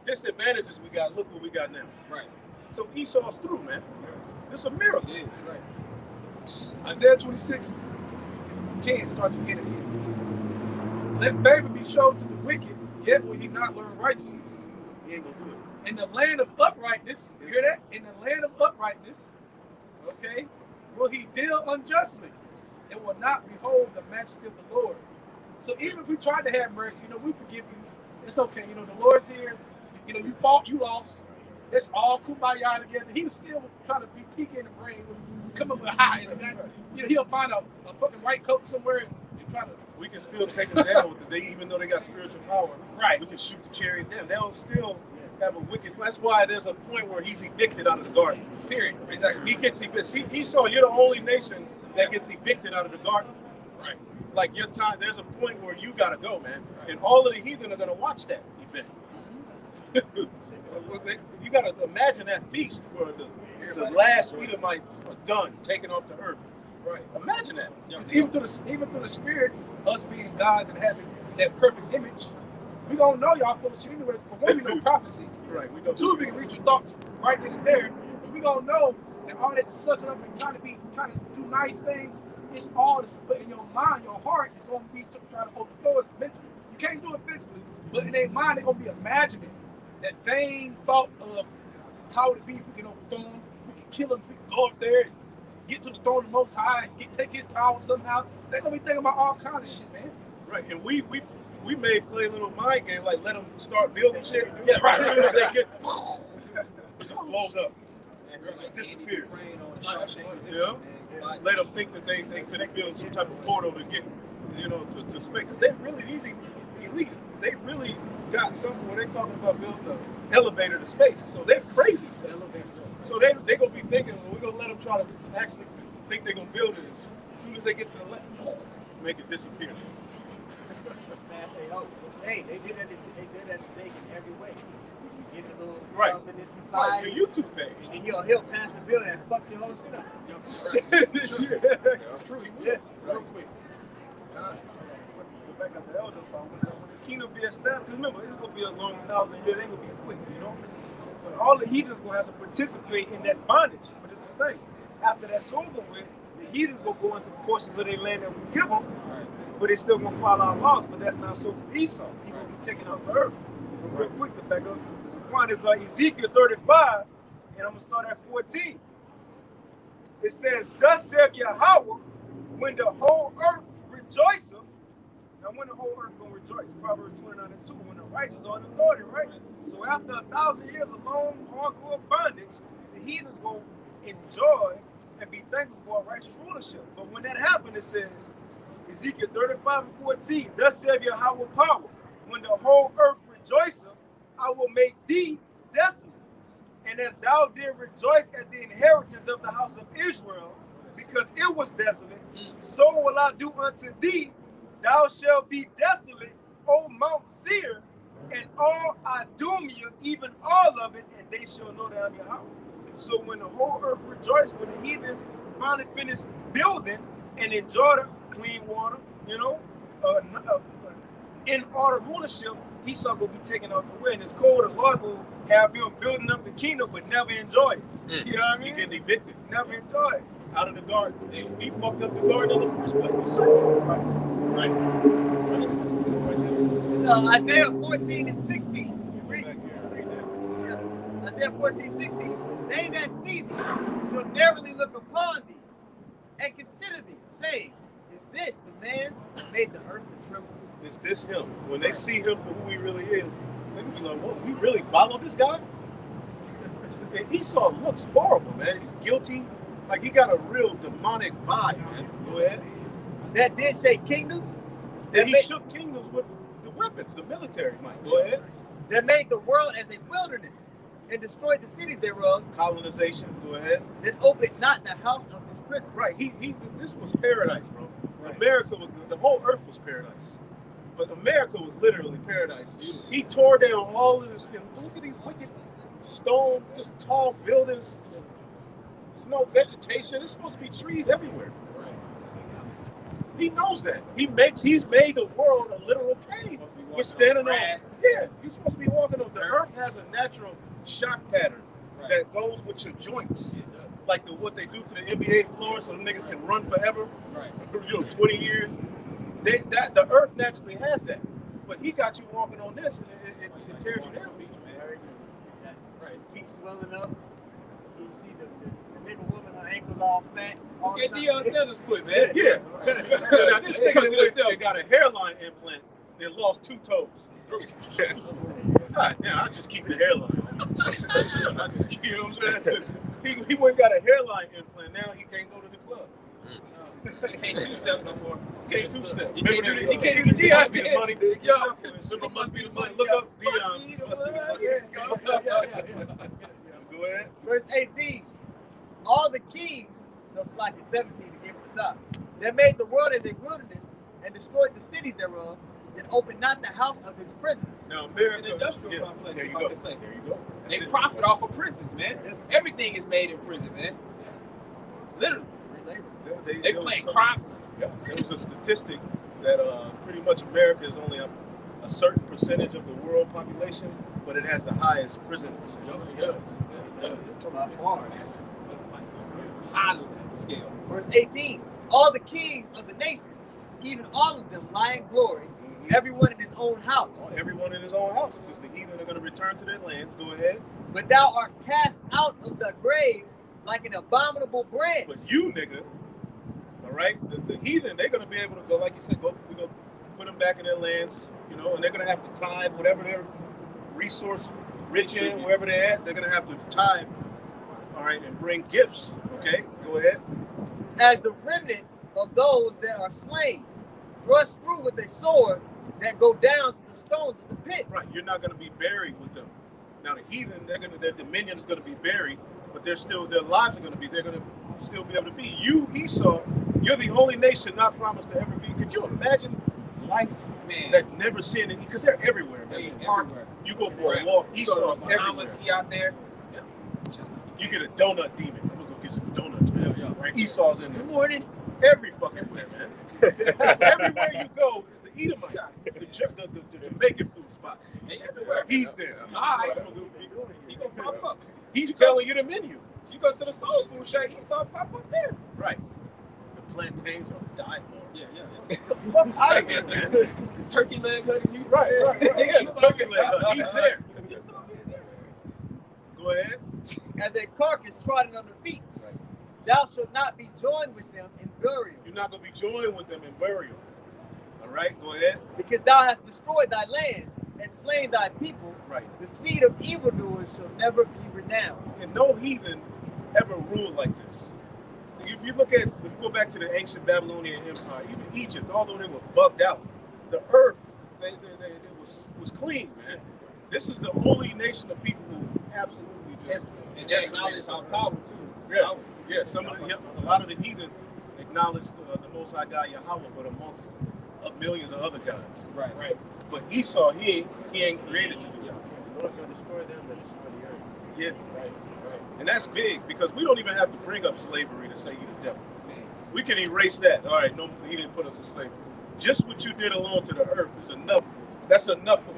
disadvantages we got, look what we got now. Right. So Esau's through, man. It's a miracle. It is, right. Isaiah 26:10 starts with easy. Let favor be shown to the wicked, yet will he not learn righteousness. He ain't gonna do it. In the land of uprightness, you hear that? In the land of uprightness, okay, will he deal unjustly and will not behold the majesty of the Lord. So even if we tried to have mercy, we forgive you. It's okay. The Lord's here. You fought, you lost. Let's all kumbaya together. He was still trying to be peeking in the brain, come up with a high. He'll find a fucking white coat somewhere and try to. We can still take them down with even though they got spiritual power. Right. We can shoot the chariot down. They'll still have a wicked. That's why there's a point where he's evicted out of the garden. Period. Exactly. He gets evicted. Esau, you're the only nation that gets evicted out of the garden. Right. Like your time, there's a point where you gotta go, man. Right. And all of the heathen are gonna watch that event. You gotta imagine that feast where the last Edomites are done, taken off the earth. Right. Imagine that. Even through the spirit, us being gods and having that perfect image, we gonna know y'all full of shit anyway. For one, we know prophecy. Right. For two, we can read your thoughts right then and there. And we gonna know that all that sucking up and trying to do nice things, it's all in your mind, your heart is gonna be trying to overthrow us mentally. You can't do it physically, but in their mind, they're gonna be imagining that vain thoughts of how would it be if we can overthrow him, we can kill him, we can go up there and get to the throne of the Most High, and take his power somehow. They're gonna be thinking about all kinds of shit, man. Right, and we may play a little mind game, like let them start building shit. Yeah, right. As soon as they get, it just blows up. It just disappears. Yeah. Let them think that they can build some type of portal to get, to space. Because they're really elite. They really got something where they're talking about building an elevator to space. So they're crazy. So they're going to be thinking, we're going to let them try to actually think they're going to build it. As soon as they get to the left, make it disappear. Hey, they did that to Jake in every way. get a little Right. something in this Right, society. your YouTube page. And then he'll pass a bill that fucks your whole shit up. That's true. He will. Yeah. Real quick. Go back up to elder about when the kingdom be established. Because remember, it's gonna be a long 1,000 years. It ain't gonna be quick, you know. But all the heathens gonna have to participate in that bondage. But it's the thing. After that's over with, the heathens gonna go into portions of their land that we give them. But they still gonna follow our laws. But that's not so for Esau. He gonna be taking out the earth. So real quick to back up. The point is Ezekiel 35, and I'm gonna start at 14. It says, "Thus saith Yahweh, when the whole earth rejoiceth." Now, when the whole earth gonna rejoice? Proverbs 29:2. When the righteous are in authority, right? So after 1,000 years of long, hardcore bondage, the heathens gonna enjoy and be thankful for a righteous rulership. But when that happened, it says, Ezekiel 35:14. "Thus saith Yahweh power, when the whole earth rejoiceth, I will make thee desolate. And as thou did rejoice at the inheritance of the house of Israel, because it was desolate, so will I do unto thee. Thou shalt be desolate, O Mount Seir, and all Idumea, even all of it, and they shall know that I'm Yahweh." So when the whole earth rejoiced, when the heathens finally finished building and enjoyed clean water, you know, in order rulership, Esau will be taken out the way. And it's cold, the Lord will have him building up the kingdom, but never enjoy it. You know what I He mean? getting evicted Never enjoy it. out of the garden. He fucked up the garden in the first place. The serpent. Right. So Isaiah 14:16. You read? Yeah. Isaiah 14:16. "They that see thee shall narrowly look upon thee and consider thee, saying, Is this the man that made the earth to tremble?" Is this him? When they see him for who he really is, they can be like, "Whoa, we really follow this guy?" And Esau looks horrible, man. He's guilty. Like he got a real demonic vibe, man. Go ahead. That did shake kingdoms. And he shook kingdoms with the weapons, the military might. Go ahead. That made the world as a wilderness and destroyed the cities thereof. Colonization. Go ahead. That opened not the house of his prison. Right. This was paradise, bro. Right. America was the whole earth was paradise. But America was literally paradise. He tore down all of this. And look at these wicked stone, just tall buildings. There's no vegetation. There's supposed to be trees everywhere. Right. He knows that. He's made the world a literal cave. We're standing on. Yeah, you're supposed to be walking on. The earth has a natural shock pattern that goes with your joints. Like what they do to the NBA floor, so the niggas can run forever. Right. 20 years. The earth naturally has that, but he got you walking on this, and it tears you down. Right. Feet swelling up. You see the nigga woman, her ankles all fat. All Get Deion Sanders' foot, man. Yeah. Now this nigga got a hairline implant and lost 2 toes. God damn, I just keep the hairline. I just keep, you know what I'm saying? He went and got a hairline implant. Now he can't go to the club. He can't two-step no more. He can't two-step. He can't do the Must be the Deion money. dance. Yo, remember, must be the money. Look up Deion. Must be the money. Go ahead. Verse 18. "All the kings," no, slack it, 17 to give the top, "that made the world as a wilderness and destroyed the cities thereof, that opened not the house of his prison." Now, It's America, an industrial complex, there if you I go. can say. There you go. They profit off of prisons, man. Everything is made in prison, man. Literally. Free labor. They plant crops. Yeah, there was a statistic that pretty much America is only a certain percentage of the world population, but it has the highest prison percentage. It does. It's about far. High scale. Verse 18. "All the kings of the nations, even all of them, lie in glory, everyone in his own house. Everyone in his own house, because the heathen are going to return to their lands. Go ahead. But thou art cast out of the grave like an abominable branch." But you, nigga, all right, the heathen, they're going to be able to go, like you said, we're going to put them back in their lands, you know, and they're going to have to tithe whatever their resource rich in, wherever they're at, they're going to have to tithe, all right, and bring gifts. Okay, go ahead. "As the remnant of those that are slain, thrust through with a sword that go down to the stones of the pit." Right, you're not going to be buried with them. Now the heathen, their dominion is going to be buried, but their lives are going to be. They're going to still be able to be. You, Esau, you're the only nation not promised to ever be. Could you imagine life Man. that never seen it because they're everywhere, man. They You park, everywhere. you go for a walk, You go Esau to Bahamas, everywhere. he out there. You get a donut demon. I'm gonna go get some donuts, man. Yeah. Right? Esau's in there. Good morning. Every fucking where, man. Everywhere you go is the Edomite, the Jamaican food spot. Hey, everywhere. He's there. All right. He He gonna pop up. He's telling you the menu. You go to the soul food shack, he saw pop up there. Right. The plantains are die for. Yeah. Fuck out of here, man. Turkey leg hoodie. He's Right. Yeah, He's turkey on- leg hut. He's there. He's on there. Go ahead. As a carcass trodden under feet, thou shalt not be joined with them in burial, You're not gonna be joined with them in burial. All right. Go ahead. because thou hast destroyed thy land and slain thy people. Right. The seed of evildoers shall never be renowned. And no heathen ever ruled like this. If you look at, if you go back to the ancient Babylonian Empire, even Egypt, although they were bugged out, the earth it was clean, man. This is the only nation of people who absolutely just And they acknowledge our power too. yeah. Some of a lot of the heathen acknowledge the Most High God Yahweh, but amongst millions of other gods. Right. But Esau, he ain't created to do that. The Lord's gonna destroy them that destroy the earth. Yeah. Right. And that's big because we don't even have to bring up slavery to say you the devil. We can erase that. All right, no, he didn't put us in slavery. Just what you did alone to the earth is enough. That's enough of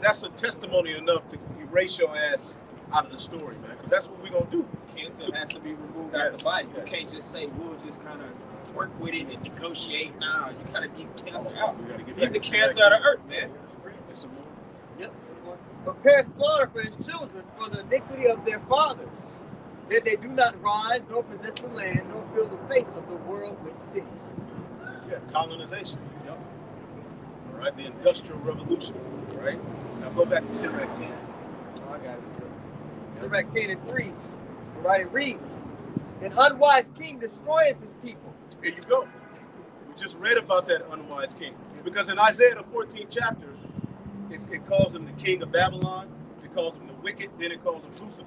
that's a testimony enough to erase your ass out of the story, man. Because that's what we're gonna do. Cancer has to be removed out of the body. You can't just say we'll just kind of work with it and negotiate. Nah, you gotta get cancer out. We gotta get He's back the to cancer select. of the earth, man. There's some more. Yep. Prepare slaughter for his children for the iniquity of their fathers, that they do not rise nor possess the land nor fill the face of the world with cities. Yeah, colonization. Yep. All right, the Industrial Revolution. Right. Now go back to Sirach 10. Oh, I got it. Sirach 10 and 3. Right, it reads, an unwise king destroyeth his people. Here you go. We just read about that unwise king. Because in Isaiah the 14th chapter, it calls him the king of Babylon, it calls him the wicked, then it calls him Lucifer.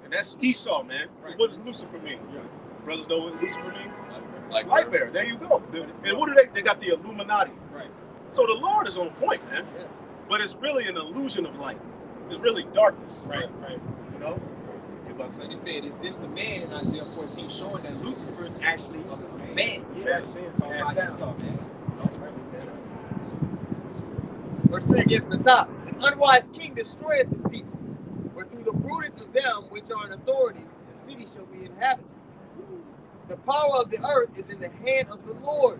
And that's Esau, man. Right. What does Lucifer mean? Yeah. Brothers know what Lucifer means? Like Light bearer. There you go. And what do they? They got the Illuminati. Right. So the Lord is on point, man. Yeah. But it's really an illusion of light. It's really darkness. Right. You know? You're about to Like say you said, is this the man in Isaiah 14 showing that Lucifer is actually a man? Yeah. Talking about Esau, man. That's right. Verse 3 again from the top. An unwise king destroyeth his people, but through the prudence of them which are in authority, the city shall be inhabited. The power of the earth is in the hand of the Lord,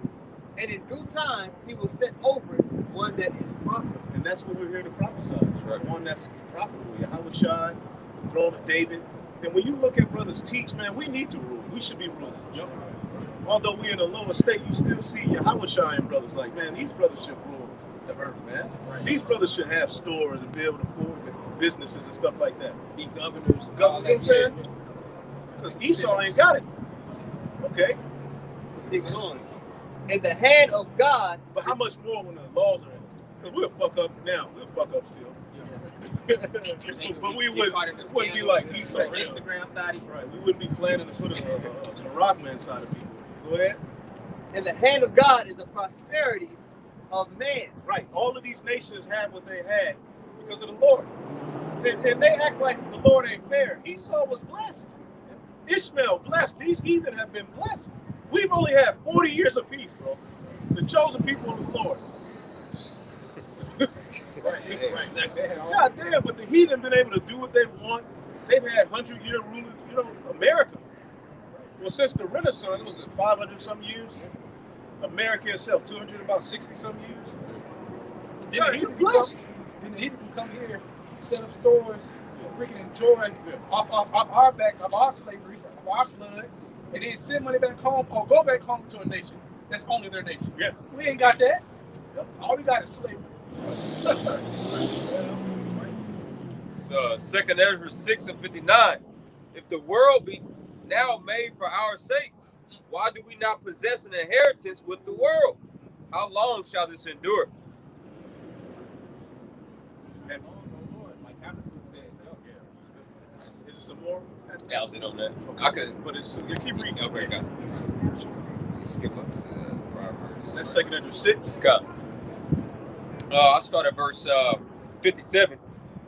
and in due time he will set over it one that is profitable. And that's what we're here to prophesy. Right. One that's profitable. Yahweh Shai, the throne of David. And when you look at brothers teach, man, we need to rule. We should be ruling. Yep. Although we're in a lower state, you still see Yahweh Shai and brothers like, man, these brothers should rule the earth, man. Right. These brothers should have stores and be able to afford businesses and stuff like that. Be governors. You know what I'm saying? Because Esau ain't got it. Okay? Take on. In the hand of God, But how much more when the laws are in? Because we'll fuck up now. We'll fuck up still. But we wouldn't be like Esau. Instagram thotty. Right. We wouldn't be planning to put a rockman inside of people. Go ahead. in the hand of God is the prosperity of man. Right. All of these nations had what they had because of the Lord. And they act like the Lord ain't fair. Esau was blessed. Ishmael blessed. These heathen have been blessed. We've only had 40 years of peace, bro. The chosen people of the Lord. God damn, but the heathen been able to do what they want. They've had 100-year rulers, you know, America. Well, since the Renaissance, it was 500 some years. America itself, 200, about 60 some years. Yeah, you're blessed. Then the heathen can come here, set up stores, freaking enjoy off our backs, of our slavery, of our blood, and then send money back home or go back home to a nation that's only their nation. Yeah. We ain't got that. All we got is slavery. It's 2nd Ezra 6:59. If the world be now made for our sakes, why do we not possess an inheritance with the world? How long shall this endure? Like Hamilton said, Is it some more? Yeah, I was in on that. I could. But it's, you keep reading. Okay, guys. Let's skip up to Proverbs. That's 2nd Ezra 6. Okay. I'll start at verse 57.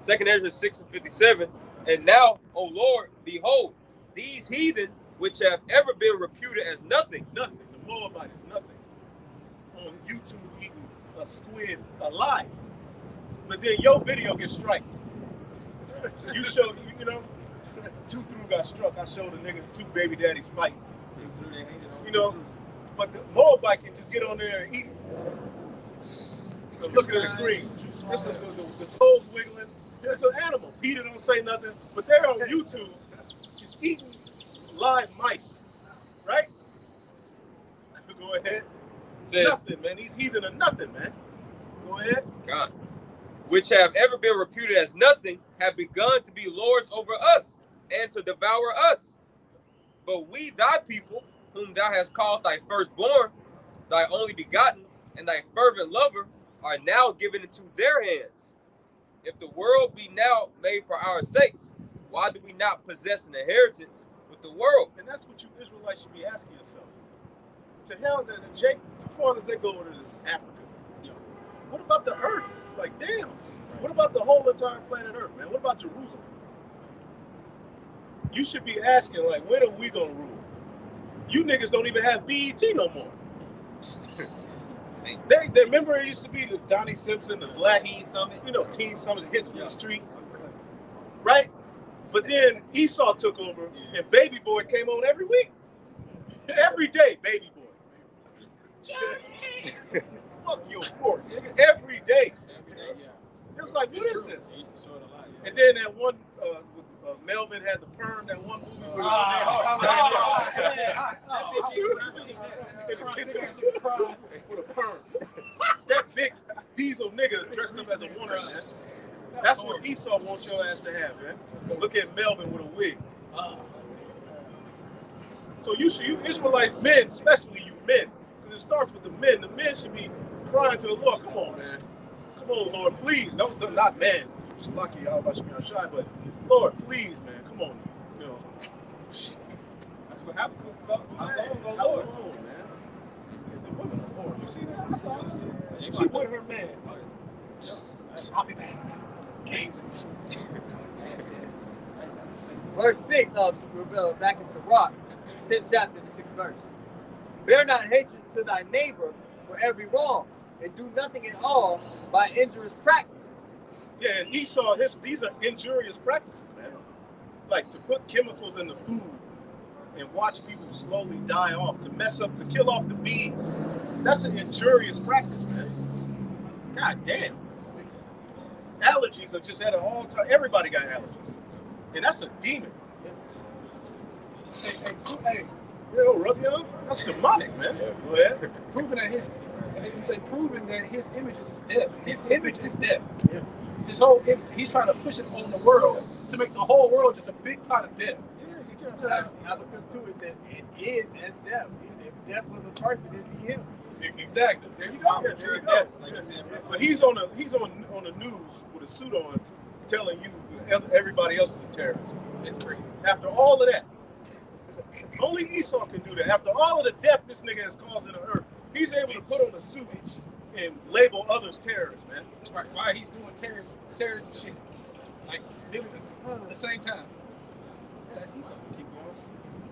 2nd Ezra 6 and 57. And now, O Lord, behold, these heathen which have ever been reputed as nothing. Nothing. The Moabite is nothing. On YouTube eating a squid alive. But then your video gets striked. You showed, you know, 2 through got struck. I showed a nigga 2 baby daddies fight. You know, but the Moabite can just get on there and eat. Look at the screen. The toes wiggling. It's an animal. Peter don't say nothing, but they're on YouTube just eating live mice, right? Go ahead. Says, nothing, man. These heathen are nothing, man. Go ahead. God, which have ever been reputed as nothing, have begun to be lords over us and to devour us. But we, thy people, whom thou hast called thy firstborn, thy only begotten, and thy fervent lover, are now given into their hands. If the world be now made for our sakes, why do we not possess an inheritance with the world? And that's what you Israelites should be asking yourself. To hell, Jake, the farthest they go over this Africa. What about the earth? Like, damn. What about the whole entire planet Earth, man? What about Jerusalem? You should be asking, like, when are we going to rule? You niggas don't even have BET no more. They remember it used to be the Donnie Simpson, the Black Teen Summit, you know, Teen Summit hits from the street, right? But then Esau took over, and Baby Boy came on every week, every day. Baby Boy, fuck your fork, nigga. Every day. It was like, what is this? And then that one, Melvin had the perm, that one movie. With a perm. That big diesel nigga dressed up as a woman, man. That's what Esau wants your ass to have, man. Look at Melvin with a wig. So you Israelite men, especially you men, because it starts with the men. The men should be crying to the Lord. Come on, man. Come on, Lord, please. No, not man. It's lucky y'all about to be shy, but Lord, please, man. Come on. You know. That's what happened. Lord. Man. It's the women of Lord. You see that? She with her man. I'll be back. Verse 6 of back in Sirach, 10th chapter, the 6th verse. Bear not hatred to thy neighbor for every wrong, and do nothing at all by injurious practices. Yeah, and Esau, these are injurious practices, man. Like to put chemicals in the food and watch people slowly die off, to kill off the bees. That's an injurious practice, man. God damn. Allergies are just at an all-time. Everybody got allergies. And that's a demon. Hey, you know, rub your arm? That's demonic, man. Yeah, go ahead. Proving that his image is death. His image is death. Yeah. His whole image, he's trying to push it on the world to make the whole world just a big pot of death. Habakkuk 2, it says, it is as death. If death was a person, it'd be him. Exactly. There you go. Yeah, there you go. But he's on the news with a suit on, telling you everybody else is a terrorist. It's crazy. After all of that, only Esau can do that. After all of the death this nigga has caused in the earth, he's able to put on a suit and label others terrorists, man. Right. Why he's doing terrorist shit, like doing this at the same time. Yeah, that's Esau. Keep going.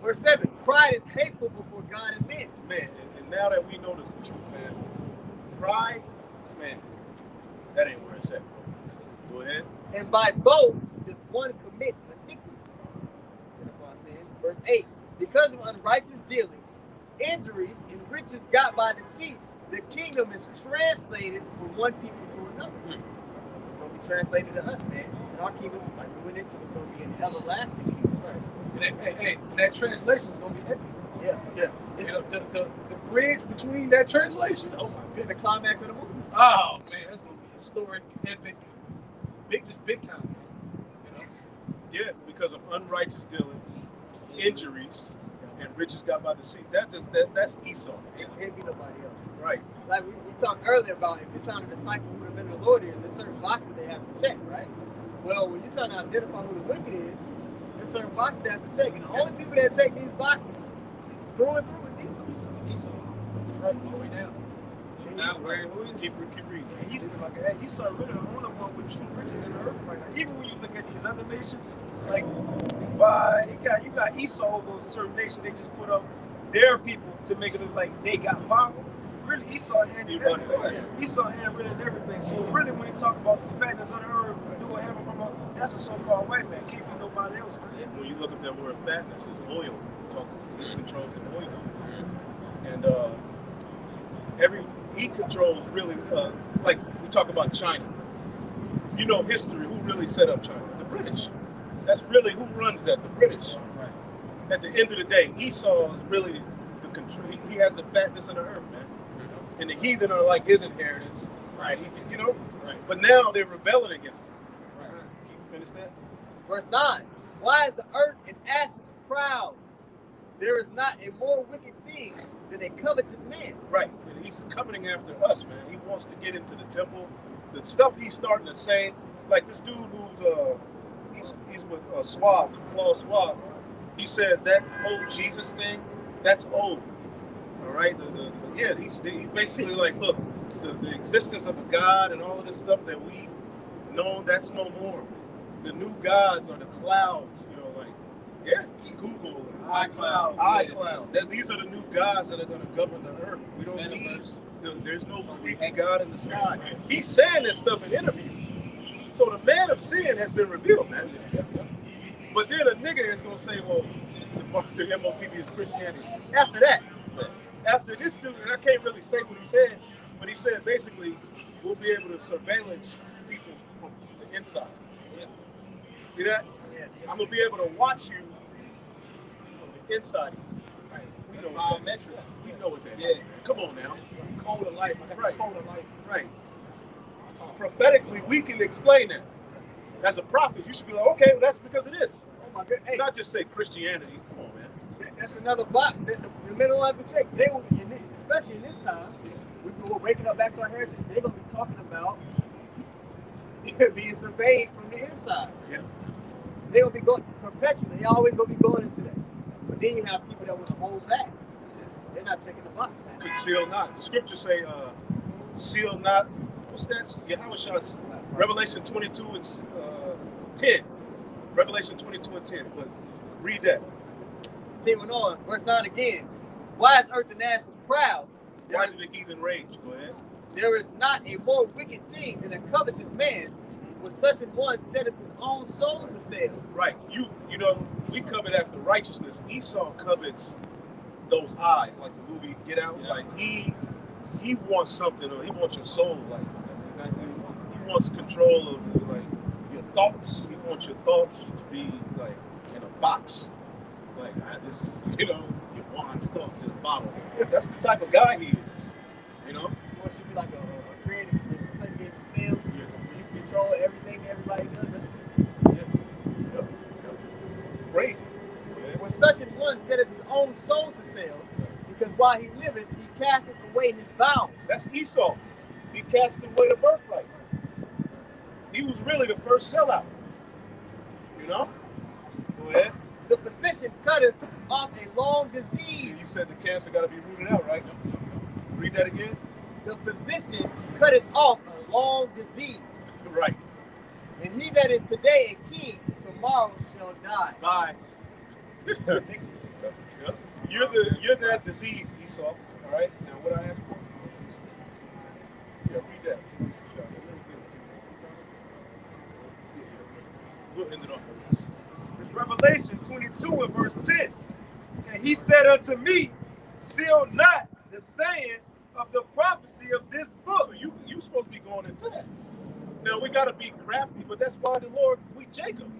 Verse 7. Pride is hateful before God and men. Man, and now that we know the truth, man, pride, man, that ain't where it's at. Go ahead. And by both does one commit iniquity. Verse 8. Because of unrighteous dealings, injuries, and riches got by deceit, the kingdom is translated from one people to another. It's going to be translated to us, man. And our kingdom, like we went into, is going to be an everlasting kingdom. Right? And that translation is going to be epic. Yeah. It's the bridge between that translation. Oh my goodness. The climax of the movie. Oh man, that's going to be historic, epic, big time. You know? Yeah, because of unrighteous dealings, injuries, and riches got by deceit. That's Esau. It can't be nobody else. Right. Like we talked earlier about if you're trying to decipher who the men of the Lord is, there's certain boxes they have to check, right? Well, when you're trying to identify who the wicked is, there's certain boxes they have to check. And the only people that check these boxes Through and through is Esau. Esau. That's right, all the way down. Now, where who is Keep reading. He's like, hey, Esau really the only one with true riches in the earth right now. Even when you look at these other nations, like Dubai, you got Esau over a certain nation. They just put up their people to make it look like they got power. Really, Esau handled everything. Esau handled everything. So really, when you talk about the fatness of the earth, doing heaven from a, that's a so-called white man. Can't be nobody else. And when you look at that word fatness, it's oil. He controls the oil. And he controls really, like we talk about China. If you know history, who really set up China? The British. That's really who runs that, the British. Right. At the end of the day, Esau is really the control. He has the fatness of the earth, man. And the heathen are like his inheritance. Right. He, right. But now they're rebelling against him. Right. Can you finish that? Verse 9. Why is the earth in ashes proud? There is not a more wicked thing than a covetous man. Right. And he's coveting after us, man. He wants to get into the temple. The stuff he's starting to say, like this dude who's he's with Klaus Schwab. He said that whole Jesus thing, that's old. All right. He's basically like, look, the existence of a God and all of this stuff that we've known, that's no more. The new gods are the clouds, Google, iCloud. These are the new gods that are going to govern the earth. We don't need. There's no creepy God in the sky. He's saying this stuff in interviews. So the man of sin has been revealed, man. But then a nigga is going to say, well, the MOTV is Christianity. After this dude, and I can't really say what he said, but he said basically we'll be able to surveillance people from the inside. Yeah. See that? Yeah. I'm going to be able to watch you from the inside. Right. We know biometrics. We know what that is. Come on now. Code of life. Right. Code of life. Right. Prophetically, we can explain that. As a prophet, you should be like, okay, well, that's because it is. Oh my God. Hey. Not just say Christianity. Come on, man. That's another box that the middle of the check. They will, especially in this time, we're waking up back to our heritage. They're gonna be talking about being surveyed from the inside. Yeah. They're gonna be going perpetually. They always gonna be going into that. But then you have people that want to hold back. They're not checking the box, man. Conceal not. The scriptures say, seal not. What's that? Yahweh Revelation 22 and 10. Revelation 22 and 10. But read that. Continuing on, verse 9 again. Why is earth and ashes proud? Why do the heathen rage? Go ahead. There is not a more wicked thing than a covetous man, with such an one setteth his own soul to sale. Right. You know, we covet after righteousness. Esau covets those eyes, like the movie Get Out. Yeah. Like he wants something, or he wants your soul. Like that's exactly what he wants. He wants control of like your thoughts. He wants your thoughts to be like in a box. Like this is, your Juan's thoughts in a bottle. That's the type of guy he is. He wants you to be like a creative play game of Sims. Yeah. Where you control everything everybody does. Yep. Crazy. Yeah. With such an one setteth his own soul to sell, because while he liveth, he casteth away his vows. That's Esau. He casted away the birthright. He was really the first sellout. Go ahead. The physician cutteth off a long disease. You said the cancer got to be rooted out, right? Read that again. The physician cutteth off a long disease. Right. And he that is today a king, tomorrow shall die. Bye. You're that disease, Esau. All right. Now what I ask for? Yeah, read that. We'll end it off. It's Revelation 22 and verse 10. And he said unto me, seal not the sayings of the prophecy of this book. So you supposed to be going into that. Now we gotta be crafty, but that's why the Lord, Jacob.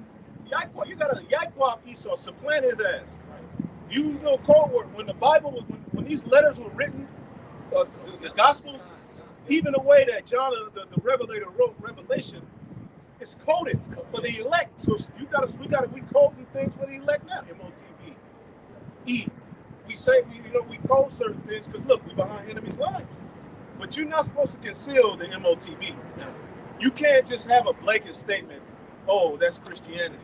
Yaquab, you gotta Yaquab Esau, supplant his ass. Right? Use no code word. When the Bible was, when these letters were written, the Gospels, even the way that John, the Revelator, wrote Revelation, it's coded for the elect. So we coding things for the elect now. MOTB. We say we code certain things because look, we behind enemies' lines. But you're not supposed to conceal the MOTB. You can't just have a blanket statement, oh, that's Christianity.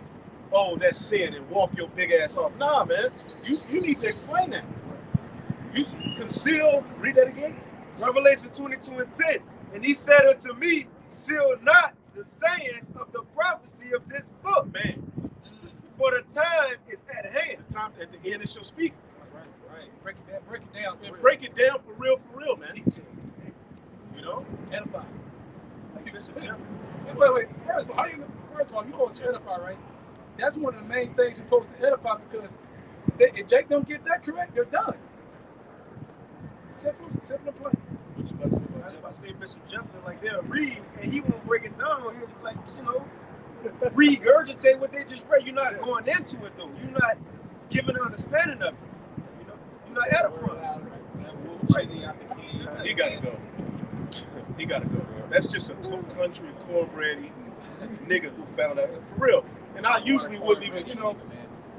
oh, that's sin, and walk your big ass off. Nah, man, you need to explain that. You conceal, read that again. Revelation 22:10. And he said unto me, seal not the sayings of the prophecy of this book, Man, for the time is at hand. the time at the end it shall speak. Right. Break it down. And break it down for real, man. Detail. You know? Edify. Wait. Wait. First of all, you're supposed to edify, right? That's one of the main things you're supposed to edify, because if Jake don't get that correct, they're done. Simple and plain. That's why I say Bishop Jefferson, like they'll read and he won't break it down. He'll just like, regurgitate what they just read. You're not going into it though. You're not giving an understanding of it. You're not edifying. He gotta go. He gotta go. That's just a country cornbread eating nigga who found out for real. And I usually wouldn't even,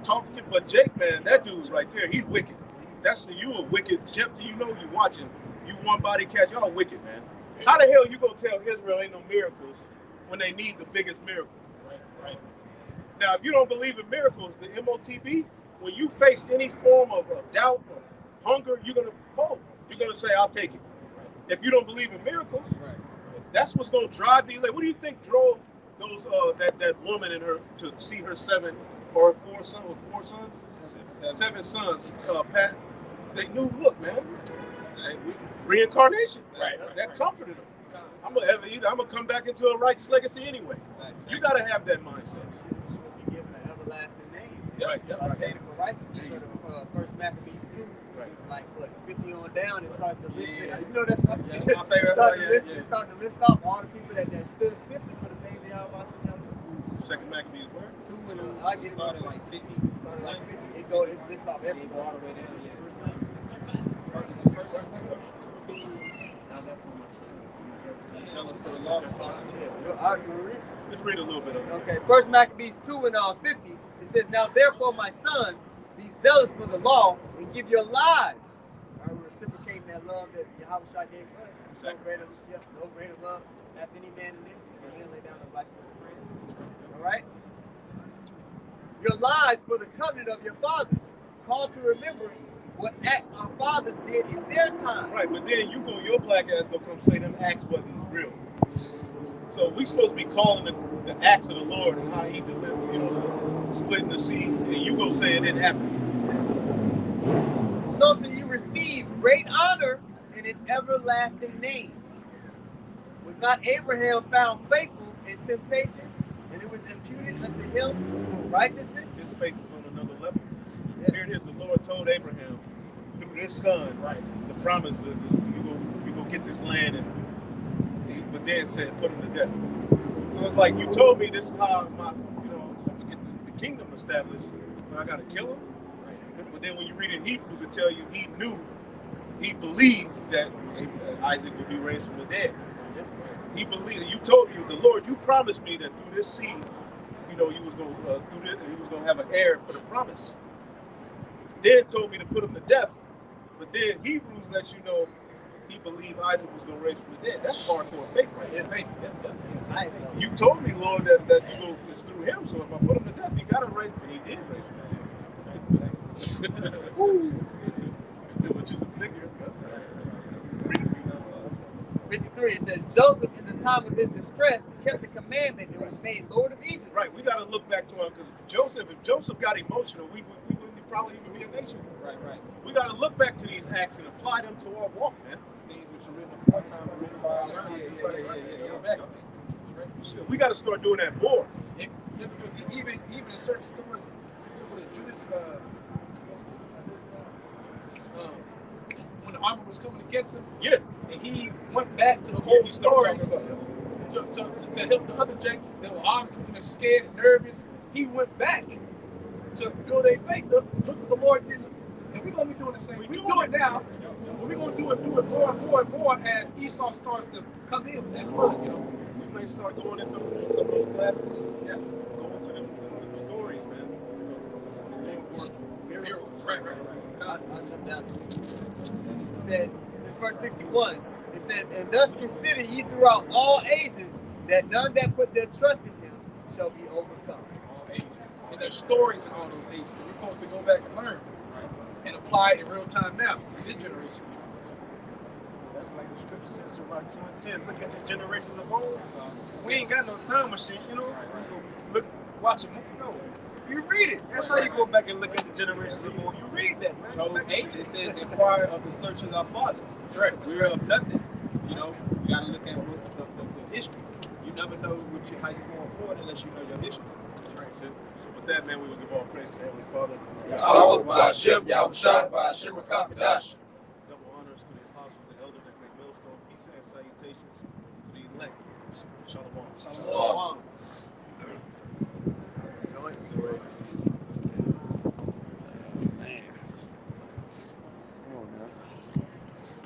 talking, but Jake, man, that dude's right there. He's wicked. You a wicked Jeff. You know you watching. You one body catch. Y'all wicked, man. How the hell you gonna tell Israel ain't no miracles when they need the biggest miracle? Right. Now, if you don't believe in miracles, the MOTB, when you face any form of doubt or hunger, you're gonna fold. You're gonna say, "I'll take it." If you don't believe in miracles, that's what's gonna drive the elect. What do you think drove those that woman and her to see her seven sons? Seven sons. Pat, they knew. Look, man, reincarnation. Right. That comforted them. I'm gonna come back into a righteous legacy anyway. You gotta have that mindset. Be given an everlasting name. Right. First Maccabees 2. Right. Like what, 50 on down, it starts to list. Yeah. You know that's my favorite. It starts to list off all the people that stood stiffly for the things they all about to. Second Maccabees word. 2 and I get Started like 50. started like 50. It lists off Go everything. all the way down. Zealous for the law. I agree. Let's read a little bit of it. Okay, First Maccabees 2 and 50. It says, "Now therefore, my sons, be zealous for the law and give your lives." We're reciprocating that love that Yahweh gave us. No greater love hath any man in this. And he'll lay down the life for his friends. All right. Your lives for the covenant of your fathers. Call to remembrance what acts our fathers did in their time. Right, but then your black ass gonna come say them acts wasn't real. So we supposed to be calling the acts of the Lord and how he delivered, splitting the sea, and you gonna say it didn't happen. So shall you receive great honor and an everlasting name. Was not Abraham found faithful in temptation, and it was imputed unto him for righteousness? His faith was on another level. Yes. Here it is, the Lord told Abraham through this son, right, the promise that you go get this land, but then said put him to death. So it's like, you told me this is how I'm gonna get the kingdom established, but I gotta kill him. But then when you read in Hebrews, it tell you he believed that Isaac would be raised from the dead. He believed. You told me, the Lord, you promised me that through this seed, you was gonna he was gonna have an heir for the promise. Then told me to put him to death, but then Hebrews lets you know he believed Isaac was gonna raise from the dead. That's hardcore faith, right there. Faith. You told me, Lord, that it's through him. So if I put him to death, he got to raise, and he did raise from the dead. Which is a figure. Read a few numbers. 53, it says, Joseph in the time of his distress kept the commandment and was made Lord of Egypt. Right, we got to look back to him, because if Joseph got emotional, we wouldn't probably even be a nation. Right. We got to look back to these acts and apply them to our walk, man. Things which are written aforetime are written for our learning. We got to start doing that more. Yeah, because even in certain stories, Judas, when the army was coming against him, and he went back to the old stories to help the other Jake that were obviously scared and nervous. He went back to build their faith. Look what the Lord did. And we're going to be doing the same. We do it now, but we're going to do it more and more and more as Esau starts to come in with that flood. We may start going into some of those classes. Yeah, go into them stories, man. Miracles. Right. It says, in verse 61, it says, "And thus consider ye throughout all ages that none that put their trust in him shall be overcome." ages. And there's stories in all those ages. And we're supposed to go back and learn, right? And apply it in real time now. This generation. That's like the scripture says, so about 2 and 10. Look at the generations of old. So, We ain't got no time machine, you know. Right. You go look, watch a movie. No, you read it. That's how you go back and look at the generations of old. You read that, man. Job 8, it says, inquire of the search of our fathers. that's right. We're of nothing. You know, you got to look at the history. You never know how you're going forward unless you know your history. That's right. So with that, man, we will give all praise to Heavenly Father. Yahweh Ba'Shem, Yahweh Shai, Ba'Shem Rakakadash. Double honors to the apostles, the elders that make millstone, peace and salutations to the elect. Shalom. Shalom. Joints.